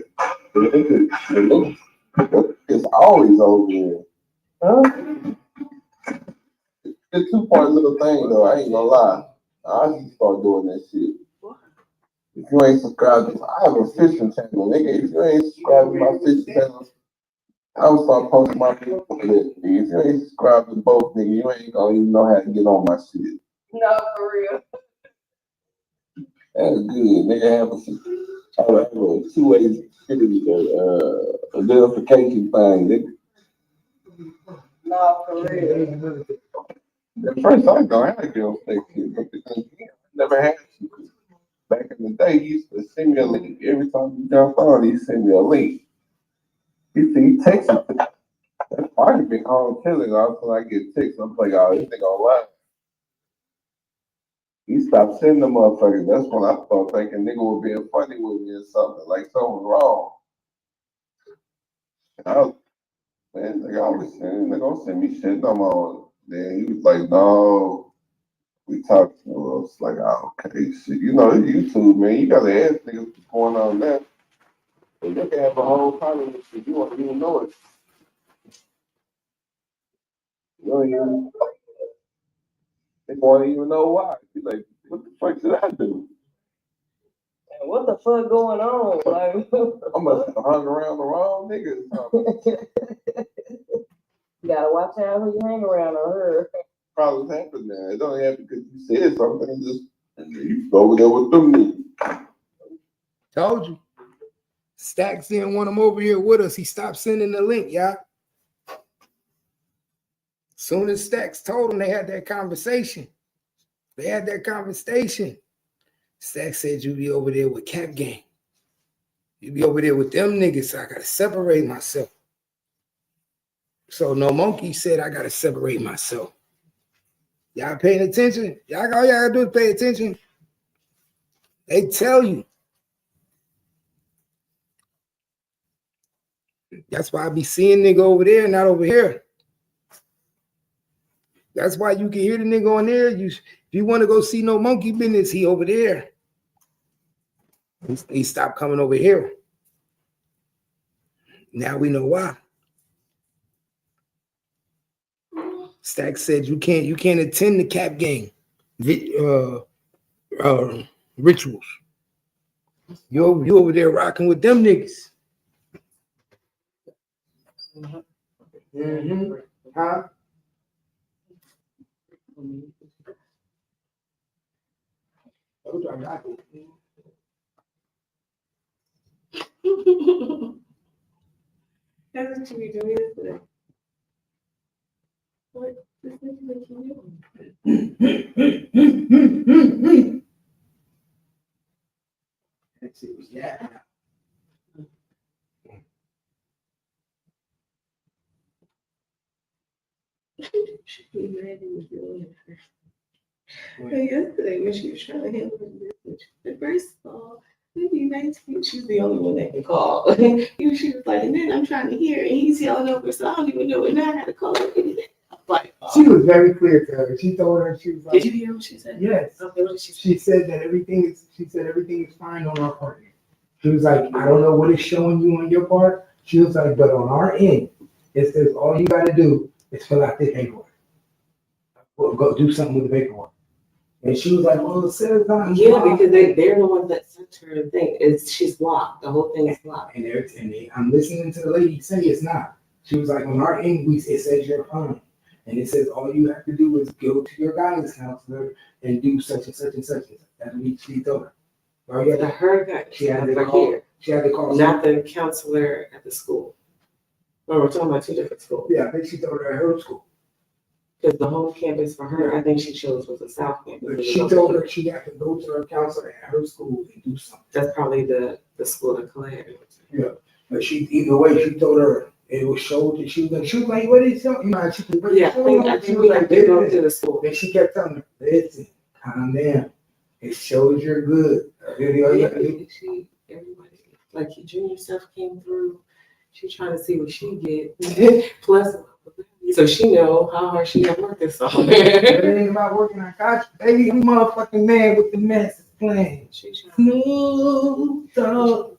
It's always over there. It's a 2-part little thing though, I ain't gonna lie. I should start doing that shit. If you ain't subscribed, I have a fishing channel, nigga. If you ain't subscribed to my fishing channel, I will start posting my videos on it. If you ain't subscribed to both, nigga, you ain't gonna even know how to get on my shit. No, for real. That's good. Nigga have a 2-way identification thing, nigga. No, for real. At first I don't have to get on fake shit, but because I never had to. Back in the day, he used to send me a link. Every time you jump on, he send me a link. He texts me. That's probably been hard killing. All when I get texts, I'm like, oh, this nigga online. He stopped sending the motherfuckers. That's when I started thinking nigga was being funny with me or something. Like something was wrong. And I was, man, nigga, nigga, don't send me shit no more. Then he was like, no. We talked to us like, oh, okay, shit. You know, it's YouTube, man. You gotta ask niggas what's going on there. They can have a whole problem with shit. You won't even know it. You don't even, they won't even know why. Be like, what the fuck did I do? What the fuck going on? Like, I must have hung around the wrong niggas or something. You gotta watch out who you hang around on her. Problems happen now. It don't happen because you said something. It's just you go over there with them niggas. Told you. Stacks didn't want him over here with us. He stopped sending the link, y'all. Soon as Stacks told him, they had that conversation. Stacks said, you be over there with Cap Gang. You be over there with them niggas, so I gotta separate myself. So No Monkey said, I gotta separate myself. Y'all paying attention? All y'all gotta do is pay attention. They tell you. That's why I be seeing nigga over there, not over here. That's why you can hear the nigga on there. If you want to go see No Monkey business, he over there. He stopped coming over here. Now we know why. Stack said you can't attend the cap gang rituals. You over there rocking with them niggas. Mm-hmm. Huh? That's what you be doing yesterday. What? This nigga making you? That's it. Yeah. She be mad at me doing her. But yesterday when she was trying to handle the message, the first of all, maybe 19, she's the only one that can call. She was like, and then I'm trying to hear, and he's yelling over, so I don't even know. And now I had to call her. Like, she was very clear to her. She told her she was like, did you hear what she said? Yes. Okay, what did she say? She said that everything is fine on our part. She was like, I don't know what it's showing you on your part. She was like, but on our end, it says all you gotta do is fill out the paperwork. Well, go do something with the paperwork. And she was like, well, it says on. Yeah, because they're the ones that sent her the thing. She's blocked. The whole thing is blocked. And I'm listening to the lady say it's not. She was like, on our end, it says you're fine. And it says all you have to do is go to your guidance counselor and do such and such and such. That's what she told her. Well, yeah, her guidance she had to counselor call. here. She had to call. Not the counselor at the school. Well, we're talking about two different schools. Yeah, I think she told her at her school. Because the home campus for her, I think she chose was the South campus. But she told her she had to go to her counselor at her school and do something. That's probably the school that Claire. Yeah, but either way, she told her it was showed that she was like, what is it? You know, she could I think we have to go to the school. And she kept telling her, listen, calm down. It shows you're good. Everybody, like your junior stuff came through. She's trying to see what she get. Plus, so she know how hard she got work this summer. It ain't about working. I got you, baby. You motherfucking man with the massive plan. No, dog.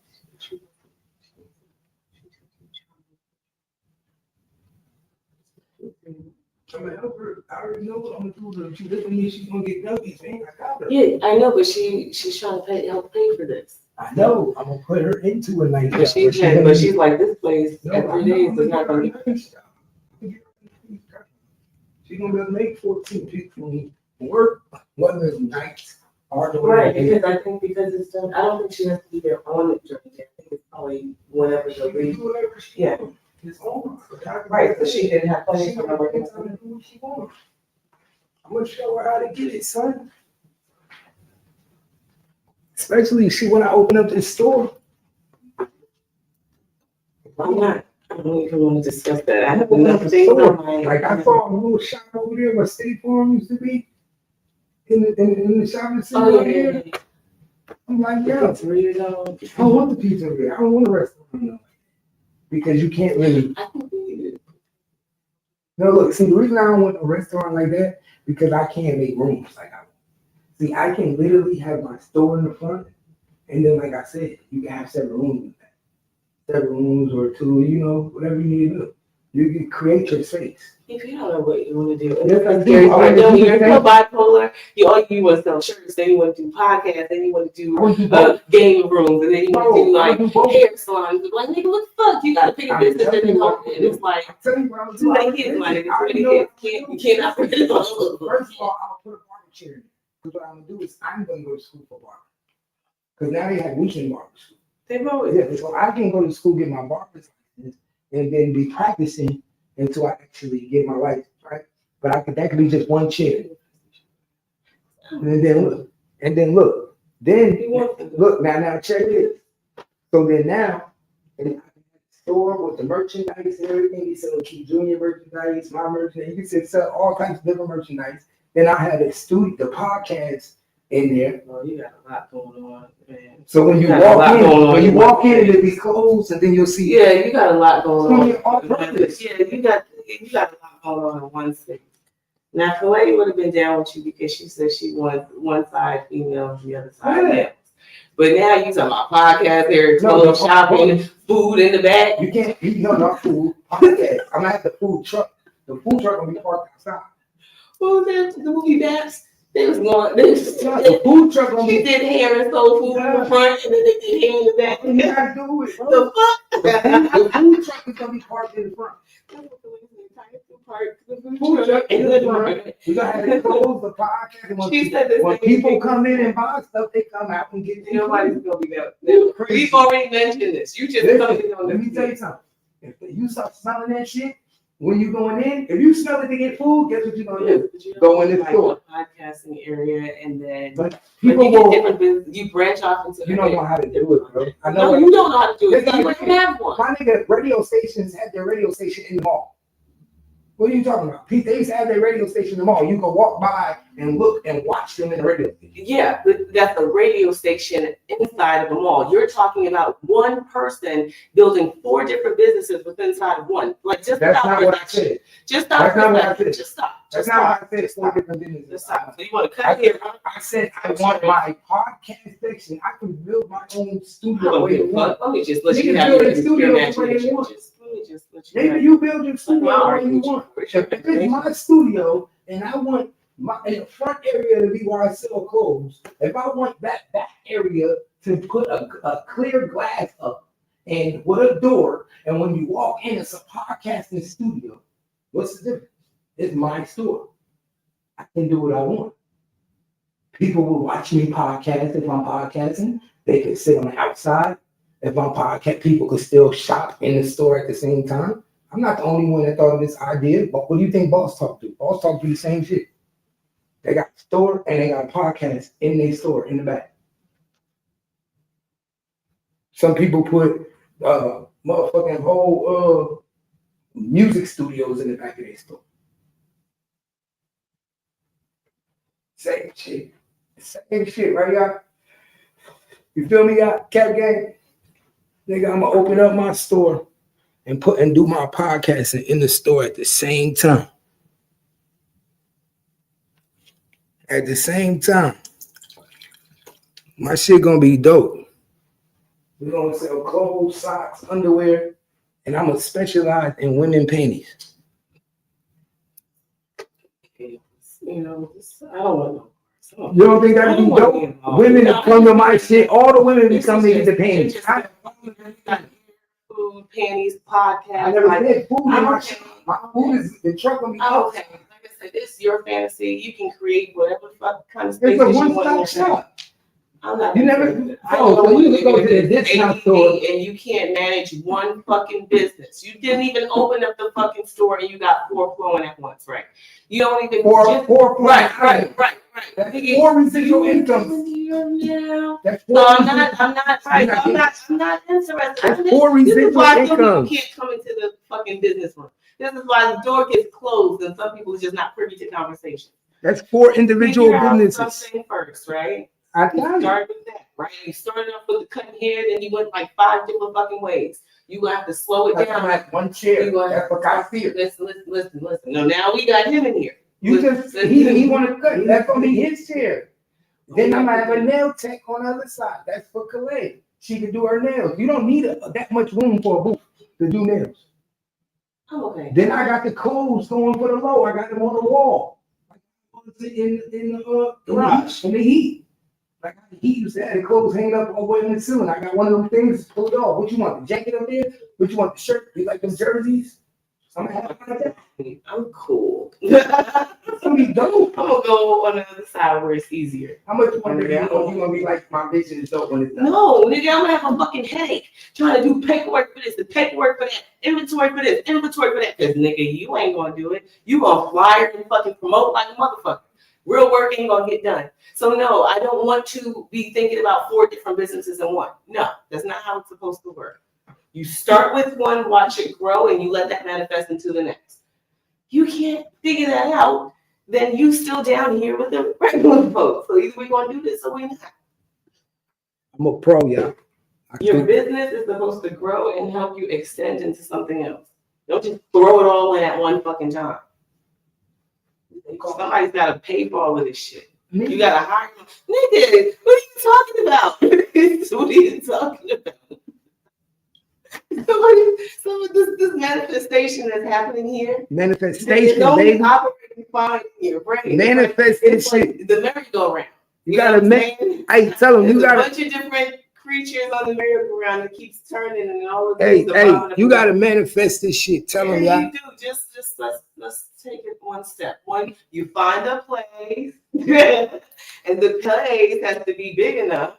I'm gonna help her. I already know what I'm gonna do. She doesn't mean she's gonna get nuggies, man. I got her. Yeah, I know, but she's trying to help pay for this. I know. I'm gonna put her into a night. But she's like, this place at 3 days is not gonna be. She's gonna be able to make 14 people work one of the nights. Right, because I think it's done. I don't think she has to be there on it during the day. I think it's probably whenever she'll leave. Yeah. It's over. Right, so she didn't have plenty of working. I'm gonna show her how to get it, son. Especially when I open up this store. I don't even want to discuss that. I have enough things on my. Like I saw a little shop over there where State Farm used to be. In the shopping center over here. I'm like, yeah. I don't want the pizzeria. I don't want a restaurant. Because you can't really. No, look, see, the reason I don't want a restaurant like that, because I can't make rooms like I want. See, I can literally have my store in the front, and then, like I said, you can have several rooms with that. Several rooms or two, whatever you need to do. You can create your space. If you don't know what you want to do, Yes, I do. You're so bipolar. You want to sell shirts, then you want to do podcasts, then you want to do game rooms, and then you want to do like hair salons. Like, nigga, what the fuck? You gotta pick a business and then help it. It's like too many kids, my nigga. Too many kids. You can't operate it all. First of all, I'll put a barber chair in. Because what I'm gonna do is I'm gonna go to school for barber. Because now they have weekend barbers. They've always. Yeah, so I can go to school, get my barber's license, and then be practicing until I actually get my license, right? But that could be just one chair. And then look, now check this. So then now, and store with the merchandise and everything. You sell Key Junior merchandise, my merchandise. You can sell all kinds of different merchandise. Then I had a studio, the podcast in there. Oh, you got a lot going on, man. So when you walk in, it'll be closed, and then you'll see. Yeah, you got a lot going on. All purpose. Yeah, you got a lot going on in one space. Now, Kalei would have been down with you because she said she wants one side female, the other side male. But now you talking about podcast here, clothes, shopping, food in the back. You can't, not food. Podcast. I'm gonna have the food truck. The food truck gonna be parked outside. What was that? The movie Babs? They was going. The food truck gonna be. Did hair and soul food in the front, and then they did hair in the back. You gotta do it. The fuck? The food truck is gonna be parked in the front. Food truck in the front. We gonna have to close the podcast. When people come in and buy stuff, they come out and get. Nobody's gonna be there. We've already mentioned this. You just something on. Let me tell you something. If you start smelling that shit. When you going in, if you smell it to get food, guess what you're gonna do? Go in the store. Podcasting area, and then but people will. You branch off into. You don't know how to do it, bro. I know. No, you don't know how to do it. You don't have one. My nigga, radio stations had their radio station in the mall. What are you talking about? They used to have their radio station in the mall. You can walk by and look and watch them in the radio station. Yeah, but that's a radio station inside of a mall. You're talking about one person building 4 different businesses within inside of one. Like just that's not what I said. Just stop. That's not what I said. Just stop. That's not what I said. 4 different businesses. Just stop. So you want to cut here? I said I want my podcast section. I can build my own studio. Let me just let you have your imagination. Maybe you build your studio where you want. If it's my studio and I want in the front area to be where I sell clothes, if I want that back area to put a clear glass up and with a door, and when you walk in, it's a podcasting studio. What's the difference? It's my store. I can do what I want. People will watch me podcast if I'm podcasting. They can sit on the outside. If I'm podcast, people could still shop in the store at the same time. I'm not the only one that thought of this idea, but what do you think Boss Talk do? Boss Talk do the same shit. They got a store and they got a podcast in their store in the back. Some people put motherfucking whole music studios in the back of their store. Same shit. Same shit, right, y'all? You feel me, y'all? Cap Gang? Nigga, I'm gonna open up my store and do my podcasting in the store at the same time. At the same time. My shit gonna be dope. We're gonna sell clothes, socks, underwear, and I'm gonna specialize in women panties. You know, I don't want to. You don't think that'd be dope? Women that come to my shit, all the women become to get the panties. Food, panties, podcast. I never said food in my shit. My food is the truck gonna be okay. Like I said, this is your fantasy. You can create whatever kind of space it's a you one-stop want. shop. I'm not. You never. So you go to the discount store and you can't manage one fucking business. You didn't even open up the fucking store and you got 4 flowing at once, right? You don't even four flowing. Right. That's 4 residual incomes. That's 4 I'm not interested. That's 4 residual incomes. You can't come into the fucking business room. This is why the door gets closed and some people are just not privy to conversation. That's 4 individual businesses. Something first, right? I got start with that, right? You started off with the cutting hair, then you went like 5 different fucking ways. You gonna have to slow it down. Like one chair. That's what I feel. Listen. No, now we got him in here. He want to cut. That's gonna be his chair. Then I'm gonna have a nail tech on the other side. That's for Kalei. She can do her nails. You don't need that much room for a booth to do nails. Oh, okay. Then I got the clothes going for the low. I got them on the wall. In the garage in the heat. Like he used to have the clothes hanging up all the way in the ceiling. I got one of them things to pull it off. What you want? The jacket up there? What you want? The shirt? You like them jerseys? I'm gonna have that. I'm cool. It's gonna be dope. I'm gonna go on the other side where it's easier. How much you gonna be like my vision is dope when it's done? No, nigga, I'm gonna have a fucking headache trying to do paperwork for this, the paperwork for that, inventory for this, inventory for that. Cause nigga, you ain't gonna do it. You gonna flyer and fucking promote like a motherfucker. Real work ain't gonna get done. So no, I don't want to be thinking about 4 different businesses in one. No, that's not how it's supposed to work. You start with one, watch it grow, and you let that manifest into the next. You can't figure that out, then you still down here with the regular folks. So either we're gonna do this or we're not. I'm a pro, y'all. Your business is supposed to grow and help you extend into something else. Don't just throw it all in at one fucking time. Somebody's gotta pay for all of this shit. You gotta hire them. Nigga, what are you talking about? What are you talking about? Some of this manifestation that's happening here. Manifestation, it's only baby. operating fine in your brain. Manifest it's this like shit. The merry-go-round. You gotta make. Hey, tell them you There's gotta. a bunch of different creatures on the merry-go-round that keeps turning, and all of Hey, those you gotta manifest this shit. Tell them, y'all. You do. Just let's take it one step. One, you find a place, and the place has to be big enough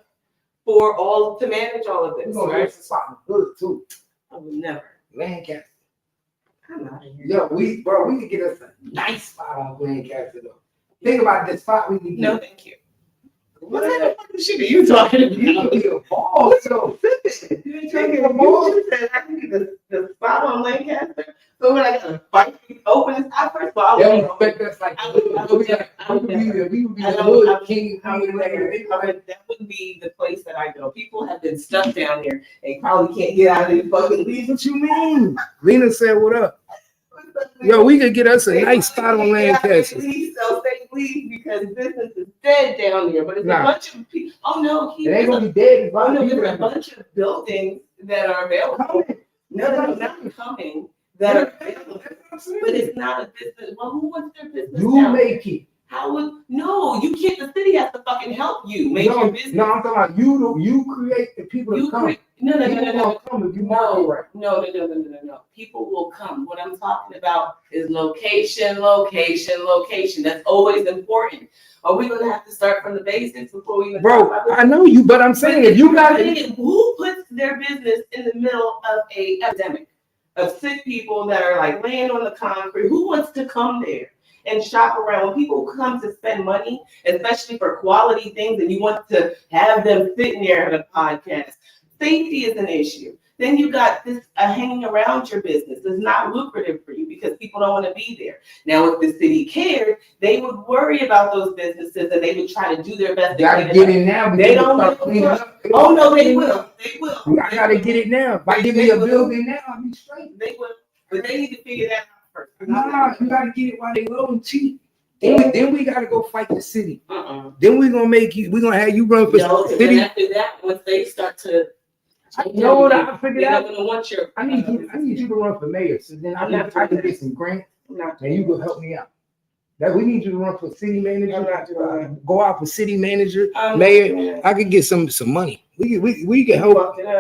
for all to manage all of this. Right? Spot good too. I would never. Lancaster. I'm out of here. Yo, we could get us a nice spot on Lancaster though. Think about this spot we can get. No, thank you. What type of fucking shit are you talking about? You be a ball, so You ain't taking a ball. You said I can get the spot on Lancaster. So when I gotta fight to open this, first of all, they don't expect us like that would be the place that I go. People have been stuck down here and probably can't get out of their fucking leaves. What you mean? Lena said, "What up?" Yo, we could get us a nice spot on Lancaster. So they leave because business is dead down there. But it's a bunch of people. Oh no, it ain't gonna be dead. Oh no, there's a bunch of buildings that are available. No, not coming. That are available. But it's not a business. Well, who wants their business? You make it. How would no? You can't. The city has to fucking help you make your business. No, I'm talking about you. You create the people to come. No. Come if you market right. No. People will come. What I'm talking about is location. That's always important. Are we gonna have to start from the basics before we even? Bro, I know you, but I'm saying if you got it, who puts their business in the middle of a epidemic of sick people that are like laying on the concrete? Who wants to come there and shop around? When people come to spend money, especially for quality things, and you want to have them sitting there at a podcast, safety is an issue. Then you got this hanging around your business. It's not lucrative for you because people don't want to be there. Now, if the city cared, they would worry about those businesses and they would try to do their best. You gotta get it now. They don't give a fuck. Oh no, they will. They will. I gotta get it now. If I give me a building now, I'll be straight. They will, but they need to figure that out first. Nah, you gotta get it while they low and cheap. Then we gotta go fight the city. Then we gonna make you. We gonna have you run for city. After that, once they start to. I know what I figured out. Gonna want your, I need you to run for mayor, so then I can get some grants, and you can help me out. That we need you to run for city manager. Go out for city manager, mayor. I could get some money. We can help. My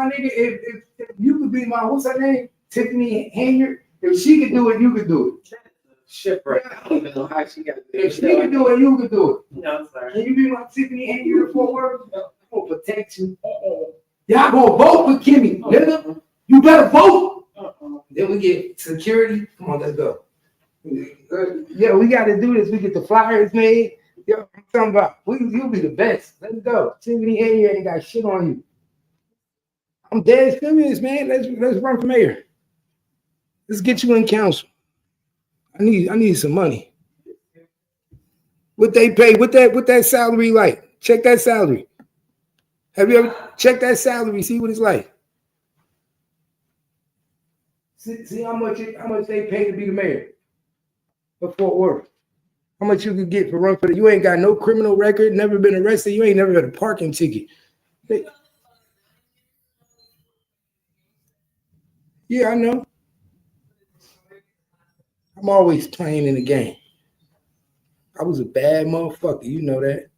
nigga, if you could be my, what's her name? Tiffany Hanyard. If she could do it, you could do it. Shipwreck. I don't even know how she got to do it. If she can do it, you can do it. No, sorry. Can you be my Tiffany Hanyard for work? I'm gonna protect you. Y'all gonna vote for Kimmy, nigga. You better vote. Then we get security. Come on, let's go. Yeah, we got to do this. We get the flyers made. Yo, I'm talking about you'll be the best. Let's go. Tiffany Hanyard ain't got shit on you. I'm dead serious, man. Let's run for mayor. Let's get you in council. I need some money. What they pay? What that salary like? Check that salary. Have you ever checked that salary? See what it's like. See how much they pay to be the mayor of Fort Worth. How much you could get for run for the? You ain't got no criminal record, never been arrested. You ain't never had a parking ticket. Yeah, I know. I'm always playing in the game. I was a bad motherfucker. You know that.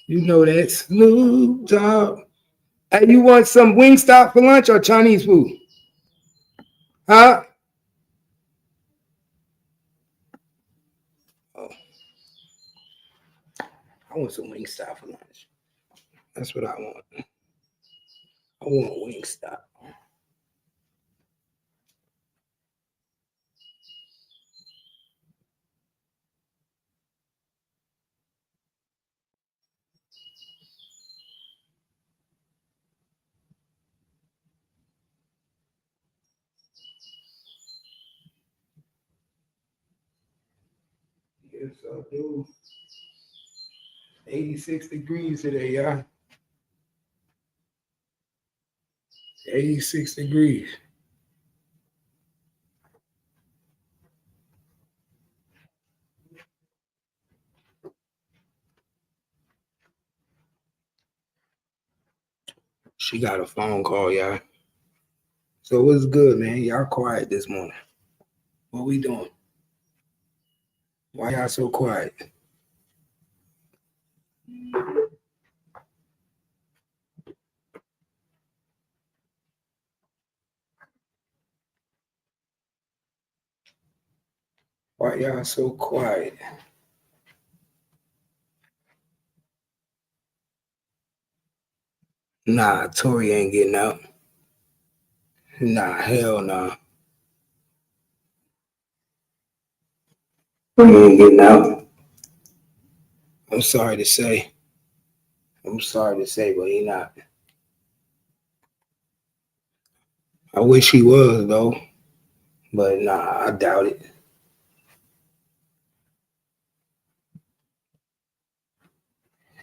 You know that. Snoop Dogg. Hey, you want some Wingstop for lunch or Chinese food? Huh? Oh. I want some Wingstop for lunch. That's what I want. I want Wingstop. Yes, I do. 86 degrees today, y'all. 86 degrees. She got a phone call, y'all. So what's good, man? Y'all quiet this morning. What we doing? Why y'all so quiet? Why y'all so quiet? Nah, Tori ain't getting out. Nah, hell nah. Tori ain't getting out. I'm sorry to say. But he not. I wish he was though. But nah, I doubt it.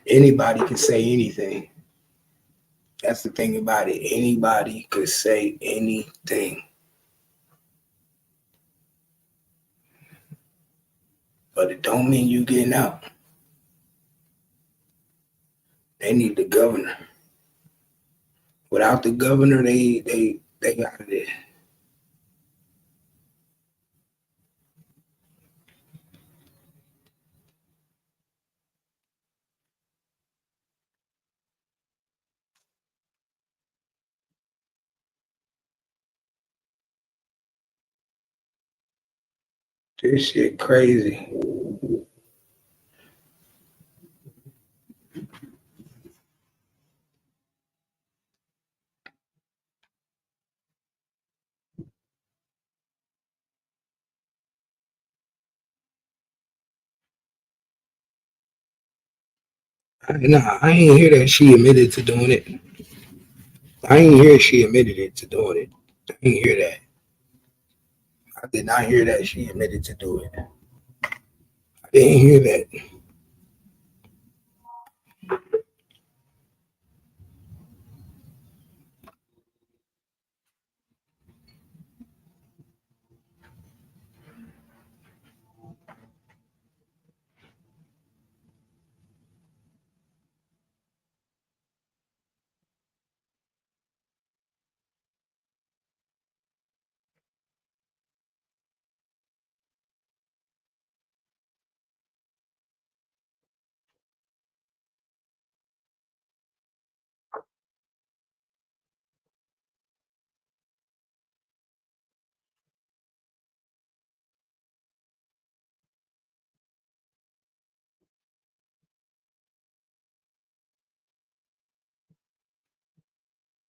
Anybody can say anything. That's the thing about it. Anybody could say anything. But it don't mean you getting out. They need the governor. Without the governor, they out of there. This shit crazy. Nah, I ain't hear that she admitted to doing it. I ain't hear she admitted it to doing it. I ain't hear that. I did not hear that she admitted to do it. I didn't hear that.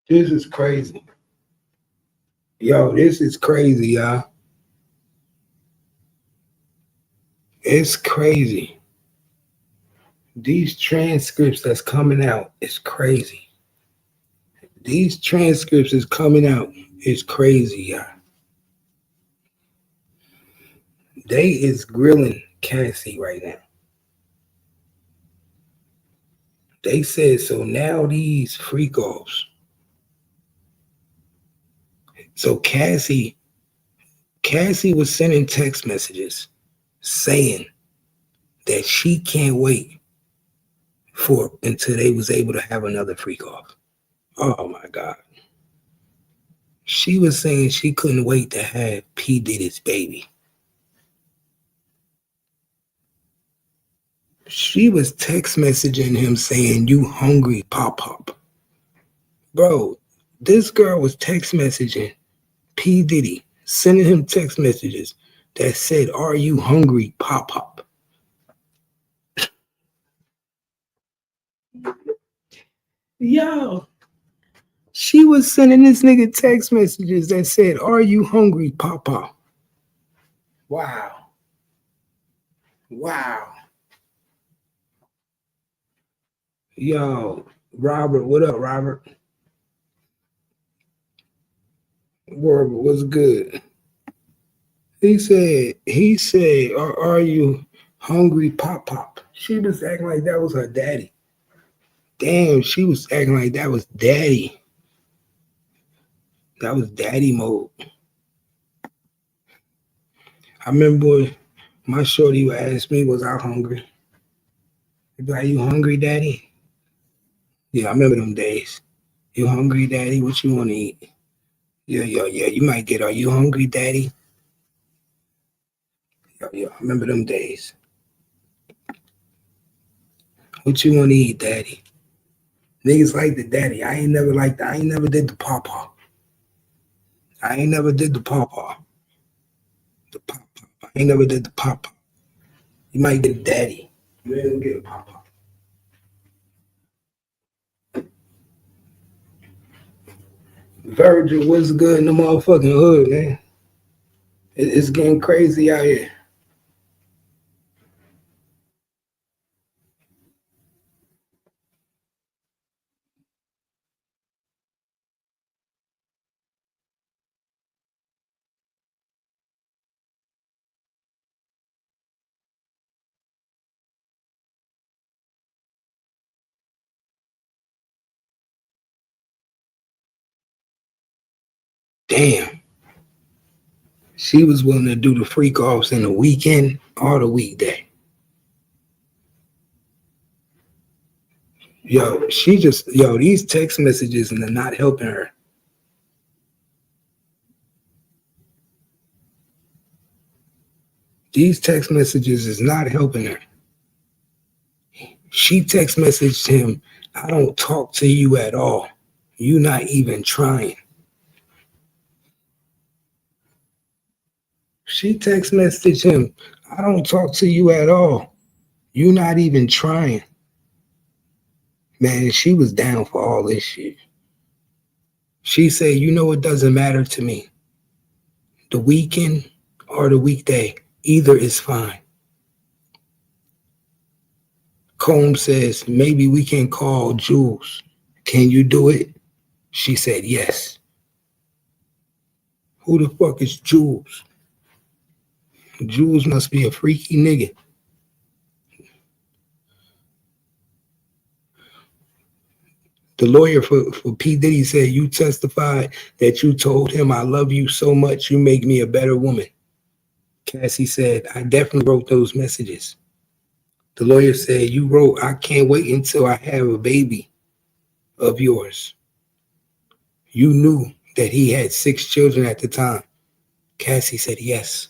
This is crazy. Yo, this is crazy, y'all. It's crazy. These transcripts that's coming out is crazy. These transcripts is coming out is crazy, y'all. They is grilling Cassie right now. They said, so now these freak offs. So Cassie was sending text messages saying that she can't wait for until they was able to have another freak off. Oh my God. She was saying she couldn't wait to have P. Diddy's baby. She was text messaging him saying, you hungry, pop. Bro, this girl was text messaging P. Diddy, sending him text messages that said, are you hungry, pop? Yo, she was sending this nigga text messages that said, are you hungry, pop? Wow. Yo, Robert, what up, Robert? Robert, what's good? He said, are you Hungry Pop Pop. She was acting like that was her daddy. Damn, she was acting like that was daddy. That was daddy mode. I remember when my shorty would ask me, was I hungry? They'd be like, you hungry, daddy? Yeah, I remember them days. You hungry, daddy? What you want to eat? Yeah. You might get, are you hungry, daddy? Yeah. I remember them days. What you want to eat, daddy? Niggas like the daddy. I ain't never did the pawpaw. I ain't never did the pawpaw. The pawpaw. I ain't never did the pawpaw. You might get a daddy. You ain't gonna get a pawpaw. Virgil, what's good in the motherfucking hood, man? It's getting crazy out here. Damn. She was willing to do the freak offs in the weekend or the weekday. These text messages and they're not helping her. These text messages is not helping her. She text messaged him, I don't talk to you at all. You not even trying. She text messaged him, I don't talk to you at all. You not even trying. Man, she was down for all this shit. She said, you know, it doesn't matter to me. The weekend or the weekday, either is fine. Combs says, maybe we can call Jules. Can you do it? She said, yes. Who the fuck is Jules? Jules must be a freaky nigga. The lawyer for P. Diddy said, you testified that you told him, I love you so much, you make me a better woman. Cassie said, I definitely wrote those messages. The lawyer said, you wrote, I can't wait until I have a baby of yours. You knew that he had 6 children at the time. Cassie said, yes.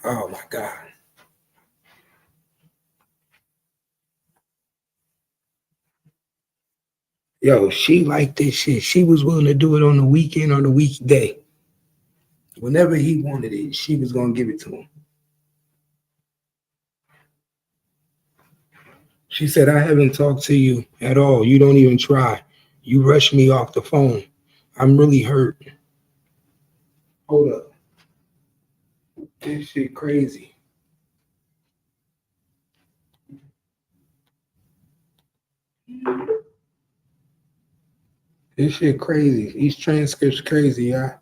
Oh my God. Yo, she liked this shit. She was willing to do it on the weekend or the weekday. Whenever he wanted it, she was going to give it to him. She said, I haven't talked to you at all. You don't even try. You rush me off the phone. I'm really hurt. Hold up. This shit crazy. This shit crazy. These transcripts crazy, y'all.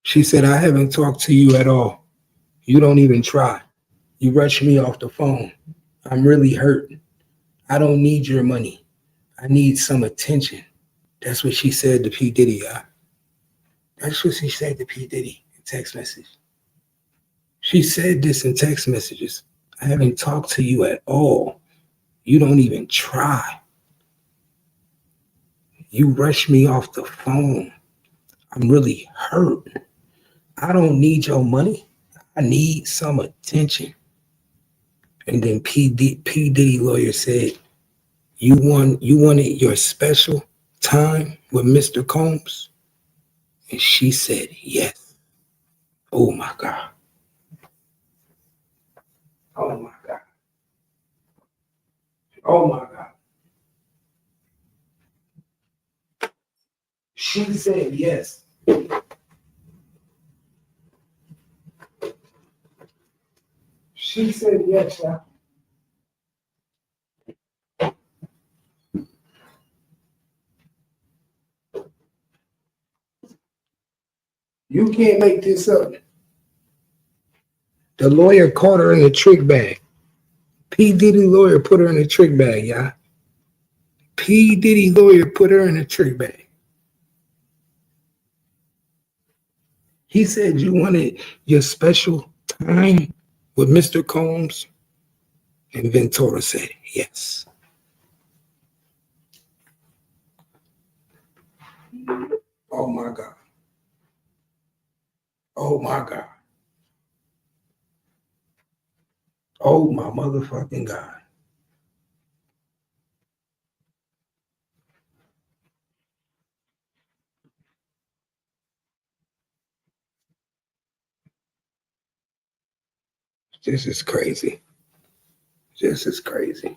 She said, I haven't talked to you at all. You don't even try. You rush me off the phone. I'm really hurt. I don't need your money. I need some attention. That's what she said to P. Diddy, y'all. That's what she said to P. Diddy in text message. She said this in text messages. I haven't talked to you at all. You don't even try. You rush me off the phone. I'm really hurt. I don't need your money. I need some attention. And then P. Diddy lawyer said, you wanted your special time with Mr. Combs? And she said, yes. Oh my God. Oh my God. Oh my God. She said yes. She said yes, y'all. You can't make this up. The lawyer caught her in a trick bag. P. Diddy lawyer put her in a trick bag, y'all. P. Diddy lawyer put her in a trick bag. He said you wanted your special time with Mr. Combs, and Ventura said yes. Oh my God. Oh my God. Oh my motherfucking God. This is crazy. This is crazy.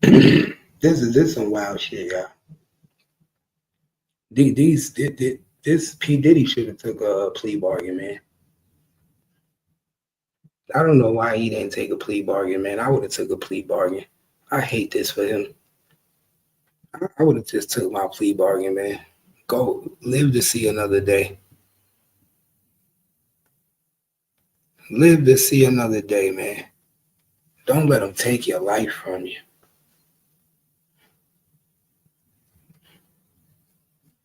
This is some wild shit, y'all. This P. Diddy should have took a plea bargain, man. I don't know why he didn't take a plea bargain, man. I would have took a plea bargain. I hate this for him. I would have just took my plea bargain, man. Go live to see another day. Live to see another day, man. Don't let them take your life from you.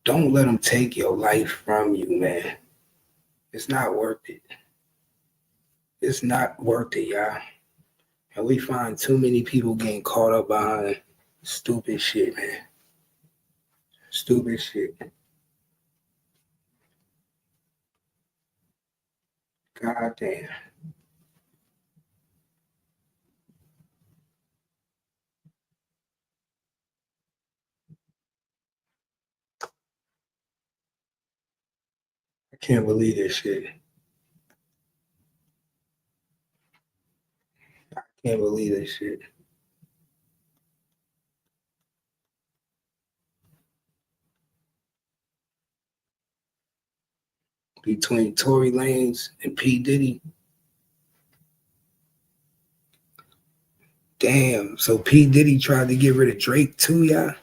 Don't let them take your life from you, man. It's not worth it. It's not worth it, y'all. And we find too many people getting caught up behind stupid shit, man. Stupid shit. God damn. I can't believe this shit. I can't believe this shit. Between Tory Lanez and P. Diddy. Damn. So P. Diddy tried to get rid of Drake too, y'all?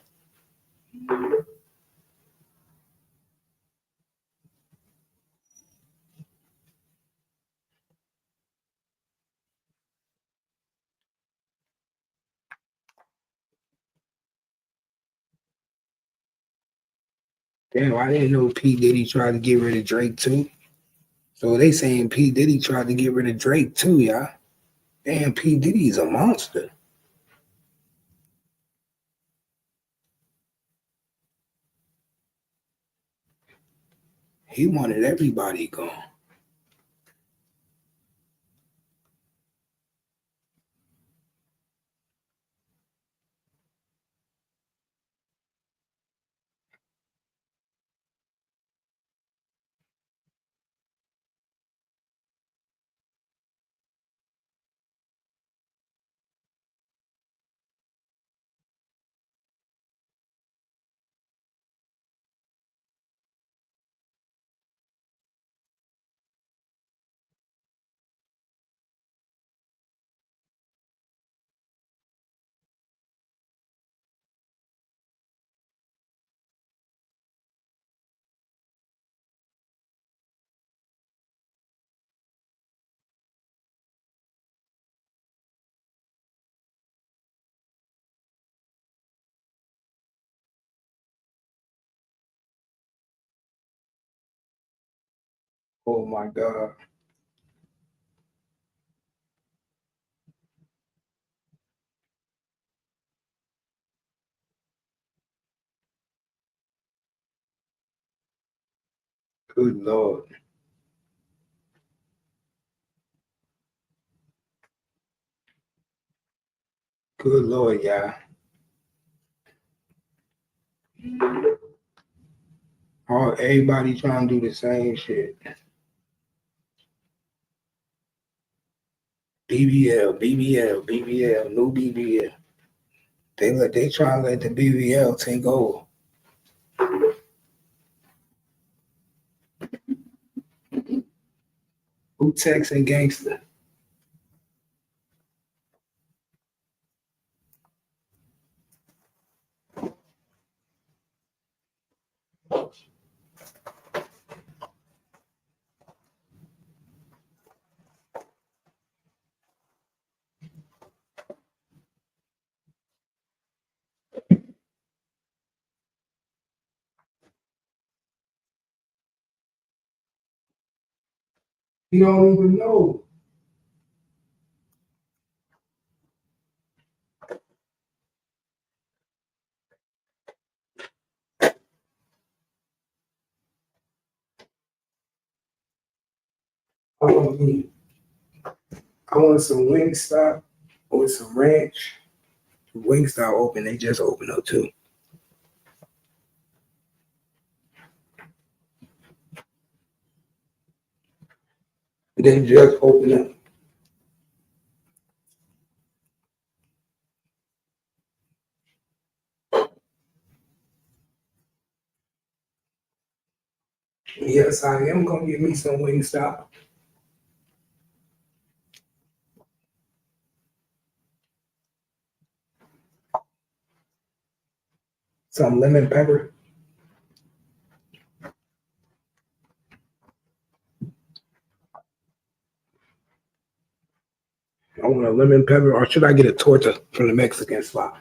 Damn, I didn't know P. Diddy tried to get rid of Drake too. So they saying P. Diddy tried to get rid of Drake too, y'all. Damn, P. Diddy's a monster. He wanted everybody gone. Oh my God. Good Lord. Good Lord, y'all. Everybody trying to do the same shit. BBL, new BBL. They trying to let the BBL take over. Who texting gangster? He don't even know. I want some Wingstop or some ranch. Wingstop open, they just opened up too. They just opened up. Yes, I am gonna get me some Wingstop. Some lemon pepper. I want a lemon pepper, or should I get a torta from the Mexican spot?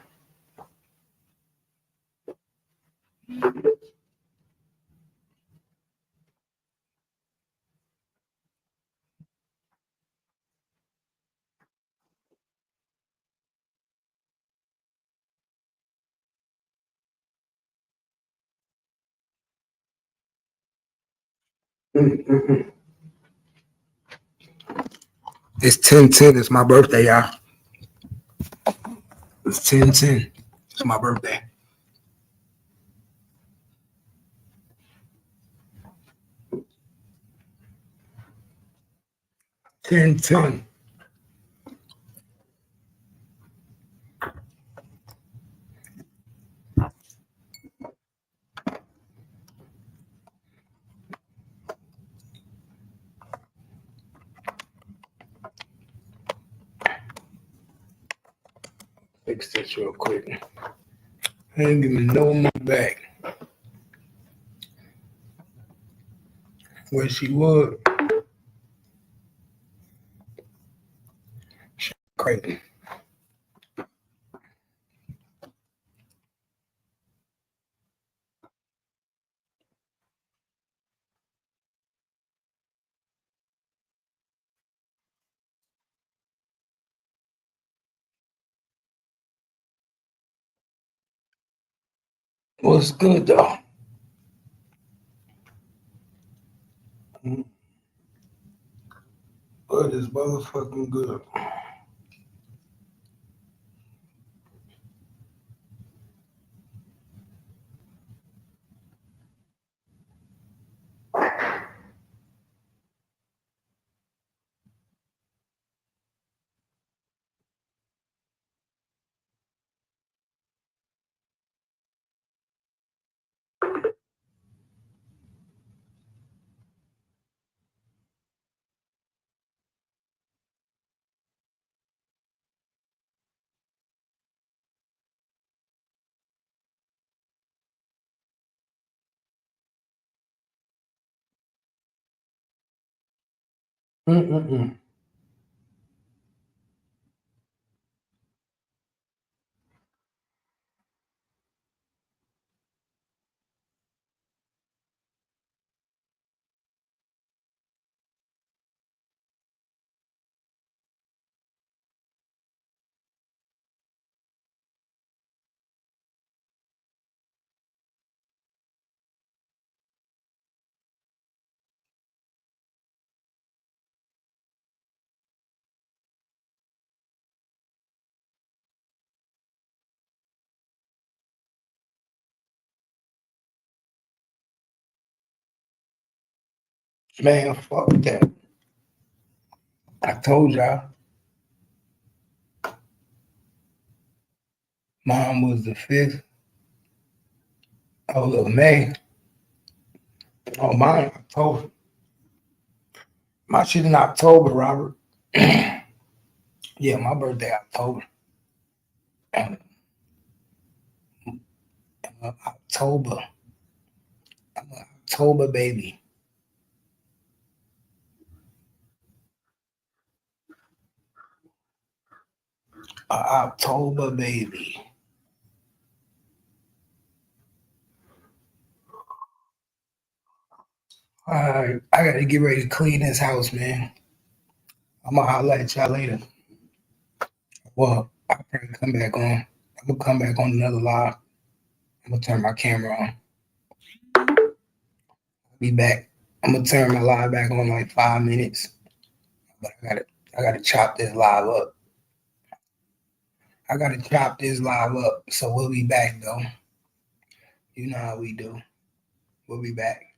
Mm-mm-mm. It's 10/10. It's my birthday, y'all. It's 10/10. It's my birthday. Ten. Fix this real quick. I ain't giving no money back. Where she was. She crazy. What's good though? But it's motherfucking good. Mm-mm-mm. Man, fuck that. I told y'all. Mine was the 5th of May. Oh, mine, October. My shit in October, Robert. Yeah, my birthday, October. October. I'm an October baby. October baby. I gotta get ready to clean this house, man. I'm gonna holler at y'all later. Well, I'll probably come back on. I'm gonna come back on another live. I'm gonna turn my camera on. I'll be back. I'm gonna turn my live back on like 5 minutes. But I gotta chop this live up. So we'll be back though. You know how we do. We'll be back.